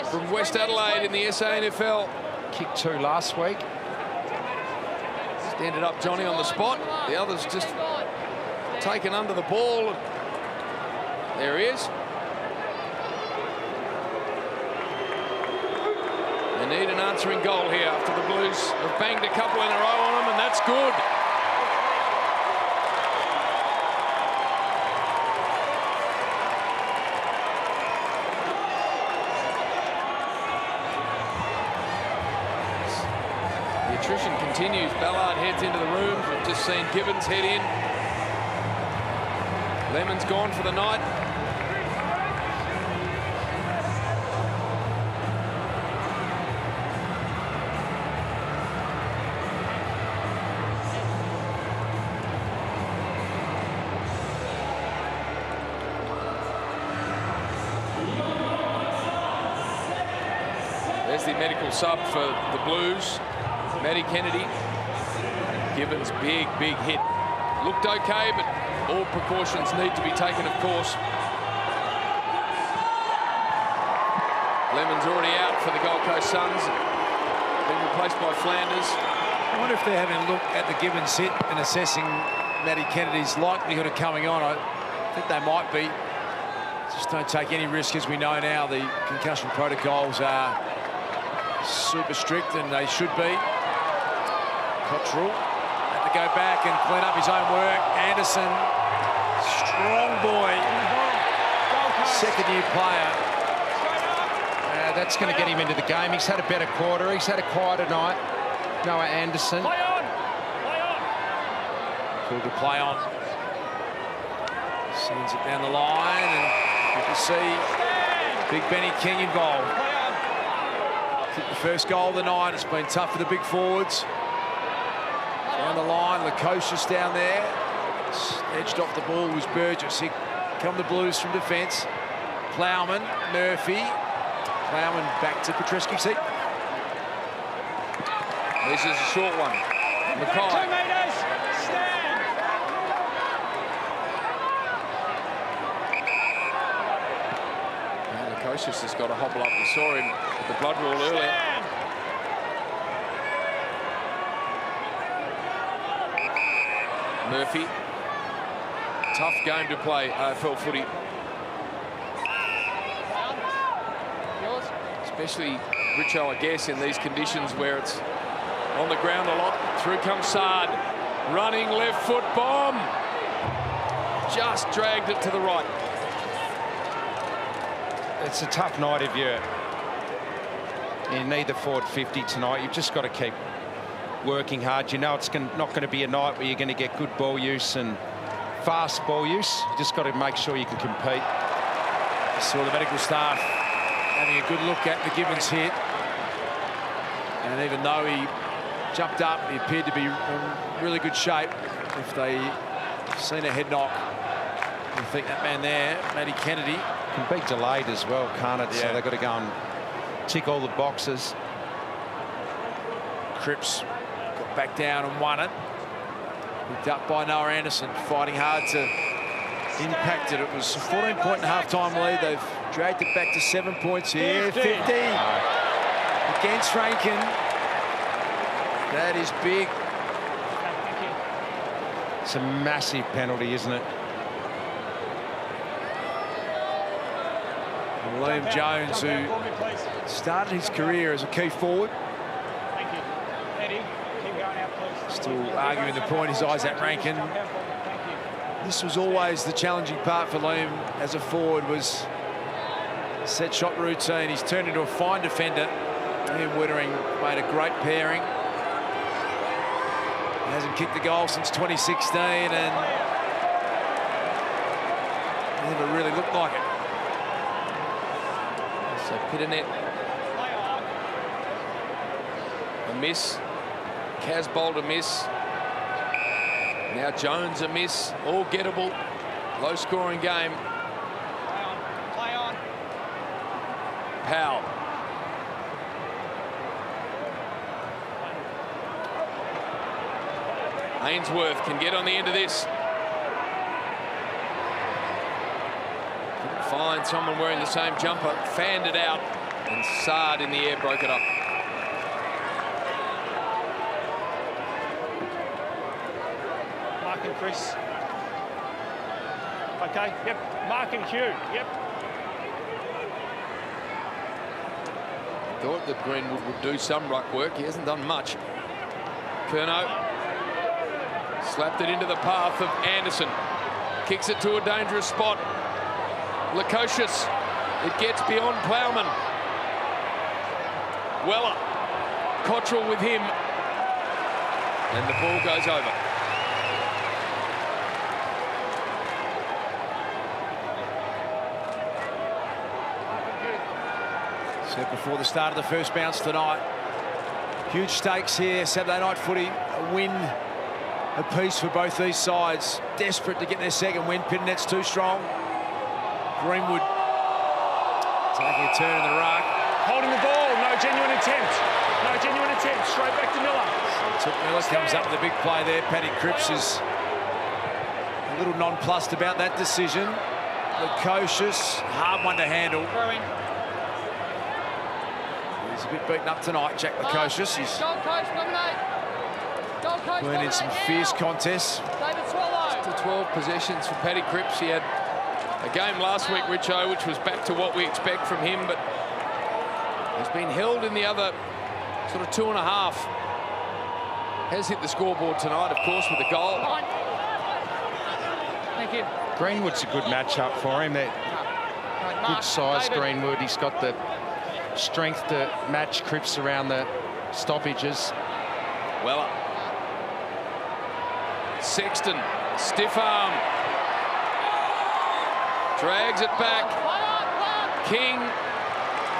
from West Adelaide in the SANFL. Kicked 2 last week. Just ended up Johnny on the spot. The others just taken under the ball. There he is. They need an answering goal here after the Blues have banged a couple in a row on them, and that's good. The attrition continues. Ballard heads into the room. We've just seen Gibbons head in. Lemon's gone for the night. There's the medical sub for the Blues. Matty Kennedy. Gibbons, big hit. Looked okay, but all precautions need to be taken, of course. Lemon's already out for the Gold Coast Suns. Been replaced by Flanders. I wonder if they're having a look at the Gibbons hit and assessing Matty Kennedy's likelihood of coming on. I think they might be. Just don't take any risk, as we know now. The concussion protocols are super strict, and they should be. Cottrell had to go back and clean up his own work. Anderson, strong boy, second-year player. That's going to get him into the game. He's had a better quarter. He's had a quieter night. Noah Anderson. Play on! Play on! Cool to play on. Sends it down the line, and you can see Big Benny King involved. I think the first goal of the night. It's been tough for the big forwards. Down the line, Lukosius down there. Edged off the ball was Burgess. Here come the Blues from defence. Plowman, Murphy. Plowman back to Petreski. See? This is a short one. Mackay. 2 metres, stand. And Lukosius has got to hobble up. We saw him at the blood rule earlier. Murphy. Tough game to play, AFL footy. Especially Richo, I guess, in these conditions where it's on the ground a lot. Through comes Saad. Running left foot bomb. Just dragged it to the right. It's a tough night if you need the forward 50 tonight. You've just got to keep working hard. You know it's not going to be a night where you're going to get good ball use and fast ball use. You just got to make sure you can compete. I saw the medical staff having a good look at McGivern's hit. And even though he jumped up, he appeared to be in really good shape. If they seen a head knock, I think that man there, Matty Kennedy, can be delayed as well, can't it? Yeah. So they've got to go and tick all the boxes. Cripps got back down and won it. Picked up by Noah Anderson, fighting hard to impact it. It was a 14-point half-time lead. They've dragged it back to 7 points here. 50 against Rankin. That is big. It's a massive penalty, isn't it? And Liam Jones, who started his career as a key forward. Thank you. Eddie, keep going out, please. Still arguing the point, his eyes at Rankin. This was always the challenging part for Liam as a forward, was set shot routine. He's turned into a fine defender. Ian Wittering made a great pairing. He hasn't kicked the goal since 2016 and never really looked like it. So Pitternet, a miss. Casbolt a miss. Now Jones a miss. All gettable. Low-scoring game. Play on. Powell. Ainsworth can get on the end of this. Couldn't find someone wearing the same jumper. Fanned it out. And Sard in the air broke it up. Mark and Chris. Okay, yep. Mark and Q, yep. Thought that Greenwood would do some ruck work. He hasn't done much. Curnow slapped it into the path of Anderson. Kicks it to a dangerous spot. Lukosius. It gets beyond Plowman. Weller. Cottrell with him. And the ball goes over. Said before the start of the first bounce tonight, huge stakes here. Saturday night footy, a win apiece for both these sides. Desperate to get their second win. Pitternet's too strong. Greenwood taking a turn in the ruck. Holding the ball, no genuine attempt. No genuine attempt, straight back to Miller. So Miller comes up with a big play there. Paddy Cripps is a little nonplussed about that decision. Lukosius, hard one to handle. He's a bit beaten up tonight, Jack Lukosius. He's been in some fierce contests. To 12 possessions for Paddy Cripps. He had a game last week, Richo, which was back to what we expect from him, but he's been held in the other sort of 2.5. Has hit the scoreboard tonight, of course, with a goal. Thank you. Greenwood's a good matchup for him. Good size, Greenwood. He's got the strength to match Cripps around the stoppages. Weller. Sexton, stiff arm. Drags it back. King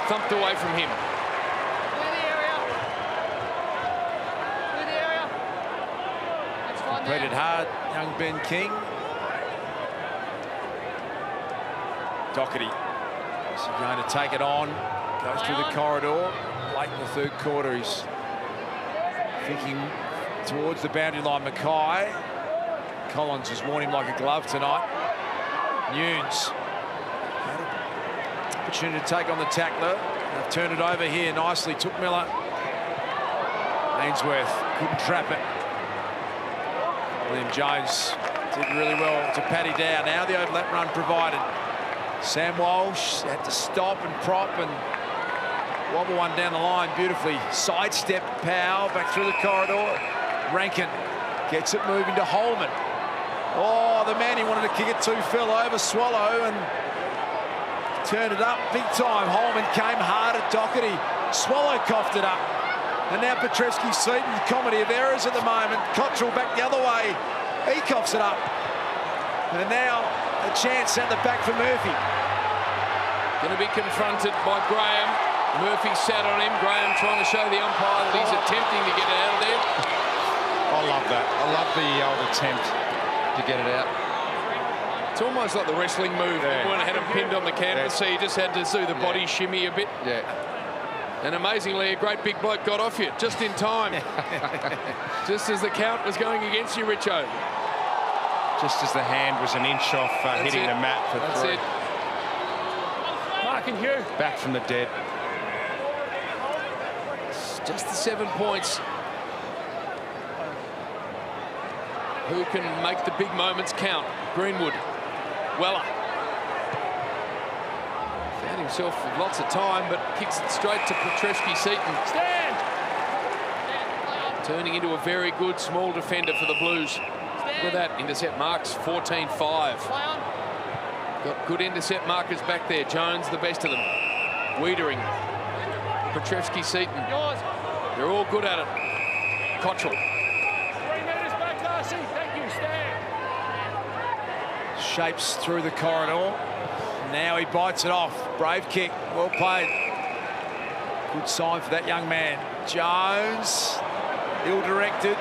thumped away from him. Competed hard, young Ben King. Doherty is he going to take it on? Goes through the corridor. Late in the third quarter, he's thinking towards the boundary line. Mackay. Collins has worn him like a glove tonight. Nunes. Opportunity to take on the tackler. They've turned it over here nicely. Took Miller. Ainsworth couldn't trap it. Liam Jones did really well to Paddy down. Now the overlap run provided. Sam Walsh had to stop and prop and wobble one down the line beautifully. Sidestep Powell back through the corridor. Rankin Gets it moving to Holman. Oh, the man he wanted to kick it to fell over, Swallow, and turned it up big time. Holman came hard at Doherty. Swallow coughed it up. And now Petrevski-Seton, comedy of errors at the moment. Cottrell back the other way. He coughs it up. And now a chance at the back for Murphy. Going to be confronted by Graham. Murphy sat on him. Graham trying to show the umpire that he's attempting to get it out of there. I love that. I love the old attempt to get it out. It's almost like the wrestling move. Yeah. Everyone had him pinned on the canvas, so you just had to do the body shimmy a bit. Yeah. And amazingly, a great big bloke got off you just in time. Just as the count was going against you, Richo. Just as the hand was an inch off hitting the mat for That's three. it. Mark and Hugh. Back from the dead. It's just the 7 points. Who can make the big moments count? Greenwood. Weller. Found himself with lots of time, but kicks it straight to Petrevski-Seton. Stand. Turning into a very good small defender for the Blues. Look at that, intercept marks, 14-5. Got good intercept markers back there. Jones, the best of them. Wiedering. Petrevski-Seton. They're all good at it. Cottrell. 3 metres back, Darcy. Thank you, stand. Shapes through the corridor. Now he bites it off. Brave kick. Well played. Good sign for that young man. Jones. Ill-directed.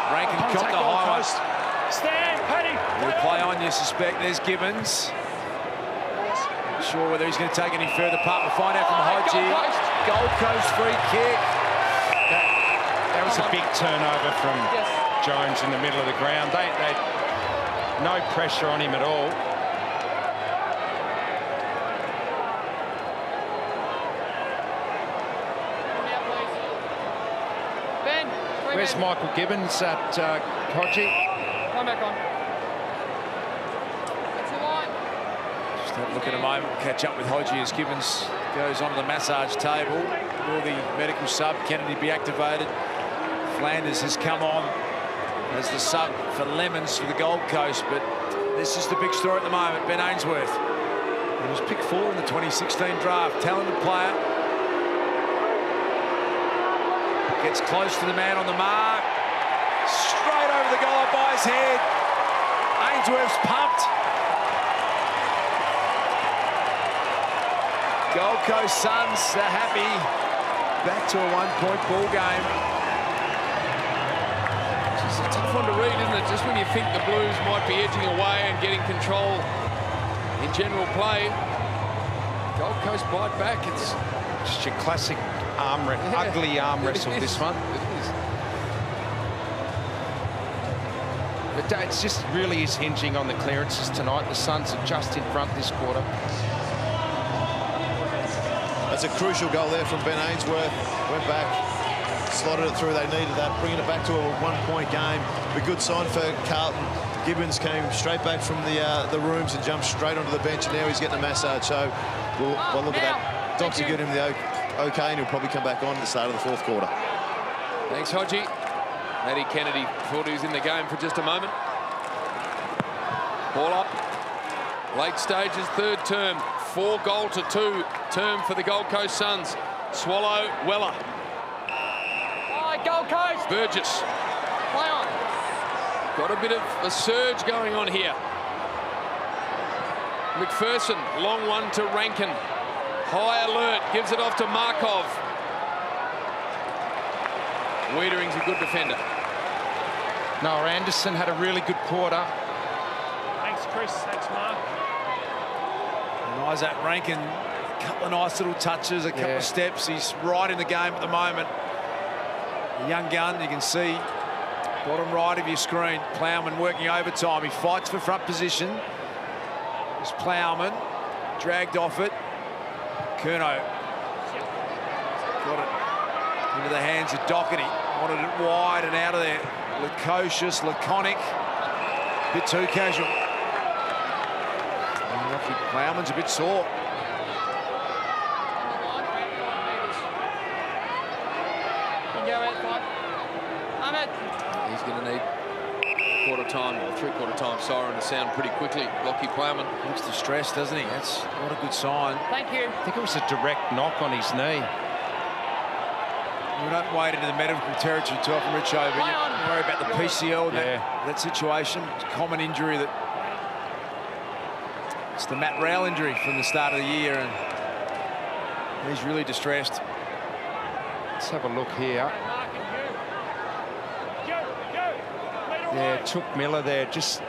Rankin caught the highway. Stand, Paddy. We'll play on, you suspect. There's Gibbons. Not sure whether he's going to take any further part. We'll find out from Hodgie. Gold Coast free kick. That was a big turnover from Jones in the middle of the ground. They no pressure on him at all. Where's Michael Gibbons at Hodgie? Come back on. That's the line. Just have a look in a moment. We'll catch up with Hodgie as Gibbons goes onto the massage table. Will the medical sub, Kennedy, be activated? Flanders has come on as the sub for Lemons for the Gold Coast, but this is the big story at the moment. Ben Ainsworth. He was picked 4 in the 2016 draft. Talented player. Gets close to the man on the mark. Straight over the goal by his head. Ainsworth's pumped. Gold Coast Suns are happy. Back to a 1-point ball game. It's a tough one to read, isn't it? Just when you think the Blues might be edging away and getting control in general play, Gold Coast bite back. It's just your classic ugly arm wrestle, this one. It is. But it just really is hinging on the clearances tonight. The Suns are just in front this quarter. That's a crucial goal there from Ben Ainsworth. Went back, slotted it through. They needed that, bringing it back to a 1-point game. A good sign for Carlton. Gibbons came straight back from the rooms and jumped straight onto the bench, and now he's getting a massage. So we'll look at that. Doctor give him the okay, and he'll probably come back on at the start of the 4th quarter. Thanks, Hodgie. Matty Kennedy thought he was in the game for just a moment. Ball up. Late stages, 3rd term. 4-2 term for the Gold Coast Suns. Swallow, Weller. All right, Gold Coast. Burgess. Play on. Got a bit of a surge going on here. McPherson, long one to Rankin. High alert, gives it off to Markov. Wiedering's a good defender. Noah Anderson had a really good quarter. Thanks, Chris. Thanks, Mark. And Isaac Rankin, a couple of nice little touches, a couple of steps. He's right in the game at the moment. A young gun, you can see bottom right of your screen. Plowman working overtime. He fights for front position. It's Plowman, dragged off it. Curnow got it into the hands of Doherty. Wanted it wide and out of there. Lukosius, laconic, bit too casual. Plowman's a bit sore. You go out, 5. Ahmed. He's going to need quarter time or three-quarter time siren to sound pretty quickly. Lockie Plowman looks distressed, doesn't he? That's not a good sign. Thank you. I think it was a direct knock on his knee. We don't wade into the medical territory too often, Richo, but you worry about the PCL and that situation. It's a common injury that... It's the Matt Rowell injury from the start of the year, and he's really distressed. Let's have a look here. Yeah, it took Miller there, just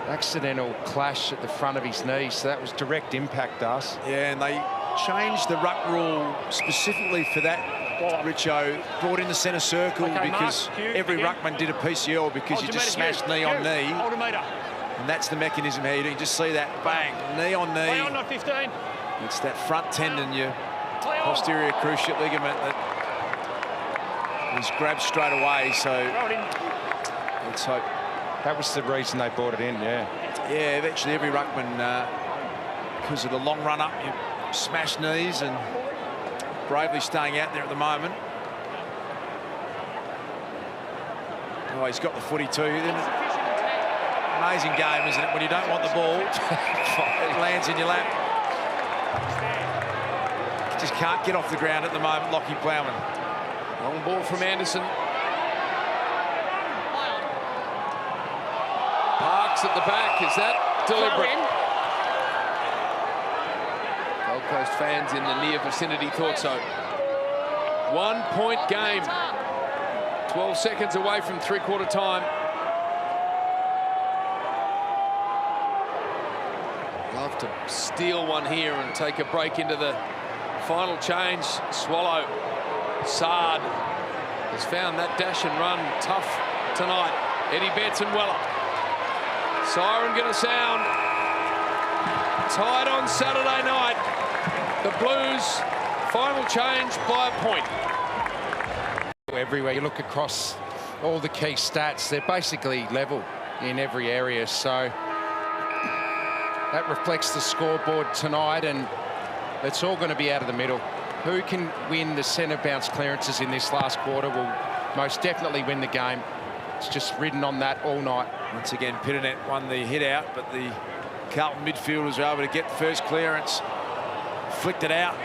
accidental clash at the front of his knee, so that was direct impact, us. Yeah, and they changed the ruck rule specifically for that, Richo. Brought in the centre circle because every ruckman did a PCL because you just smashed knee on knee. And that's the mechanism here. You can just see that, bang, knee on knee. Not 15. It's that front tendon, your posterior cruciate ligament that is grabbed straight away, so let's hope. That was the reason they brought it in, yeah. Yeah, eventually every ruckman, because of the long run up, you smash knees, and bravely staying out there at the moment. Oh, he's got the footy too. Amazing game, isn't it? When you don't want the ball, it lands in your lap. Just can't get off the ground at the moment, Lockie Plowman. Long ball from Anderson. Parks at the back. Is that deliberate? Gold Coast fans in the near vicinity thought so. 1 point game. 12 seconds away from three-quarter time. Love to steal one here and take a break into the final change. Swallow. Sard has found that dash and run tough tonight. Eddie Betts and Weller. Siren going to sound. Tied on Saturday night. The Blues final change by a point. Everywhere you look across all the key stats, they're basically level in every area, so that reflects the scoreboard tonight, and it's all going to be out of the middle. Who can win the centre bounce clearances in this last quarter will most definitely win the game. It's just ridden on that all night. Once again, Pitternet won the hit out, but the Carlton midfielders were able to get first clearance. Flicked it out.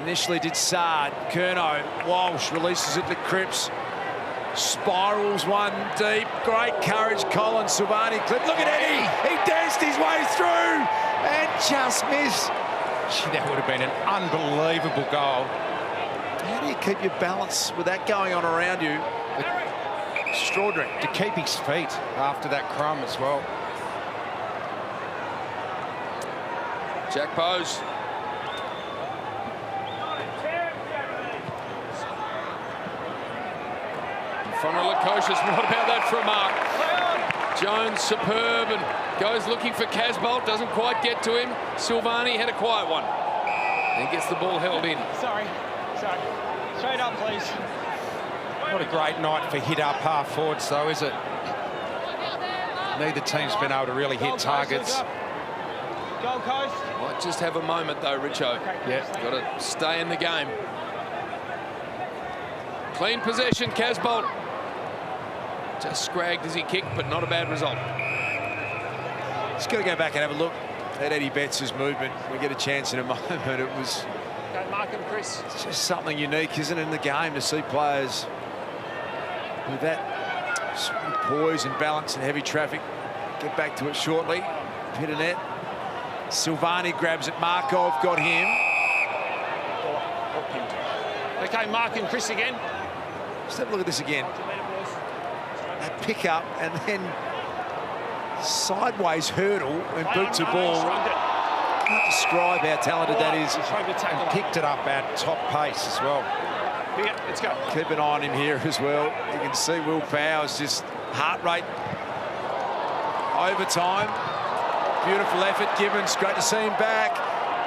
Initially did Sard. Curnow. Walsh releases it to Cripps. Spirals one deep. Great courage. Colin Silvani clip. Look at Eddie. He danced his way through and just missed. Gee, that would have been an unbelievable goal. How do you keep your balance with that going on around you? Extraordinary. To keep his feet after that crumb as well. Jack Bowes. In front of Lukosius. What about that for a mark? Jones superb and goes looking for Casbolt. Doesn't quite get to him. Silvani had a quiet one. And gets the ball held in. Sorry. Straight up, please. What a great night for hit-up half forwards, though, is it? Neither team's been able to really hit targets. Gold Coast. Might just have a moment, though, Richo. Yeah. Got to stay in the game. Clean possession, Casbolt. Just scragged as he kicked, but not a bad result. Just got to go back and have a look at Eddie Betts' movement. We get a chance in a moment. It was Chris. It's just something unique, isn't it, in the game to see players with that sort of poise and balance and heavy traffic. Get back to it shortly. Pitternet. Silvani grabs it. Markov got him. Okay, Mark and Chris again. Just have a look at this again. That pick up and then sideways hurdle and boot to ball. Can't describe how talented that is. And picked it up at top pace as well. Yeah, let's go. Keep an eye on him here as well. You can see Will Powers just heart rate over time. Beautiful effort. Gibbons, great to see him back.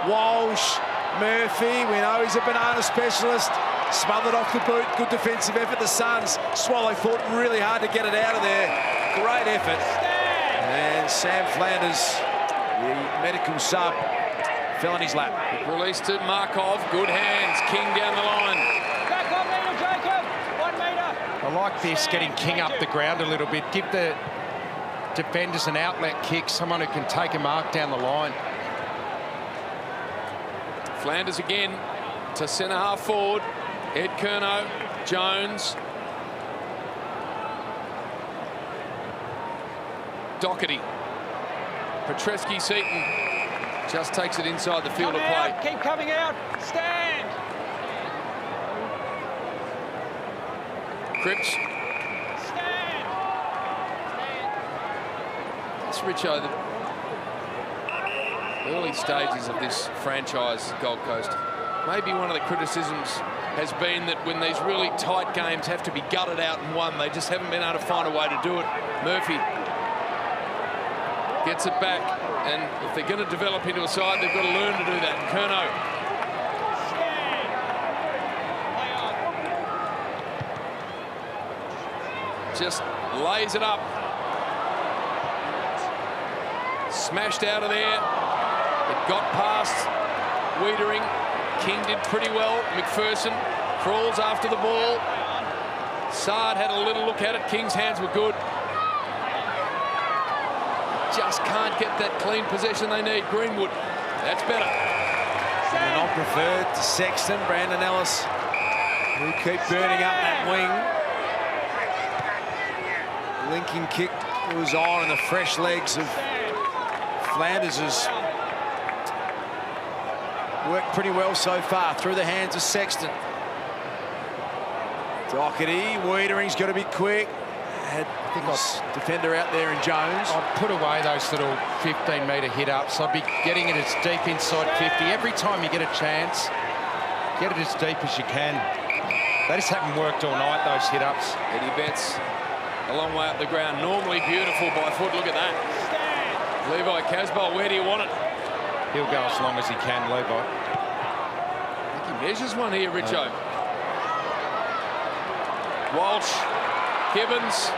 Walsh, Murphy, we know he's a banana specialist. Smothered off the boot. Good defensive effort. The Suns. Swallow fought really hard to get it out of there. Great effort. And Sam Flanders, the medical sub, fell on his lap. Release to Markov. Good hands. King down the line. Back 1 metre, Jacob. 1 metre. I like this, getting King up the ground a little bit. Give the defenders an outlet kick, someone who can take a mark down the line. Flanders again to centre half forward. Ed Curnow, Jones. Doherty. Petreski Seaton just takes it inside the field of play. Keep coming out. Stand. Cripps. Stand. It's Richo, the early stages of this franchise, Gold Coast. Maybe one of the criticisms has been that when these really tight games have to be gutted out and won, they just haven't been able to find a way to do it. Murphy gets it back, and if they're going to develop into a side, they've got to learn to do that. Curnow. Just lays it up. Smashed out of there. It got past Wiedering. King did pretty well. McPherson crawls after the ball. Sard had a little look at it. King's hands were good. Just can't get that clean possession they need. Greenwood, that's better. And not preferred to Sexton, Brandon Ellis, who keep burning up that wing. Linking kick was on, and the fresh legs of Flanders has worked pretty well so far through the hands of Sexton. Doherty, Wiedering's got to be quick. Had this defender out there in Jones. I'd put away those little 15-metre hit-ups. I'd be getting it as deep inside 50. Every time you get a chance, get it as deep as you can. They just haven't worked all night, those hit-ups. Eddie Betts a long way up the ground. Normally beautiful by foot. Look at that. Levi Casbolt, where do you want it? He'll go as long as he can, Levi. I think he measures one here, Richo. Walsh. Gibbons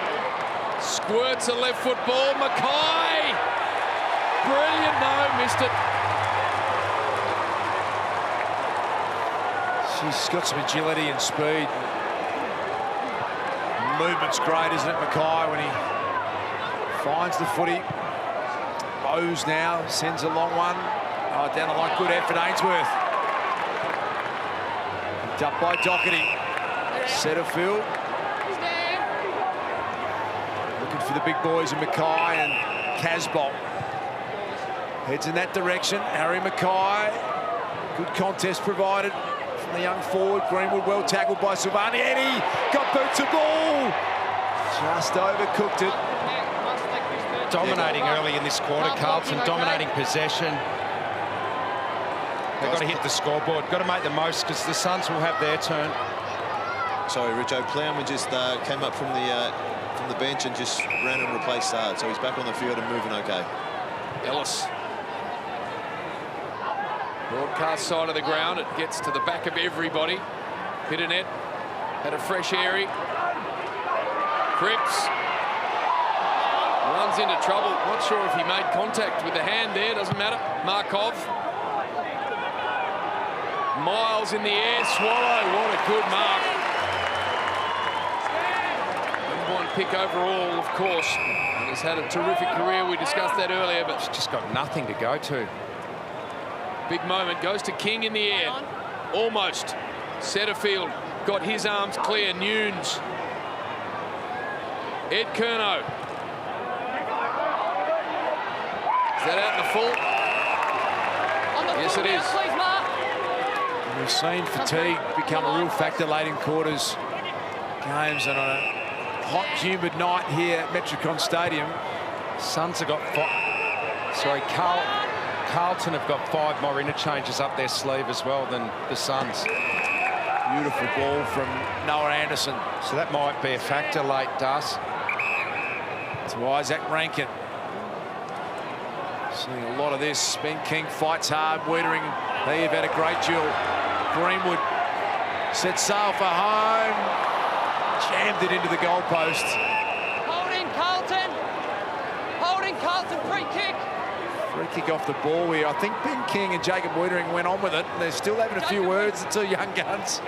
squirts a left foot ball. Mackay. Brilliant, no, missed it. She's got some agility and speed. Movement's great, isn't it, Mackay, when he finds the footy. Bowes now sends a long one. Oh, down the line, good effort, Ainsworth. Picked up by Doherty. Setterfield. Looking for the big boys in Mackay and Casbolt. Heads in that direction. Harry Mackay. Good contest provided from the young forward. Greenwood well tackled by Silvani. Eddie got boot to ball. Just overcooked it. Dominating early in this quarter, Carlton, dominating possession. They've got to hit the scoreboard. Got to make the most because the Suns will have their turn. Sorry, Richo. Plowman just came up from the bench and just ran and replaced Sard. So he's back on the field and moving okay. Ellis. Broadcast side of the ground. It gets to the back of everybody. Pitternet had a fresh airy. Cripps runs into trouble. Not sure if he made contact with the hand there. Doesn't matter. Markov. Miles in the air. Swallow. What a good mark. Number one pick overall, of course. And has had a terrific career. We discussed that earlier, but It's just got nothing to go to. big moment. Goes to King in the air. Almost. Setterfield got his arms clear. Nunes. Ed Curnow. Is that out in the full? Yes, it is. Please, Mark. We've seen fatigue become a real factor late in quarters games, and on a hot, humid night here at Metricon Stadium. Suns have got Carlton have got 5 more interchanges up their sleeve as well than the Suns. Beautiful ball from Noah Anderson. So that might be a factor late, Das. To Isaac Rankin. Seeing a lot of this. Ben King fights hard. Wiedering, they have had a great duel. Greenwood sets sail for home. Jammed it into the goalpost. Holding Carlton. Holding Carlton. Free kick. Free kick off the ball here. I think Ben King and Jacob Wiedering went on with it. They're still having a few words, the two young guns.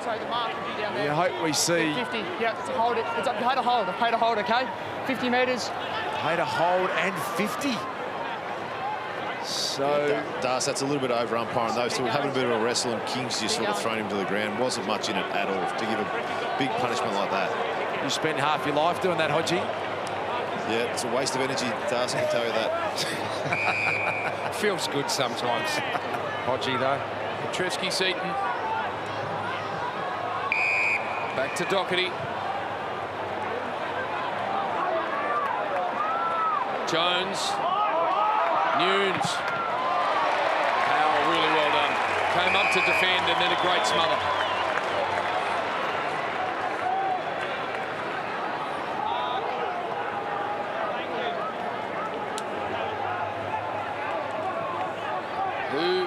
So the mark will be down there. You hope we see... 50, yeah, to hold it. It's up to hold. I've paid a hold, okay? 50 metres. Paid a hold and 50. So... Das, that's a little bit over umpiring those two. Having a bit of a wrestle and King's just sort of thrown him to the ground. Wasn't much in it at all to give a big punishment like that. You spent half your life doing that, Hodgie. Yeah, it's a waste of energy, Das, I can tell you that. Feels good sometimes, Hodgie, though. Tretzky-Seaton. Back to Doherty. Jones. Nunes. Powell, really well done. Came up to defend and then a great smother. Who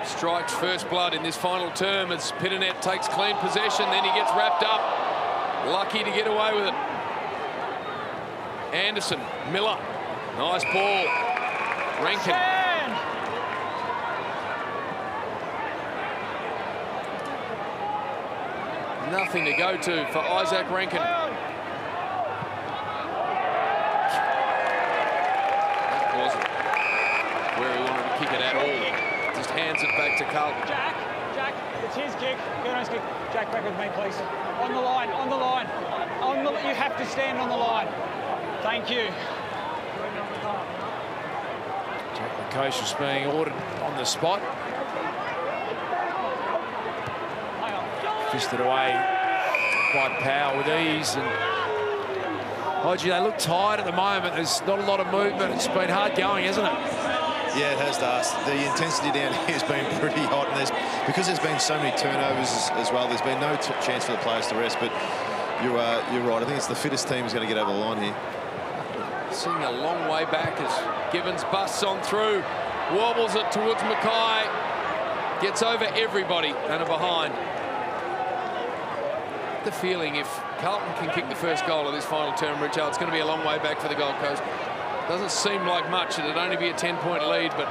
strikes first blood in this final term as Pitternet takes clean possession, then he gets wrapped up. Lucky to get away with it. Anderson, Miller, nice ball. Rankin. Nothing to go to for Isaac Rankin. That wasn't where he wanted to kick it at all. Just hands it back to Carlton. Jack, it's his kick. Gernow's kick. Jack, back with me, please. On the line, on the line. You have to stand on the line. Thank you. Jack McCosh was being ordered on the spot. Fisted away by Powell with ease. And Hodgie, they look tired at the moment. There's not a lot of movement. It's been hard going, hasn't it? Yeah, it has, Das. The intensity down here has been pretty hot, and because there's been so many turnovers as well, there's been no chance for the players to rest. But you're right. I think it's the fittest team who's going to get over the line here. Seeing a long way back as Gibbons busts on through, wobbles it towards Mackay, gets over everybody and are behind. The feeling if Carlton can kick the first goal of this final term, Richard, it's going to be a long way back for the Gold Coast. Doesn't seem like much. It'd only be a 10-point lead, but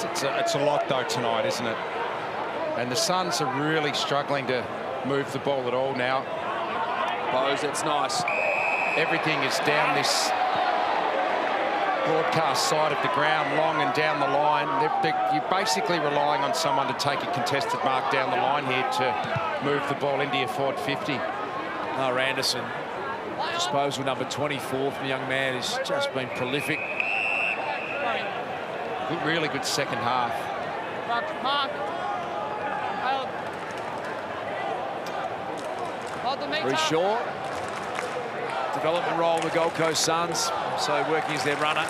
It's a lot though tonight, isn't it? And the Suns are really struggling to move the ball at all now. Bose, that's nice. Everything is down this broadcast side of the ground, long and down the line. You're basically relying on someone to take a contested mark down the line here to move the ball into your forward 50. Anderson, disposal number 24 from the young man, has just been prolific. Really good second half. Mark. Hold the meter. Very short. Development role of the Gold Coast Suns, so working as their runner.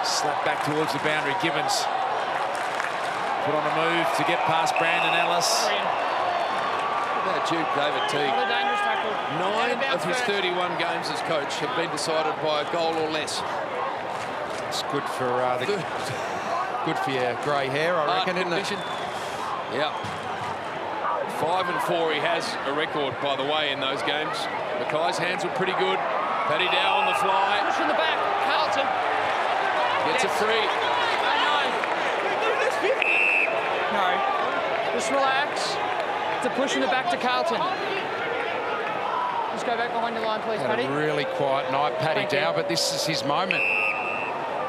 Slap back towards the boundary. Gibbons put on a move to get past Brandon Ellis. What about Duke David Teague? Not a dangerous tackle. 9 of his 31 games as coach have been decided by a goal or less. It's good for good for your grey hair, I reckon, isn't it? Yeah. 5 and 4 he has a record, by the way, in those games. Mackay's hands were pretty good. Paddy Dow on the fly. Push in the back. Carlton. Gets a free. No. Just relax. It's a push in the back to Carlton. Just go back behind your line, please, Had Paddy. a really quiet night, Paddy Dow, but this is his moment.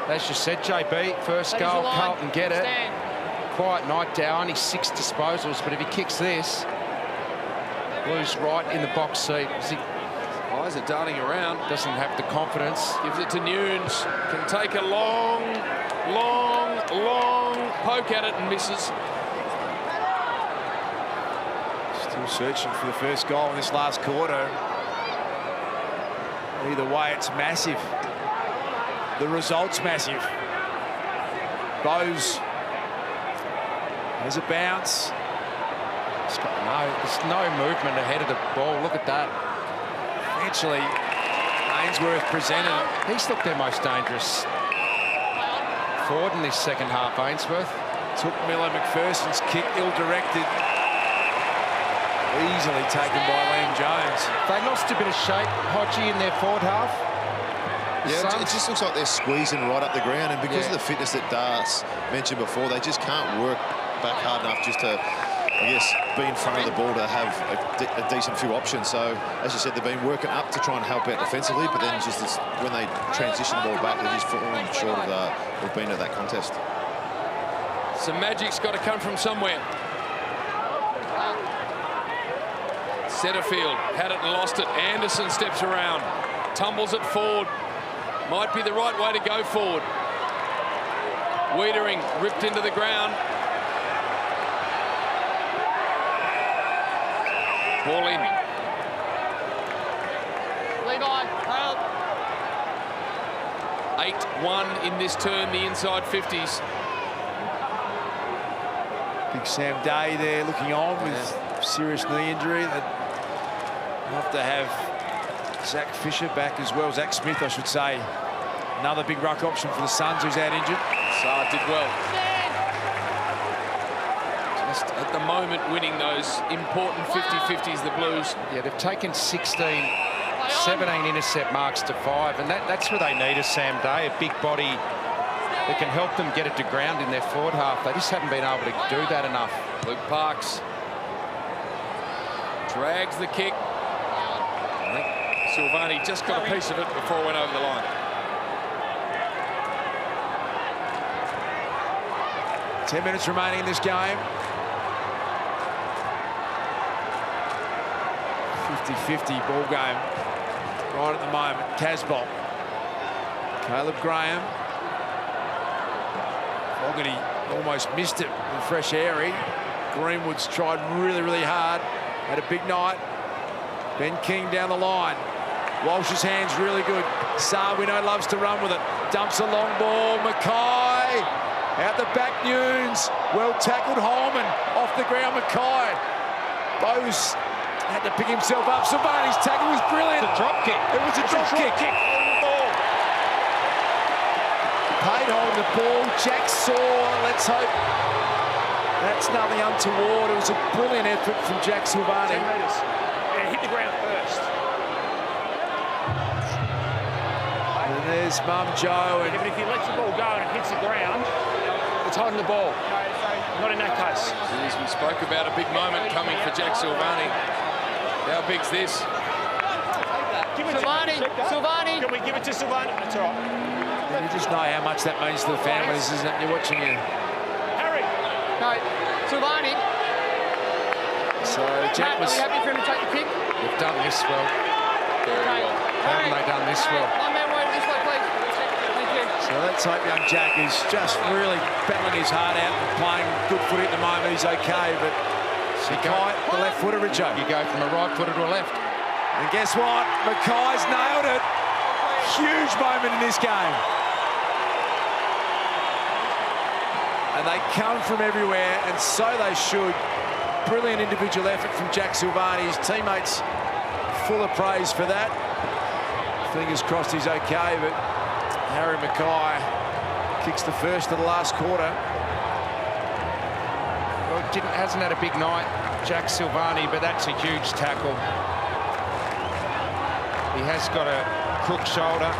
As you said, JB, first Paddy's goal, the line. Carlton get it. Stand. Quiet night, Dow, only 6 disposals, but if he kicks this, Blues right in the box seat. Eyes are darting around. Doesn't have the confidence. Gives it to Nunes. Can take a long poke at it and misses. Still searching for the first goal in this last quarter. Either way, it's massive. The result's massive. Bose has a bounce. There's no movement ahead of the ball. Look at that. Eventually, Ainsworth presented it. He's looked their most dangerous forward in this second half, Ainsworth. Took Miller. McPherson's kick ill-directed. Easily taken by Liam Jones. They lost a bit of shape, Hodgie, in their forward half. Yeah, it just looks like they're squeezing right up the ground, and because of the fitness that Das mentioned before, they just can't work back hard enough just to I guess, be in front of the ball to have a decent few options. So, as you said, they've been working up to try and help out defensively, but then just when they transition the ball back, they're just falling short of being at that contest. Some magic's got to come from somewhere. Setterfield had it and lost it. Anderson steps around, tumbles it forward. Might be the right way to go forward. Wiedering ripped into the ground. Ball in. Lead on. 8-1 in this turn, the inside 50s. Big Sam Day there looking on with serious knee injury. They'll have to have Zach Fisher back as well. Zach Smith, I should say. Another big ruck option for the Suns, who's out injured. Saad did well. Just at the moment winning those important 50-50s, the Blues. Yeah, they've taken 17 intercept marks to 5, and that's where they need a Sam Day, a big body that can help them get it to ground in their forward half. They just haven't been able to do that enough. Luke Parks drags the kick. I think Silvani just got a piece of it before it went over the line. 10 minutes remaining in this game. 50-50 ball game right at the moment. Casbolt, Caleb Graham. Fogarty almost missed it with fresh airy. Greenwood's tried really, really hard. Had a big night. Ben King down the line. Walsh's hands really good. Saar, we know, loves to run with it. Dumps a long ball. Mackay out the back. Nunes. Well tackled. Holman off the ground. Mackay. Bose had to pick himself up. Silvani's tackle was brilliant. It's a drop kick. It was a drop kick. Paid hold the ball. Jack saw. Let's hope that's nothing untoward. It was a brilliant effort from Jack Silvani. 10 metres. Yeah, hit the ground first. And there's Mum Joe. And But if he lets the ball go and it hits the ground, it's holding the ball. Not in that case. As we spoke about a big moment coming for Jack Silvani. How big's this? Give it Silvani. Can we give it to Silvani? That's all right. you just know how much that means to the families, isn't it? You're watching it. Harry. No, Silvani. So Matt, Jack was. are we happy for him to take the kick? They've done this well. Okay. Haven't they done this well? One man wait this way, please. Thank you. So let's hope young Jack is just really battling his heart out and playing good footy at the moment. He's okay, but Mackay, the left footer, Richo. You go from a right footer to a left. And guess what? Mackay's nailed it. Huge moment in this game. And they come from everywhere, and so they should. Brilliant individual effort from Jack Silvani. His teammates full of praise for that. Fingers crossed he's okay, but Harry Mackay kicks the first of the last quarter. Well, hasn't had a big night, Jack Silvani, but that's a huge tackle. He has got a crook shoulder.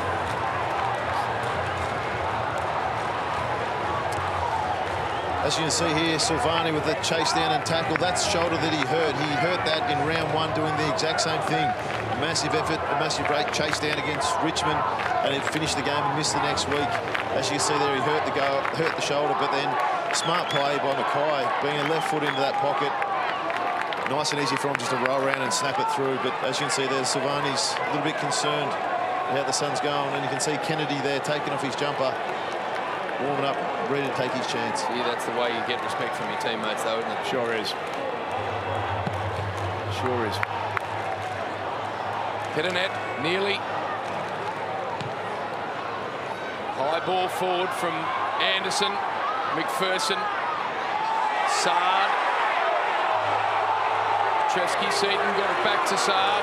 As you can see here, Silvani with the chase down and tackle. That's shoulder that he hurt. He hurt that in round one, doing the exact same thing. A massive effort, a massive break, chase down against Richmond, and he finished the game and missed the next week. As you can see there, he hurt the shoulder, but then smart play by Mackay, being a left foot into that pocket. Nice and easy for him just to roll around and snap it through. But as you can see there, Silvani's a little bit concerned how the Suns going, and you can see Kennedy there taking off his jumper, warming up, ready to take his chance. Yeah, that's the way you get respect from your teammates, though, isn't it? Sure is. Sure is. Pitternet, nearly. High ball forward from Anderson, McPherson, Saad. Tresky-Seaton got it back to Saad.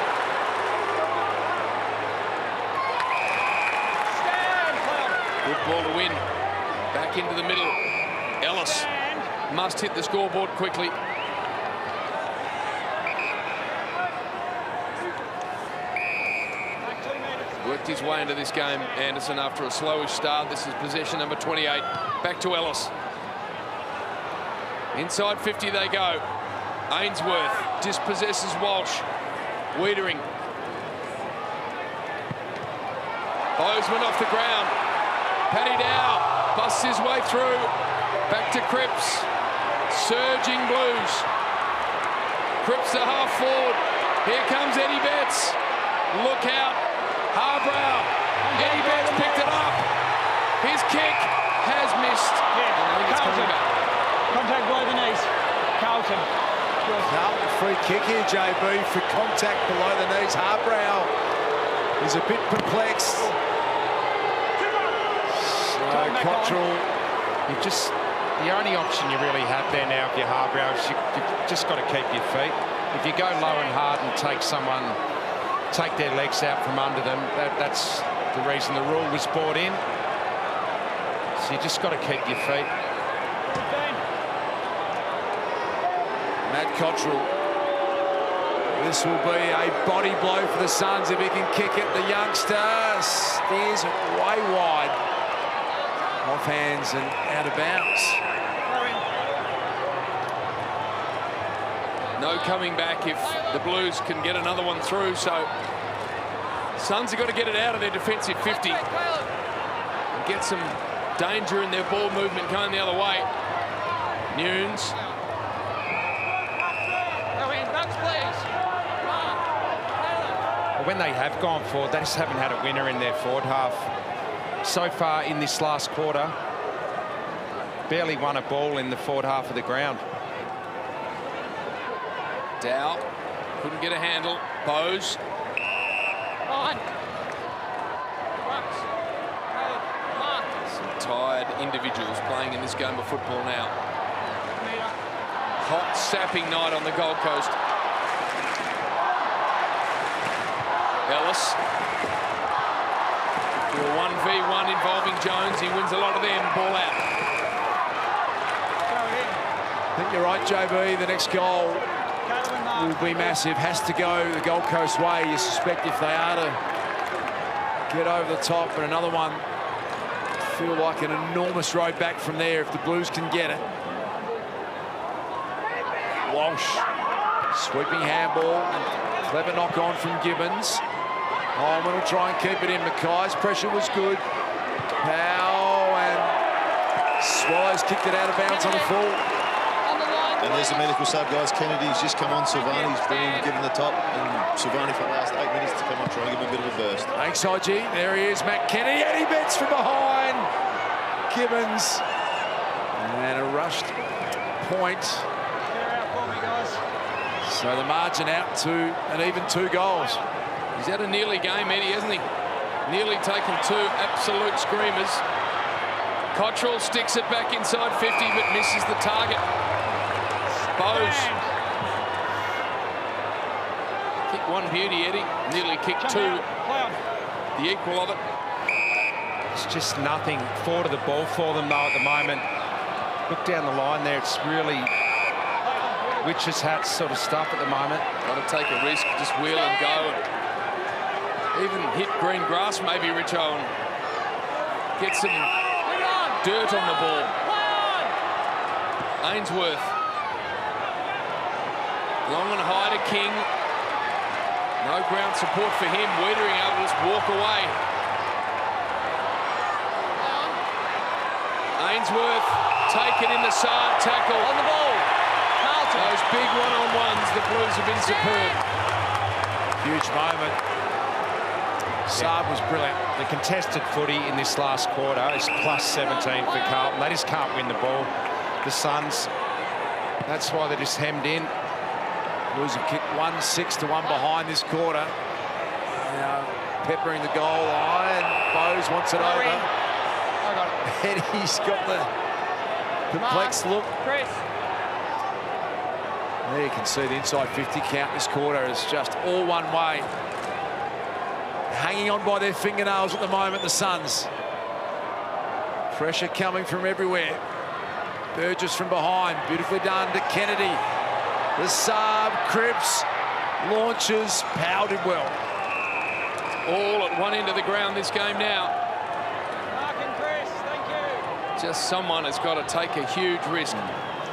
Good ball to win. Back into the middle. Ellis must hit the scoreboard quickly. Worked his way into this game, Anderson, after a slowish start. This is possession number 28. Back to Ellis. Inside 50 they go. Ainsworth dispossesses Walsh. Wiedering. Bozeman off the ground. Paddy Dow busts his way through. Back to Cripps. Surging Blues. Cripps the half forward. Here comes Eddie Betts. Look out. Harbrow. Eddie Betts picked it up. His kick has missed. Yeah, I think it's coming back. Contact below the knees. Carlton. Carlton free kick here, JB, for contact below the knees. Harbrow is a bit perplexed. So Cottrell, the only option you really have there now if you're Harbrow is you've just got to keep your feet. If you go low and hard and take their legs out from under them, that's the reason the rule was brought in. So you just got to keep your feet. Matt Cottrell. This will be a body blow for the Suns if he can kick it. The youngster steers it way wide. Off hands and out of bounds. No coming back if the Blues can get another one through, so Suns have got to get it out of their defensive 50 and get some danger in their ball movement going the other way. Nunes. When they have gone forward, they just haven't had a winner in their forward half. So far in this last quarter, barely won a ball in the forward half of the ground. Dow couldn't get a handle. Bose. Some tired individuals playing in this game of football now. Hot, sapping night on the Gold Coast. Ellis. To a 1v1 involving Jones. He wins a lot of them. Ball out. I think you're right, JB. The next goal will be massive. Has to go the Gold Coast way. You suspect if they are to get over the top, but another one feel like an enormous road back from there if the Blues can get it. Walsh, sweeping handball, clever knock on from Gibbons. Holman will try and keep it in. Mackay's pressure was good. Powell and Swallows kicked it out of bounds on the full. And there's the medical sub, guys. Kennedy's just come on. Silvani's been given the top. And Silvani for the last 8 minutes to come on, try and give him a bit of a burst. Thanks, Hodgie. There he is, Matt Kennedy. Eddie Betts from behind. Gibbons. And a rushed point. So the margin out to an even 2 goals. He's had a nearly game, Eddie, hasn't he? Nearly taken 2 absolute screamers. Cottrell sticks it back inside 50, but misses the target. Bose. Kick one beauty, Eddie. Nearly kicked 2. The equal of it. It's just nothing forward of the ball for them, though, at the moment. Look down the line there. It's really witch's hat sort of stuff at the moment. Got to take a risk, just wheel and go. Even hit green grass, maybe, Richo, and get some dirt on the ball. Ainsworth. Long and high to King. No ground support for him. Wiedering able to just walk away. Ainsworth taken in the side tackle. On the ball. Carlton. Those big one-on-ones, the Blues have been superb. Huge moment. Saab was brilliant. The contested footy in this last quarter is plus 17 for Carlton. They just can't win the ball. The Suns, that's why they're just hemmed in. Blues have kicked 1-6 to 1 behind this quarter. Now peppering the goal line. Bose wants it over. Eddie's got the perplexed look. There you can see the inside 50 count this quarter is just all one way. Hanging on by their fingernails at the moment, the Suns. Pressure coming from everywhere. Burgess from behind, beautifully done to Kennedy. The Saab, Cripps, launches, Powell did well. All at one end of the ground this game now. Mark and Chris, thank you. Just someone has got to take a huge risk.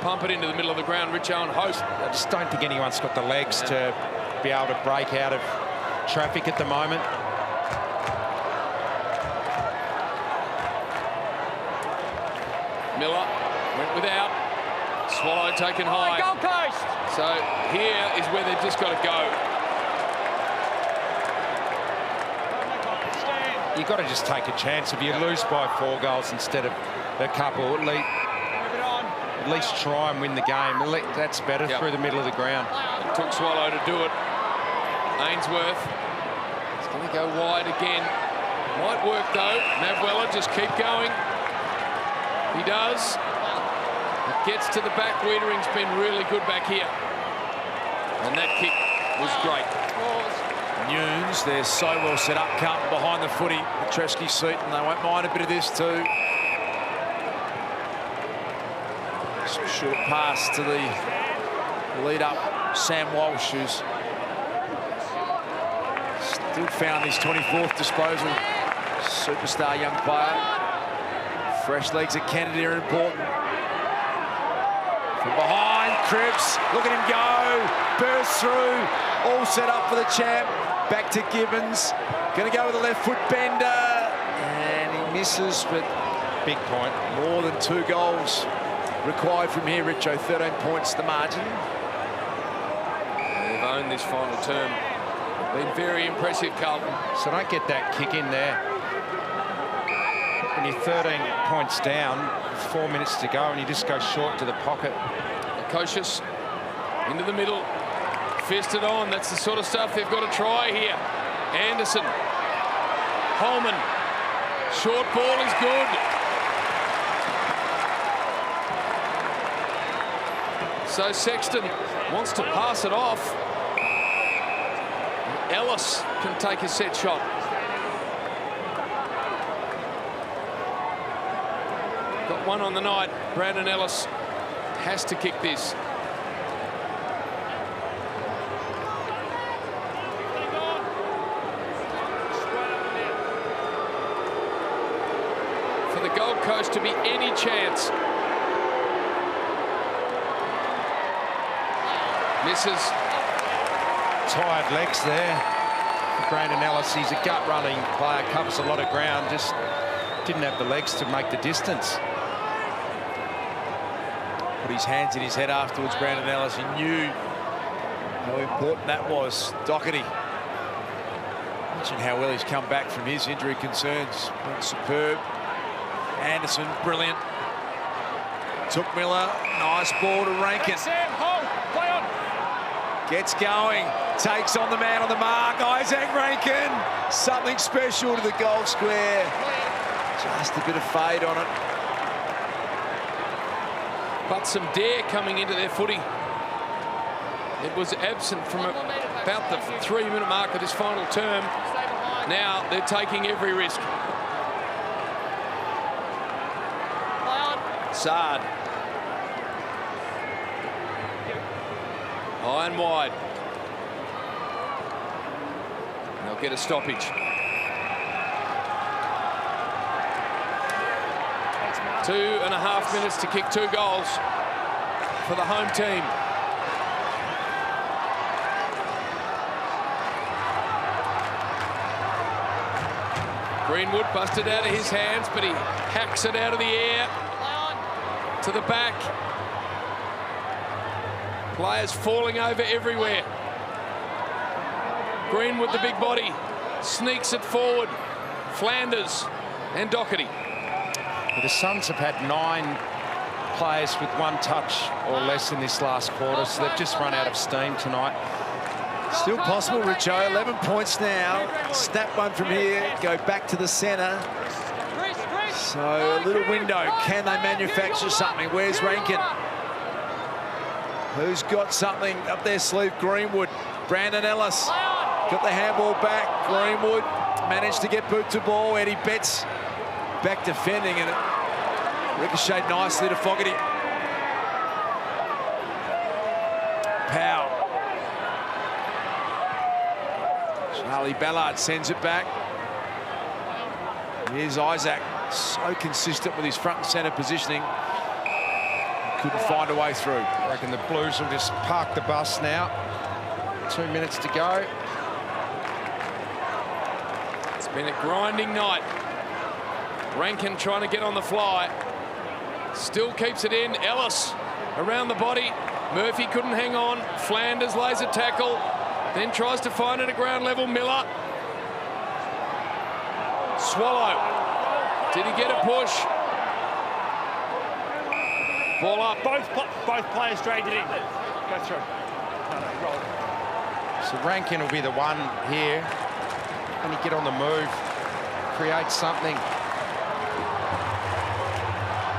pump it into the middle of the ground, Richo, and hope. I just don't think anyone's got the legs to be able to break out of traffic at the moment. Miller went without. Swallow taken high. Gold Coast! So here is where they've just got to go. You've got to just take a chance. If you lose by 4 goals instead of a couple, at least try and win the game. That's better through the middle of the ground. It took Swallow to do it. Ainsworth is going to go wide again. Might work though. Mavwella just keep going. He does. It gets to the back. Wiedering's been really good back here. And that kick was great. Nunes, they're so well set up. Carlton behind the footy. Petreski, Seaton, they won't mind a bit of this too. Some short pass to the lead up. Sam Walsh, who's still found his 24th disposal. Superstar young player. Fresh legs at Kennedy are important. From behind, Cripps, look at him go. Bursts through, all set up for the champ. Back to Gibbons. Going to go with a left foot bender. And he misses, but big point. More than 2 goals required from here, Richo. 13 points the margin. They've owned this final term. Been very impressive, Carlton. So don't get that kick in there. When you're 13 points down, 4 minutes to go, and you just go short to the pocket. Kocius into the middle. Fisted on. That's the sort of stuff they've got to try here. Anderson. Holman. Short ball is good. So Sexton wants to pass it off. Ellis can take a set shot. Got one on the night. Brandon Ellis has to kick this. For the Gold Coast to be any chance. Misses. Tired legs there. Brandon Ellis, he's a gut-running player, covers a lot of ground, just didn't have the legs to make the distance. Put his hands in his head afterwards, Brandon Ellis. He knew how important that was. Doherty. Imagine how well he's come back from his injury concerns. Been superb. Anderson, brilliant. Took Miller. Nice ball to Rankin. Sam, hold, play on. Gets going. Takes on the man on the mark. Isaac Rankin. Something special to the goal square. Just a bit of fade on it. But some dare coming into their footy. It was absent from about the 3-minute mark of this final term. Now they're taking every risk. Saad. High and wide. They'll get a stoppage. 2.5 minutes to kick 2 goals for the home team. Greenwood busted out of his hands, but he hacks it out of the air to the back. Players falling over everywhere. Greenwood, the big body, sneaks it forward. Flanders and Doherty. The Suns have had 9 players with 1 touch or less in this last quarter, so they've just run out of steam tonight. Still possible, Richo. 11 points now. Snap one from here. Go back to the centre. So a little window. Can they manufacture something? Where's Rankin? Who's got something up their sleeve? Greenwood. Brandon Ellis. Got the handball back. Greenwood managed to get boot to ball. Eddie Betts back defending, and it ricocheted nicely to Fogarty. Powell. Charlie Ballard sends it back. Here's Isaac, so consistent with his front and centre positioning. couldn't find a way through. I reckon the Blues will just park the bus now. 2 minutes to go. It's been a grinding night. Rankin trying to get on the fly. Still keeps it in. Ellis around the body. Murphy couldn't hang on. Flanders lays a tackle. Then tries to find it at ground level. Miller. Swallow. Did he get a push? Ball up. Both players dragged it in. Go through. No, roll. So Rankin will be the one here. Can he get on the move? Create something.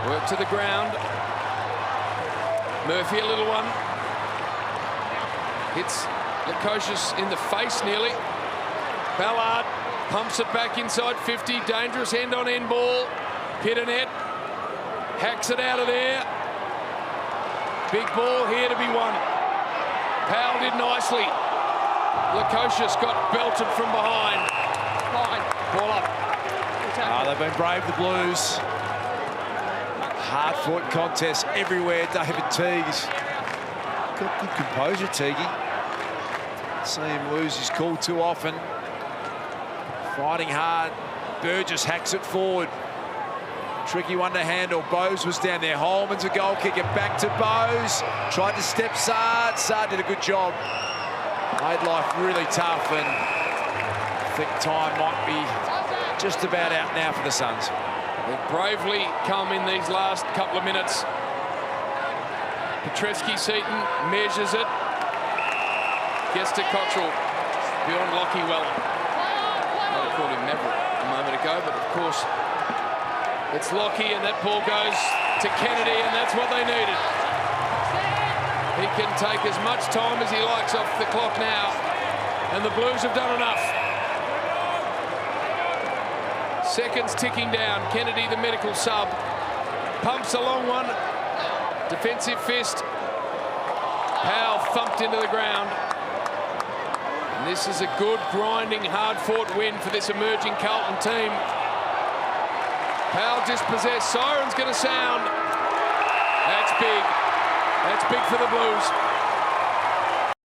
Work to the ground. Murphy, a little one. Hits Lukosius in the face nearly. Ballard pumps it back inside 50. Dangerous end-on-end ball. Pitternet hacks it out of there. Big ball here to be won. Powell did nicely. Lukosius got belted from behind. Ball up. They've been brave, the Blues. Hard-fought contest everywhere. David Teague's got good composure, Teague. See him lose his call too often. Fighting hard. Burgess hacks it forward. Tricky one to handle. Bowes was down there. Holman's a goal kicker. Back to Bowes. Tried to step Sard. Sard did a good job. Made life really tough, and I think time might be just about out now for the Suns. They've bravely come in these last couple of minutes. Petreski-Seaton measures it. Gets to Cottrell. Beyond Lockie well. Might have called him Maverick a moment ago, but of course it's Lockie, and that ball goes to Kennedy, and that's what they needed. He can take as much time as he likes off the clock now, and the Blues have done enough. Seconds ticking down. Kennedy, the medical sub, pumps a long one. Defensive fist. Powell thumped into the ground. And this is a good, grinding, hard-fought win for this emerging Carlton team. Powell dispossessed. Siren's going to sound. That's big. That's big for the Blues.